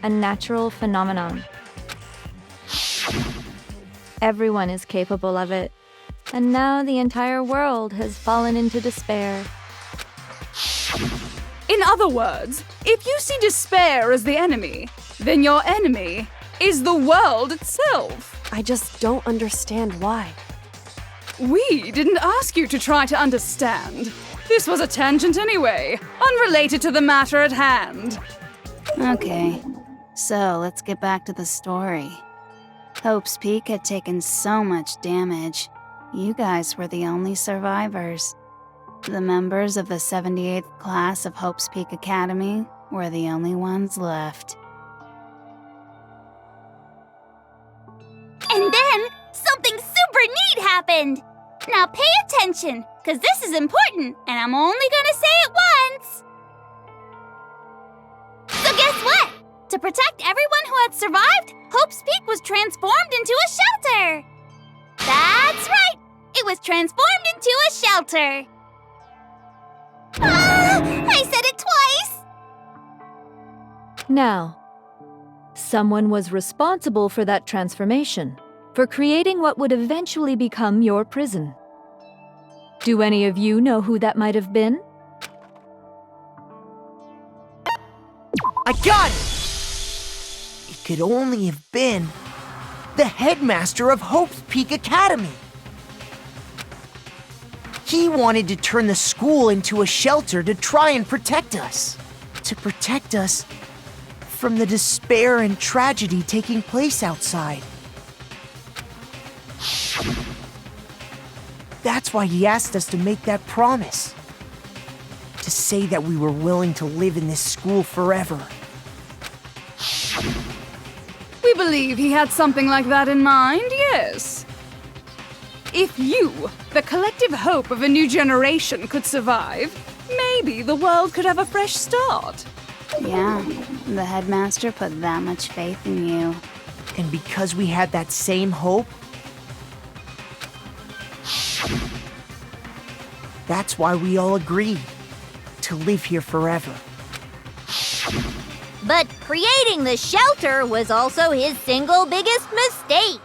a natural phenomenon. Everyone is capable of it. And now the entire world has fallen into despair. In other words, if you see despair as the enemy, then your enemy is the world itself. I just don't understand why. We didn't ask you to try to understand. This was a tangent anyway, unrelated to the matter at hand. Okay, so let's get back to the story. Hope's Peak had taken so much damage. You guys were the only survivors. The members of the 78th class of Hope's Peak Academy were the only ones left. And then, something super neat happened! Now pay attention, because this is important, and I'm only gonna say it once! So guess what? To protect everyone who had survived, Hope's Peak was transformed into a shelter! That's right! It was transformed into a shelter! Ah! I said it twice! Now, someone was responsible for that transformation, for creating what would eventually become your prison. Do any of you know who that might have been? I got it! It could only have been the headmaster of Hope's Peak Academy. He wanted to turn the school into a shelter to try and protect us. To protect us from the despair and tragedy taking place outside. That's why he asked us to make that promise. To say that we were willing to live in this school forever. We believe he had something like that in mind, yes. If you, the collective hope of a new generation, could survive, maybe the world could have a fresh start. Yeah, the headmaster put that much faith in you. And because we had that same hope, that's why we all agreed to live here forever. But creating the shelter was also his single biggest mistake.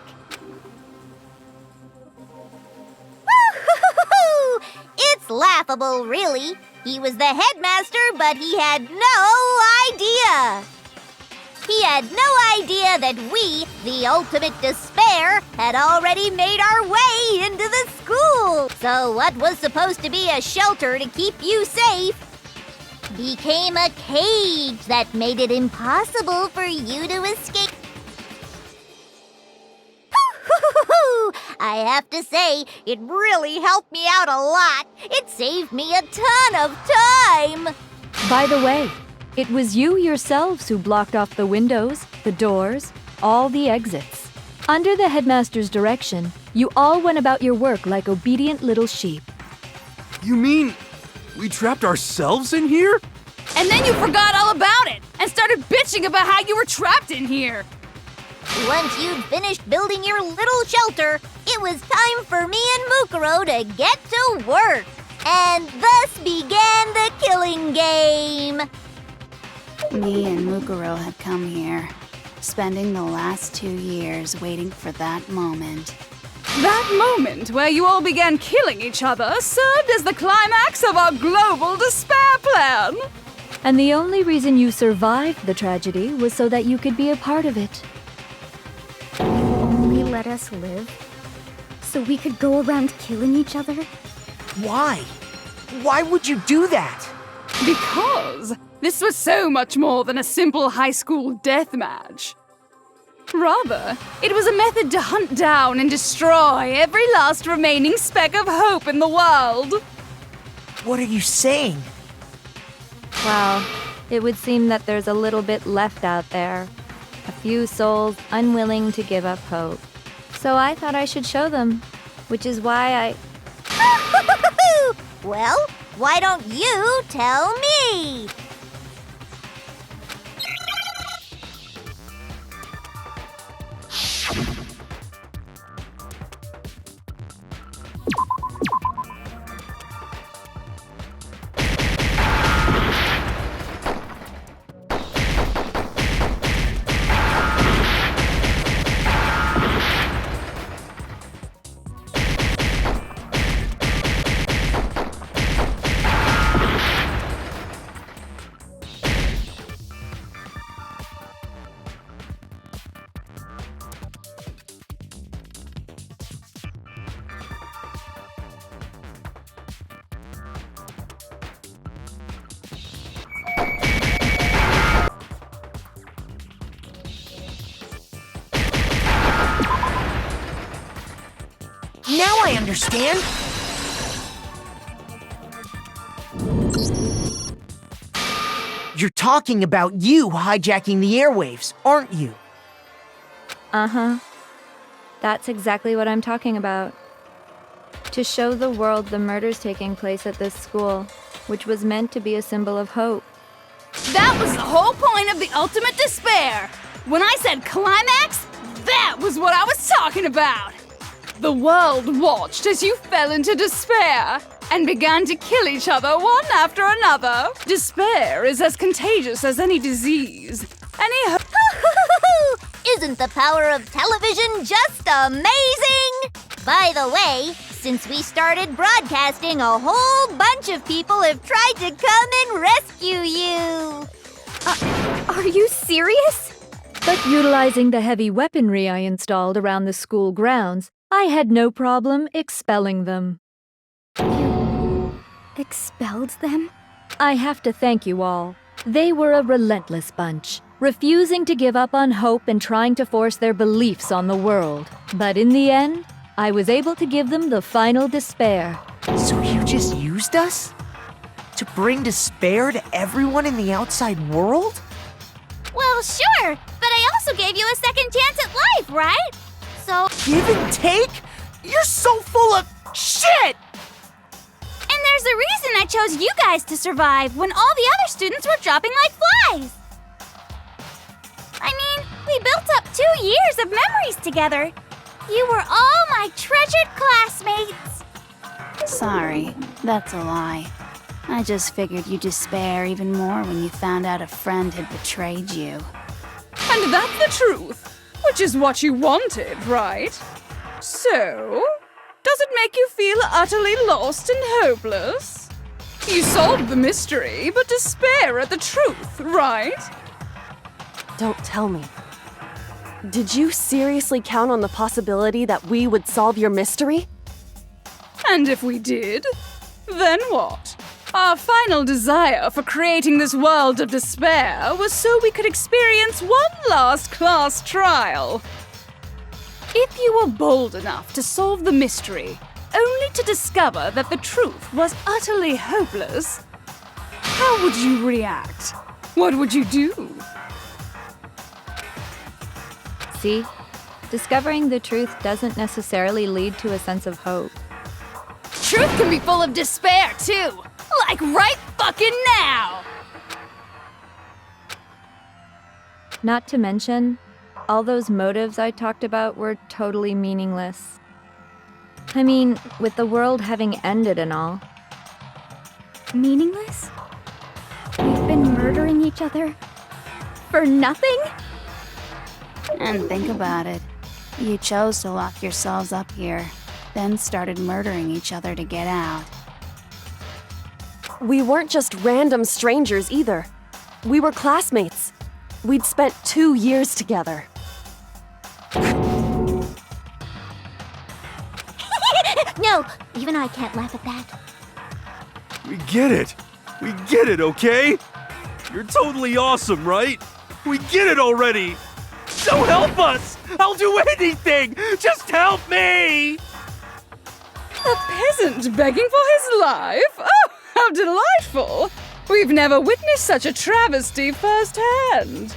Woo-hoo-hoo-hoo! It's laughable, really. He was the headmaster, but he had no idea. He had no idea that we, the ultimate despair, had already made our way into the school. So what was supposed to be a shelter to keep you safe became a cage that made it impossible for you to escape. I have to say, it really helped me out a lot. It saved me a ton of time. By the way, it was you yourselves who blocked off the windows, the doors, all the exits. Under the headmaster's direction, you all went about your work like obedient little sheep. You mean we trapped ourselves in here? And then you forgot all about it and started bitching about how you were trapped in here. Once you'd finished building your little shelter, it was time for me and Mukuro to get to work. And thus began the killing game. Me and Mukuro had come here, spending the last 2 years waiting for that moment. That moment where you all began killing each other served as the climax of our global despair plan. And the only reason you survived the tragedy was so that you could be a part of it. Only let us live? So we could go around killing each other? Why? Why would you do that? Because this was so much more than a simple high school death match. Rather, it was a method to hunt down and destroy every last remaining speck of hope in the world. What are you saying? Well, it would seem that there's a little bit left out there. A few souls unwilling to give up hope. So I thought I should show them, which is why Well, why don't you tell me? Now I understand. You're talking about you hijacking the airwaves, aren't you? Uh-huh. That's exactly what I'm talking about. To show the world the murders taking place at this school, which was meant to be a symbol of hope. That was the whole point of the ultimate despair. When I said climax, that was what I was talking about. The world watched as you fell into despair and began to kill each other one after another. Despair is as contagious as any disease. Isn't the power of television just amazing? By the way, since we started broadcasting, a whole bunch of people have tried to come and rescue you. Are you serious? But utilizing the heavy weaponry I installed around the school grounds, I had no problem expelling them. You expelled them? I have to thank you all. They were a relentless bunch, refusing to give up on hope and trying to force their beliefs on the world. But in the end, I was able to give them the final despair. So you just used us? To bring despair to everyone in the outside world? Well, sure, but I also gave you a second chance at life, right? So... Give and take? You're so full of shit! And There's a reason I chose you guys to survive when all the other students were dropping like flies. I mean, we built up 2 years of memories together. You were all my treasured classmates. Sorry, that's a lie. I just figured you'd despair even more when you found out a friend had betrayed you. And that's the truth, which is what you wanted, right? So, does it make you feel utterly lost and hopeless? You solved the mystery, but despair at the truth, right? Don't tell me. Did you seriously count on the possibility that we would solve your mystery? And if we did, then what? Our final desire for creating this world of despair was so we could experience one last class trial. If you were bold enough to solve the mystery, only to discover that the truth was utterly hopeless, how would you react? What would you do? See? Discovering the truth doesn't necessarily lead to a sense of hope. Truth can be full of despair, too! Like right fucking now! Not to mention, all those motives I talked about were totally meaningless. I mean, with the world having ended and all. Meaningless? We've been murdering each other for nothing? And think about it. You chose to lock yourselves up here, then started murdering each other to get out. We weren't just random strangers either. We were classmates. We'd spent 2 years together. No, even I can't laugh at that. We get it. We get it, okay? You're totally awesome, right? We get it already. So help us. I'll do anything. Just help me. A peasant begging for his life? Oh, how delightful! We've never witnessed such a travesty firsthand.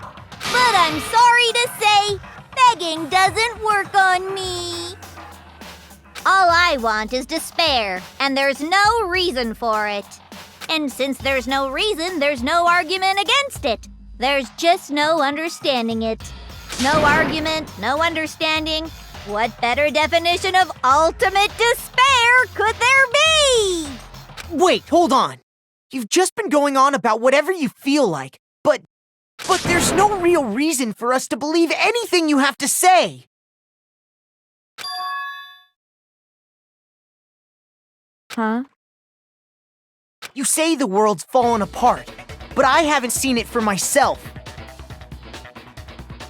But I'm sorry to say, begging doesn't work on me. All I want is despair, and there's no reason for it. And since there's no reason, there's no argument against it. There's just no understanding it. No argument, no understanding. What better definition of ultimate despair could there be? Wait, hold on. You've just been going on about whatever you feel like, but there's no real reason for us to believe anything you have to say. Huh? You say the world's fallen apart, but I haven't seen it for myself.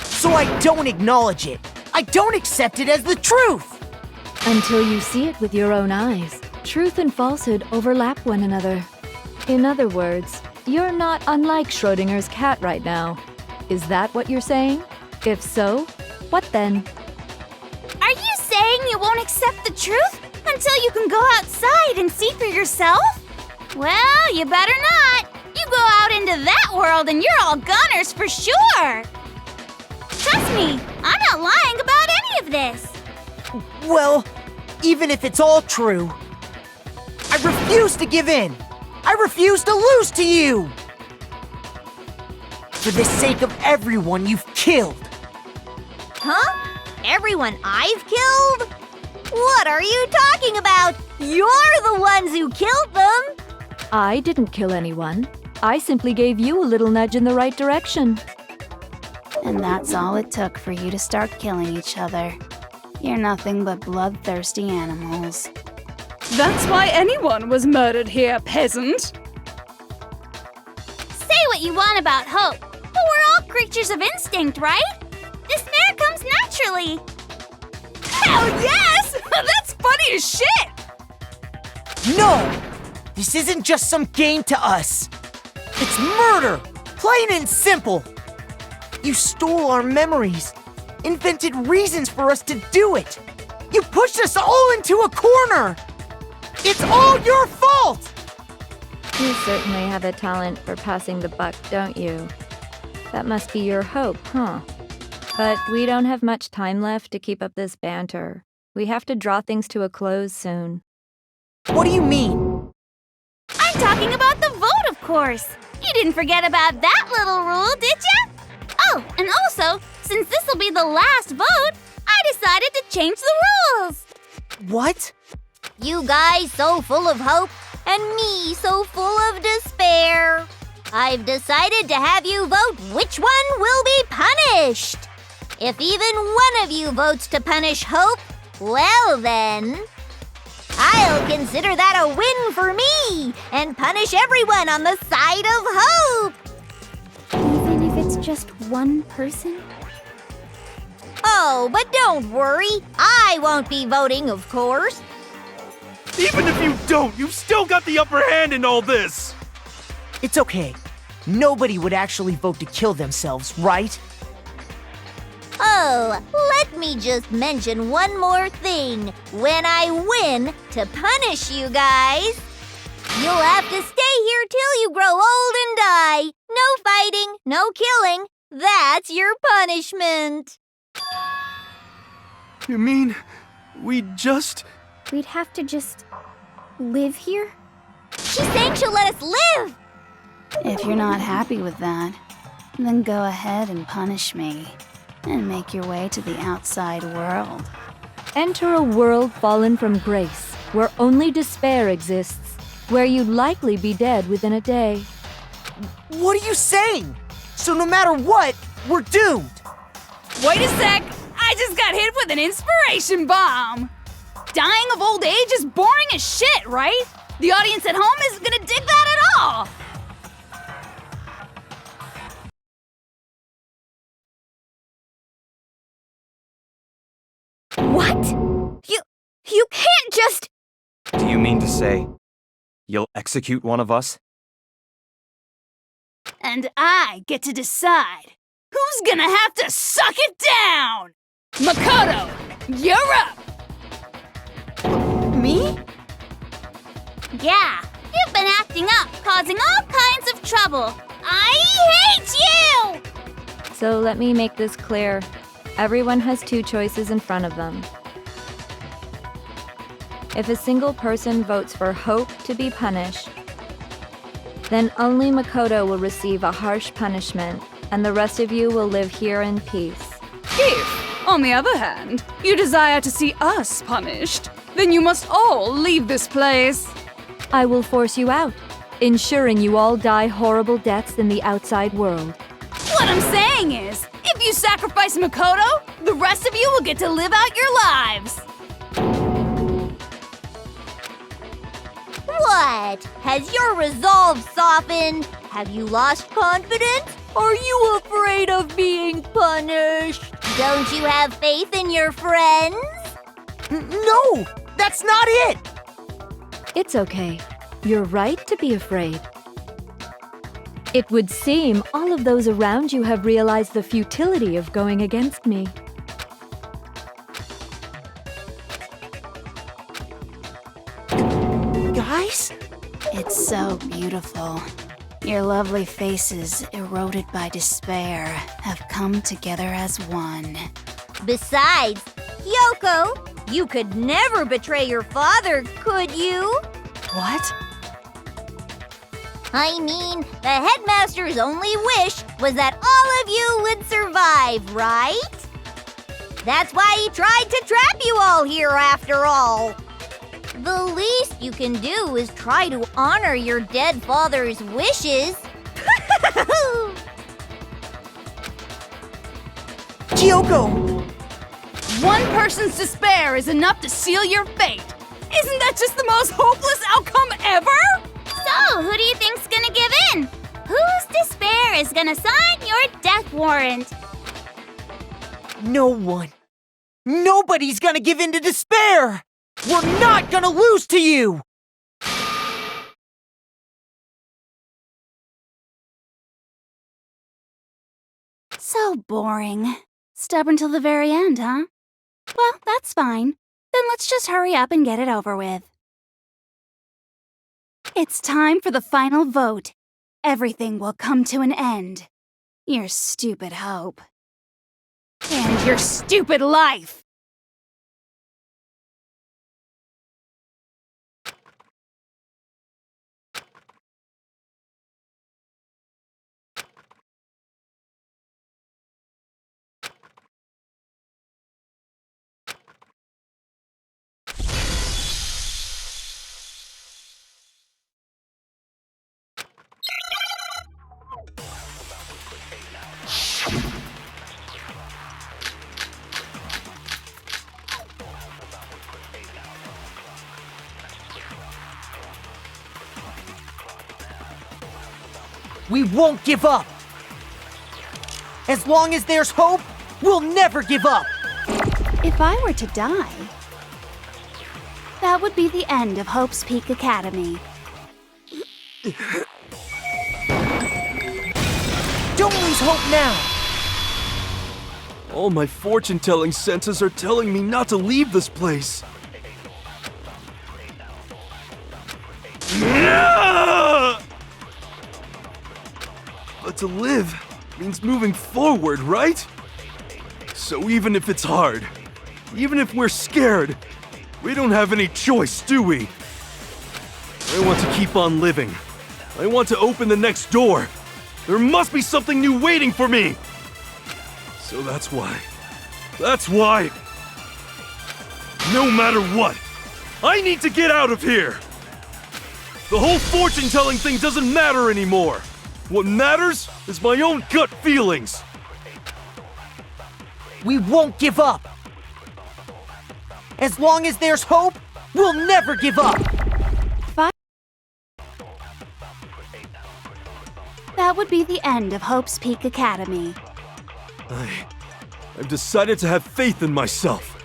So I don't acknowledge it. I don't accept it as the truth. Until you see it with your own eyes. Truth and falsehood overlap one another. In other words, you're not unlike Schrodinger's cat right now. Is that what you're saying? If so, what then? Are you saying you won't accept the truth until you can go outside and see for yourself? Well, you better not. You go out into that world and you're all goners for sure. Trust me, I'm not lying about any of this. Well, even if it's all true, I refuse to give in. I refuse to lose to you. For the sake of everyone you've killed. Huh? Everyone I've killed? What are you talking about? You're the ones who killed them. I didn't kill anyone. I simply gave you a little nudge in the right direction. And that's all it took for you to start killing each other. You're nothing but bloodthirsty animals. That's why anyone was murdered here, peasant. Say what you want about hope, but we're all creatures of instinct, right? Despair comes naturally. Hell yes! That's funny as shit! No! This isn't just some game to us. It's murder! Plain and simple! You stole our memories, invented reasons for us to do it. You pushed us all into a corner! It's all your fault! You certainly have a talent for passing the buck, don't you? That must be your hope, huh? But we don't have much time left to keep up this banter. We have to draw things to a close soon. What do you mean? I'm talking about the vote, of course. You didn't forget about that little rule, did ya? Oh, and also, since this'll be the last vote, I decided to change the rules. What? You guys so full of hope, and me so full of despair. I've decided to have you vote which one will be punished. If even one of you votes to punish Hope, well then, I'll consider that a win for me and punish everyone on the side of Hope. Even if it's just one person? Oh, but don't worry. I won't be voting, of course. Even if you don't, you've still got the upper hand in all this! It's okay. Nobody would actually vote to kill themselves, right? Oh, let me just mention one more thing. When I win to punish you guys, you'll have to stay here till you grow old and die. No fighting, no killing. That's your punishment. You mean, we just... We'd have to just live here? She's saying she'll let us live. If you're not happy with that, then go ahead and punish me and make your way to the outside world. Enter a world fallen from grace, where only despair exists, where you'd likely be dead within a day. What are you saying? So no matter what, we're doomed. Wait a sec! I just got hit with an inspiration bomb! Dying of old age is boring as shit, right? The audience at home isn't gonna dig that at all! What? You can't just... Do you mean to say you'll execute one of us? And I get to decide who's gonna have to suck it down! Makoto, you're up! Me? Yeah, you've been acting up, causing all kinds of trouble. I hate you! So let me make this clear. Everyone has two choices in front of them. If a single person votes for Hope to be punished, then only Makoto will receive a harsh punishment, and the rest of you will live here in peace. If, on the other hand, you desire to see us punished, then you must all leave this place. I will force you out, ensuring you all die horrible deaths in the outside world. What I'm saying is, if you sacrifice Makoto, the rest of you will get to live out your lives. What? Has your resolve softened? Have you lost confidence? Are you afraid of being punished? Don't you have faith in your friends? No! That's not it! It's okay. You're right to be afraid. It would seem all of those around you have realized the futility of going against me. Guys? It's so beautiful. Your lovely faces, eroded by despair, have come together as one. Besides, Yoko, you could never betray your father, could you? What? I mean, the headmaster's only wish was that all of you would survive, right? That's why he tried to trap you all here after all. The least you can do is try to honor your dead father's wishes. Kyoko! One person's despair is enough to seal your fate. Isn't that just the most hopeless outcome ever? So, who do you think's gonna give in? Whose despair is gonna sign your death warrant? No one. Nobody's gonna give in to despair! We're not gonna lose to you! So boring. Stubborn till the very end, huh? Well, that's fine. Then let's just hurry up and get it over with. It's time for the final vote. Everything will come to an end. Your stupid hope. And your stupid life. We won't give up! As long as there's hope, we'll never give up! If I were to die, that would be the end of Hope's Peak Academy. Don't lose hope now! All my fortune-telling senses are telling me not to leave this place. But to live means moving forward, right? So even if it's hard, even if we're scared, we don't have any choice, do we? I want to keep on living. I want to open the next door. There must be something new waiting for me. So that's why. No matter what, I need to get out of here. The whole fortune-telling thing doesn't matter anymore. What matters is my own gut feelings. We won't give up! As long as there's hope, we'll never give up! That would be the end of Hope's Peak Academy. I've decided to have faith in myself.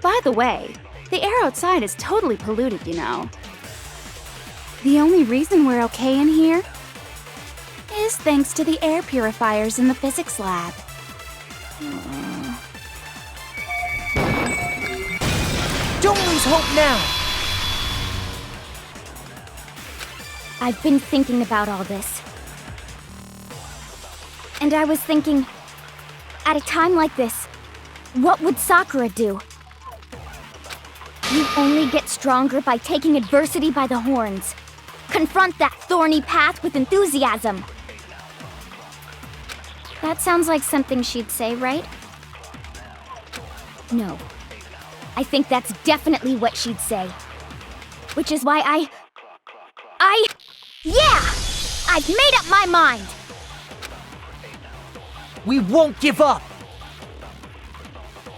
By the way, the air outside is totally polluted, you know. The only reason we're okay in here is thanks to the air purifiers in the physics lab. Don't lose hope now! I've been thinking about all this. And I was thinking, at a time like this, what would Sakura do? You only get stronger by taking adversity by the horns. Confront that thorny path with enthusiasm. That sounds like something she'd say, right? No. I think that's definitely what she'd say. Which is why Yeah! I've made up my mind! We won't give up!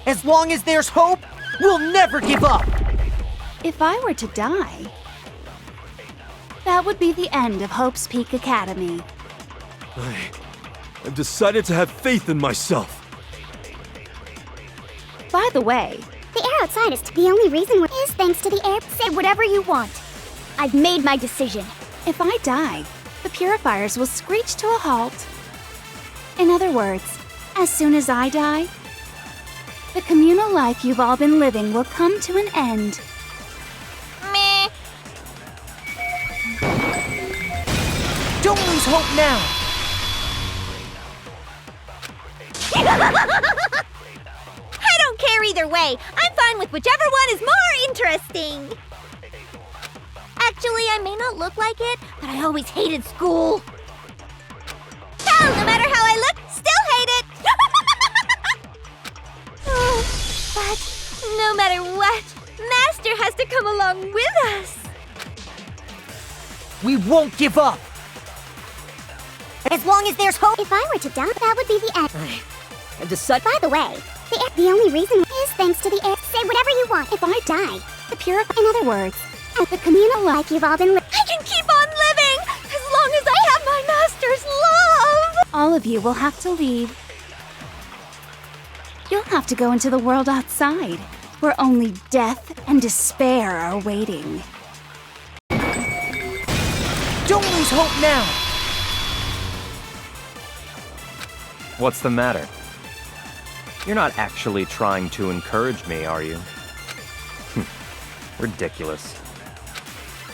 As long as there's hope, we'll never give up! If I were to die, that would be the end of Hope's Peak Academy. I've decided to have faith in myself. By the way, the air outside is the only reason is thanks to the air. Say whatever you want. I've made my decision. If I die, the purifiers will screech to a halt. In other words, as soon as I die, the communal life you've all been living will come to an end. Meh. Don't lose hope now! I don't care either way. I'm fine with whichever one is more interesting. Actually, I may not look like it, but I always hated school. Hell, no matter how I look, still hate it. Oh, but no matter what, Master has to come along with us. We won't give up! As long as there's hope. If I were to die, that would be the end. And decide. By the way, the only reason is thanks to the air. Say whatever you want. If I die, the in other words, the communal life you've all been living. I can keep on living as long as I have my master's love. All of you will have to leave. You'll have to go into the world outside, where only death and despair are waiting. Don't lose hope now! What's the matter? You're not actually trying to encourage me, are you? Ridiculous.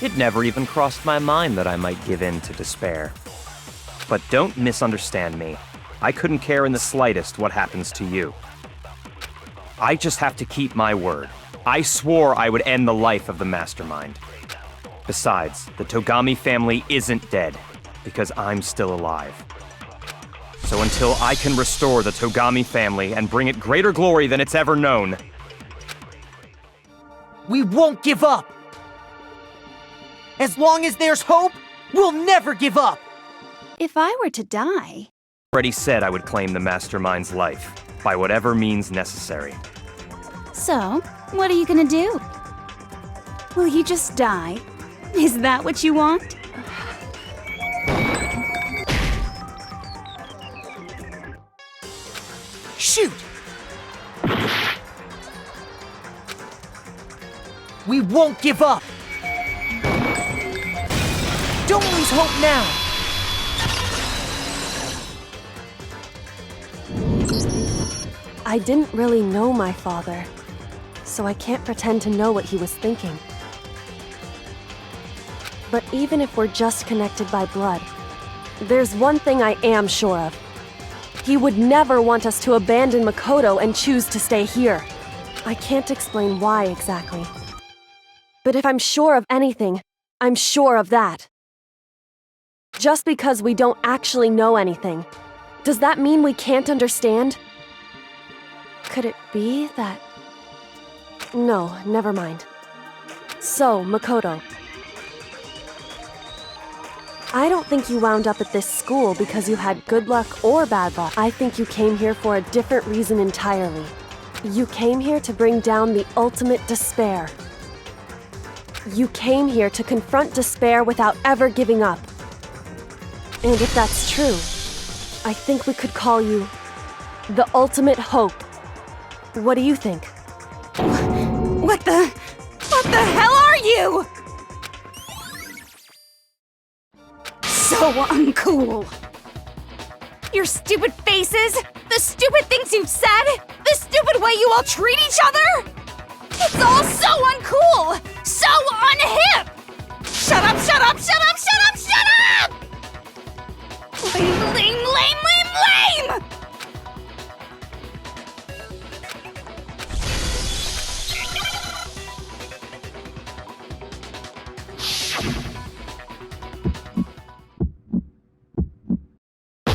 It never even crossed my mind that I might give in to despair. But don't misunderstand me. I couldn't care in the slightest what happens to you. I just have to keep my word. I swore I would end the life of the Mastermind. Besides, the Togami family isn't dead, because I'm still alive. So until I can restore the Togami family and bring it greater glory than it's ever known, we won't give up! As long as there's hope, we'll never give up! If I were to die, already said I would claim the Mastermind's life, by whatever means necessary. So, what are you gonna do? Will you just die? Is that what you want? Shoot! We won't give up! Don't lose hope now! I didn't really know my father, so I can't pretend to know what he was thinking. But even if we're just connected by blood, there's one thing I am sure of. He would never want us to abandon Makoto and choose to stay here. I can't explain why exactly. But if I'm sure of anything, I'm sure of that. Just because we don't actually know anything, does that mean we can't understand? Could it be that... No, never mind. So, Makoto. I don't think you wound up at this school because you had good luck or bad luck. I think you came here for a different reason entirely. You came here to bring down the ultimate despair. You came here to confront despair without ever giving up. And if that's true, I think we could call you the ultimate hope. What do you think? What the hell are you? So uncool. Your stupid faces, the stupid things you've said, the stupid way you all treat each other. It's all so uncool, so unhip. Shut up, shut up, shut up, shut up, shut up! Lame, lame, lame, lame, lame!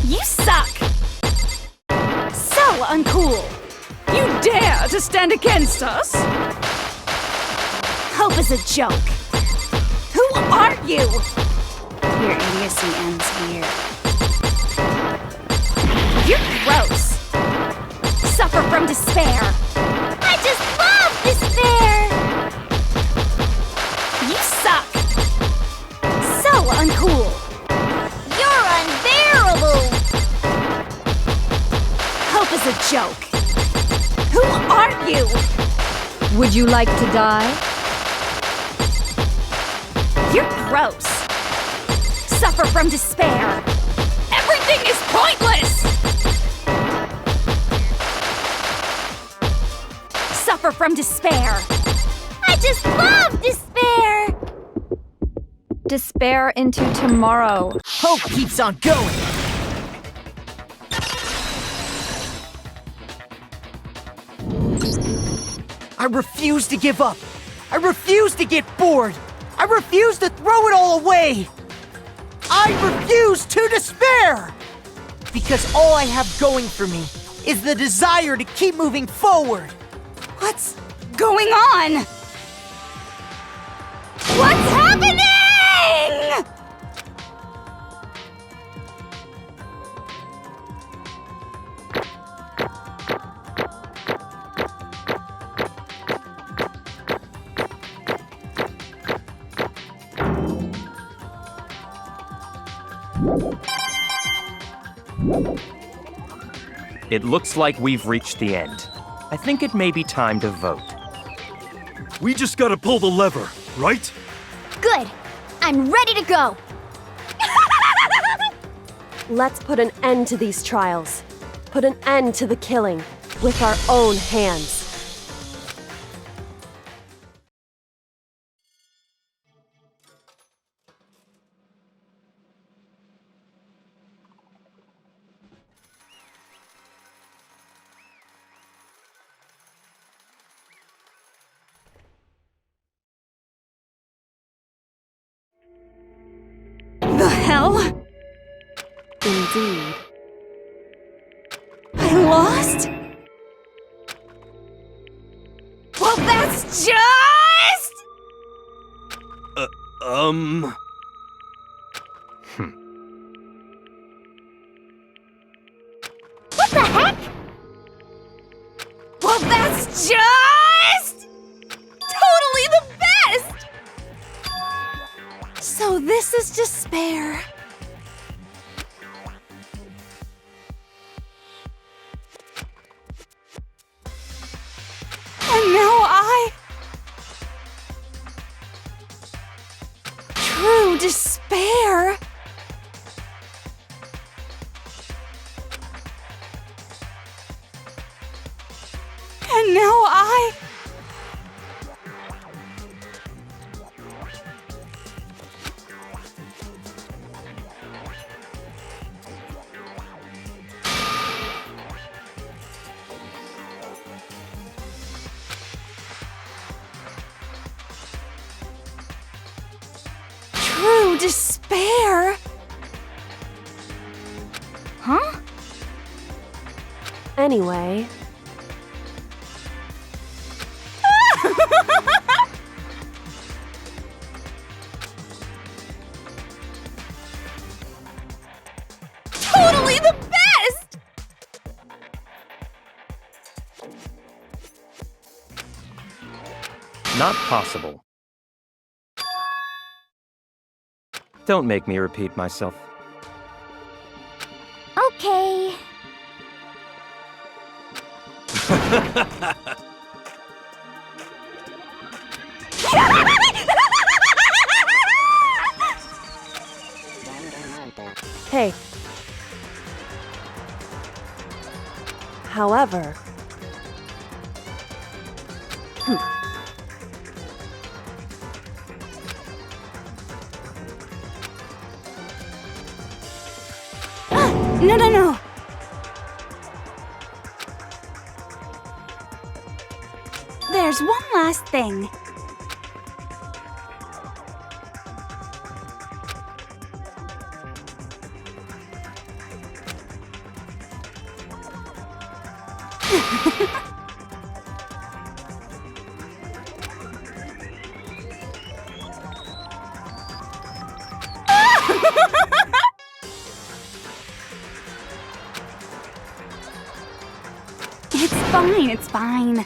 You suck! So uncool! You dare to stand against us? Hope is a joke. Who are you? Your idiocy ends here. You're gross. Suffer from despair. I just love despair! You suck. So uncool. You're unbearable! Hope is a joke. Who are you? Would you like to die? You're gross. Suffer from despair. Everything is pointless! Suffer from despair. I just love despair! Despair into tomorrow. Hope keeps on going! I refuse to give up! I refuse to get bored! I refuse to throw it all away! I refuse to despair! Because all I have going for me is the desire to keep moving forward! What's going on? What's happening? It looks like we've reached the end. I think it may be time to vote. We just gotta pull the lever, right? Good. I'm ready to go. Let's put an end to these trials. Put an end to the killing with our own hands. The hell? Indeed. I lost? Well, that's just... just totally the best! So this is despair. And now true despair. And now true despair. Huh? Anyway, totally the best! Not possible. Don't make me repeat myself. Okay. hey. However, No. There's one last thing. It's fine.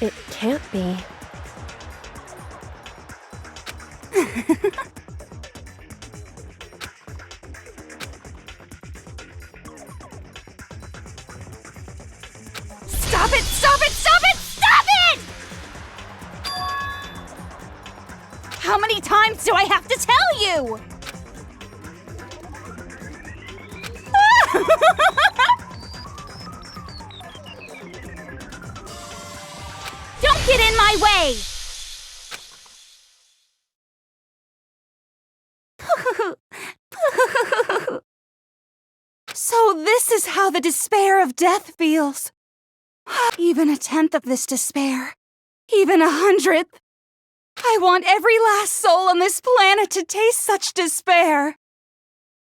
it can't be. Stop it! Stop it! Stop it! Stop it! How many times do I have to tell you? Don't get in my way! So this is how the despair of death feels. Even a tenth of this despair. Even 100th. I want every last soul on this planet to taste such despair.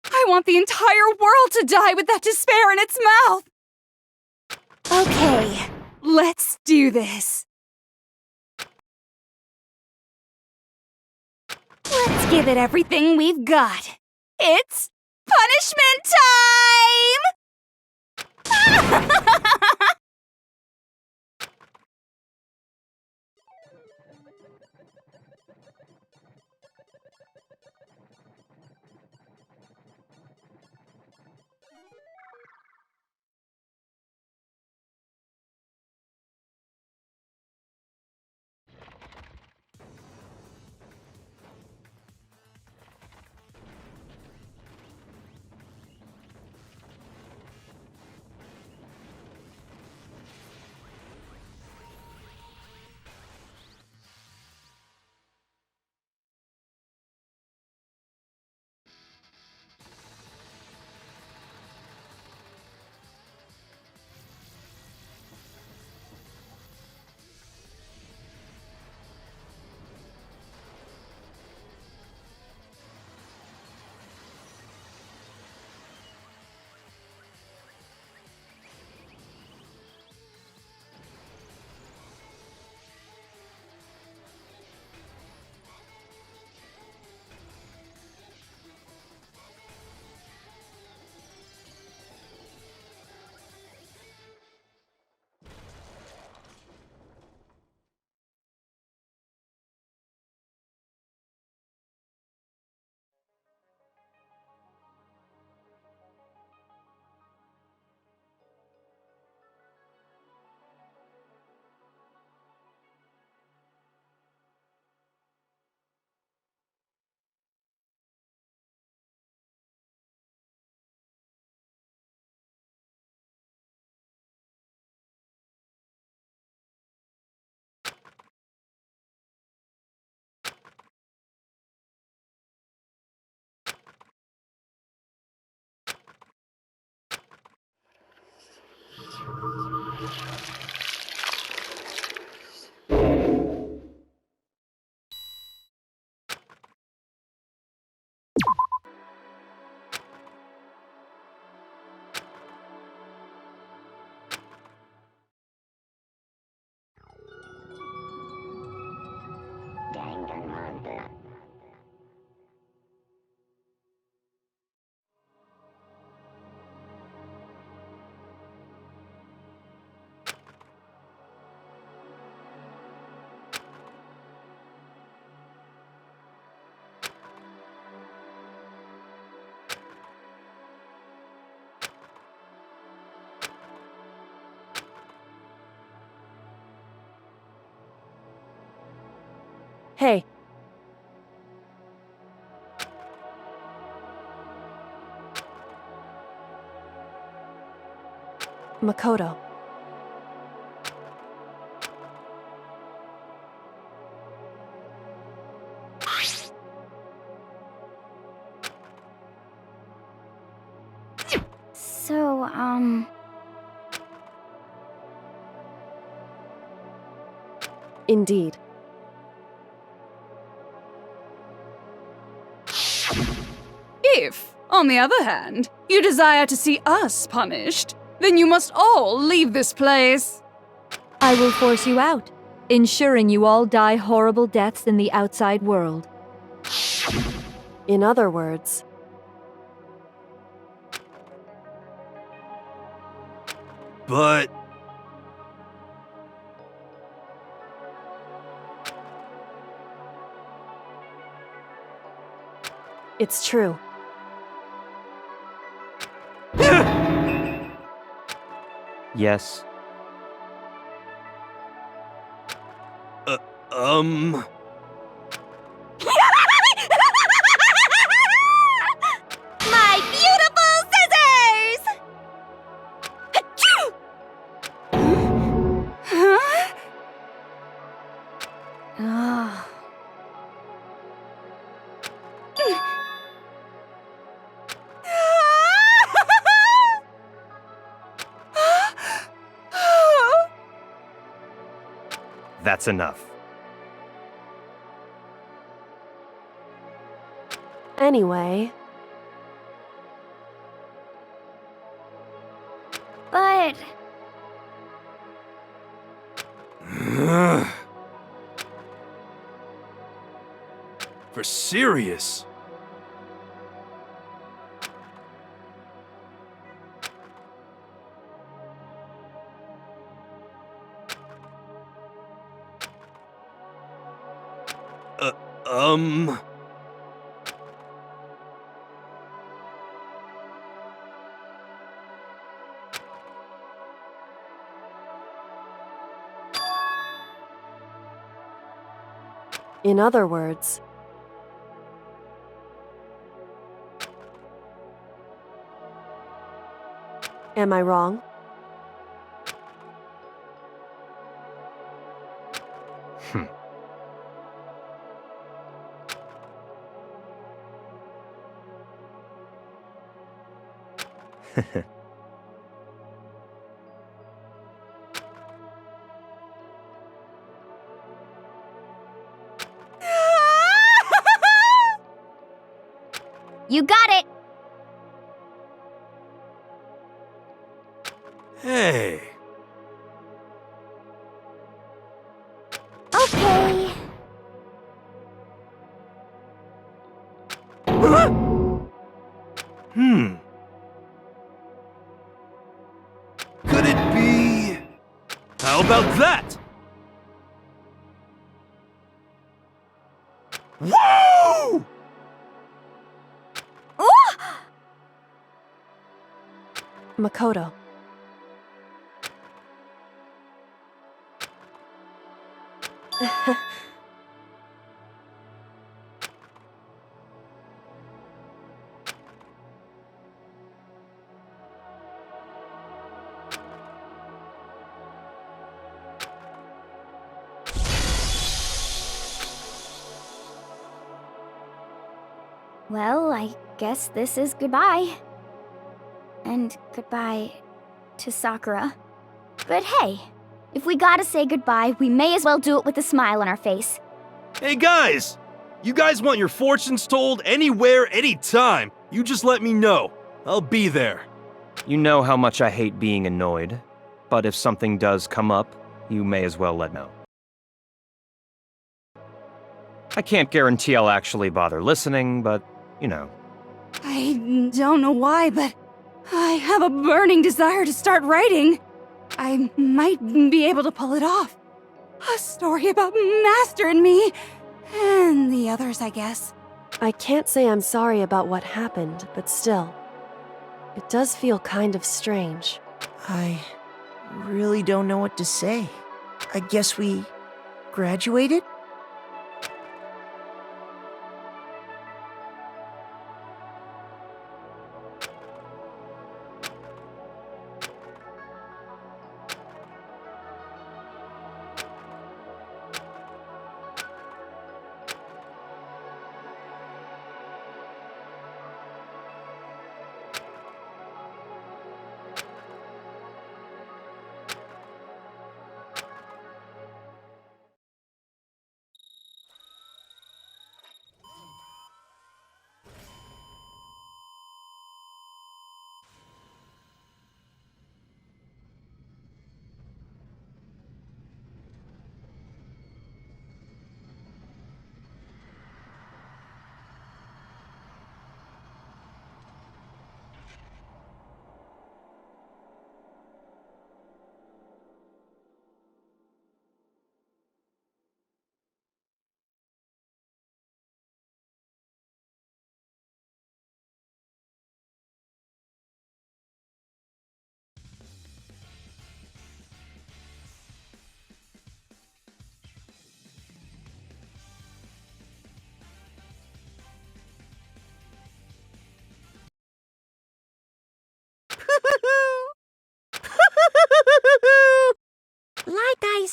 I want the entire world to die with that despair in its mouth. Okay, let's do this. Let's give it everything we've got. It's punishment time! Hey. Makoto. So, Indeed. If, on the other hand, you desire to see us punished, then you must all leave this place. I will force you out, ensuring you all die horrible deaths in the outside world. In other words, But it's true. Yes. My beautiful scissors! Huh? Ah. That's enough. Anyway, but for serious. in other words, am I wrong? you got it! Hey. Okay. Could it be? How about that? Woo! Makoto. Well, I guess this is goodbye. And goodbye to Sakura. But hey, if we gotta say goodbye, we may as well do it with a smile on our face. Hey guys! You guys want your fortunes told anywhere, anytime. You just let me know. I'll be there. You know how much I hate being annoyed, but if something does come up, you may as well let know. I can't guarantee I'll actually bother listening, but, you know. I don't know why, but I have a burning desire to start writing. I might be able to pull it off. A story about Master and me, and the others, I guess. I can't say I'm sorry about what happened, but still, it does feel kind of strange. I really don't know what to say. I guess we graduated?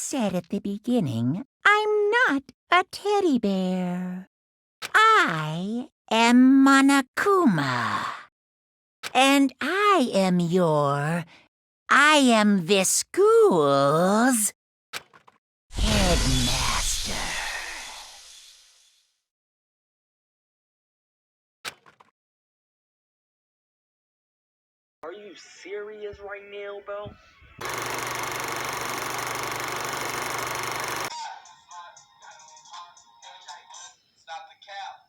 said at the beginning, I'm not a teddy bear. I am Monokuma. And I am this school's headmaster. Are you serious right now, Belle? Stop the cap.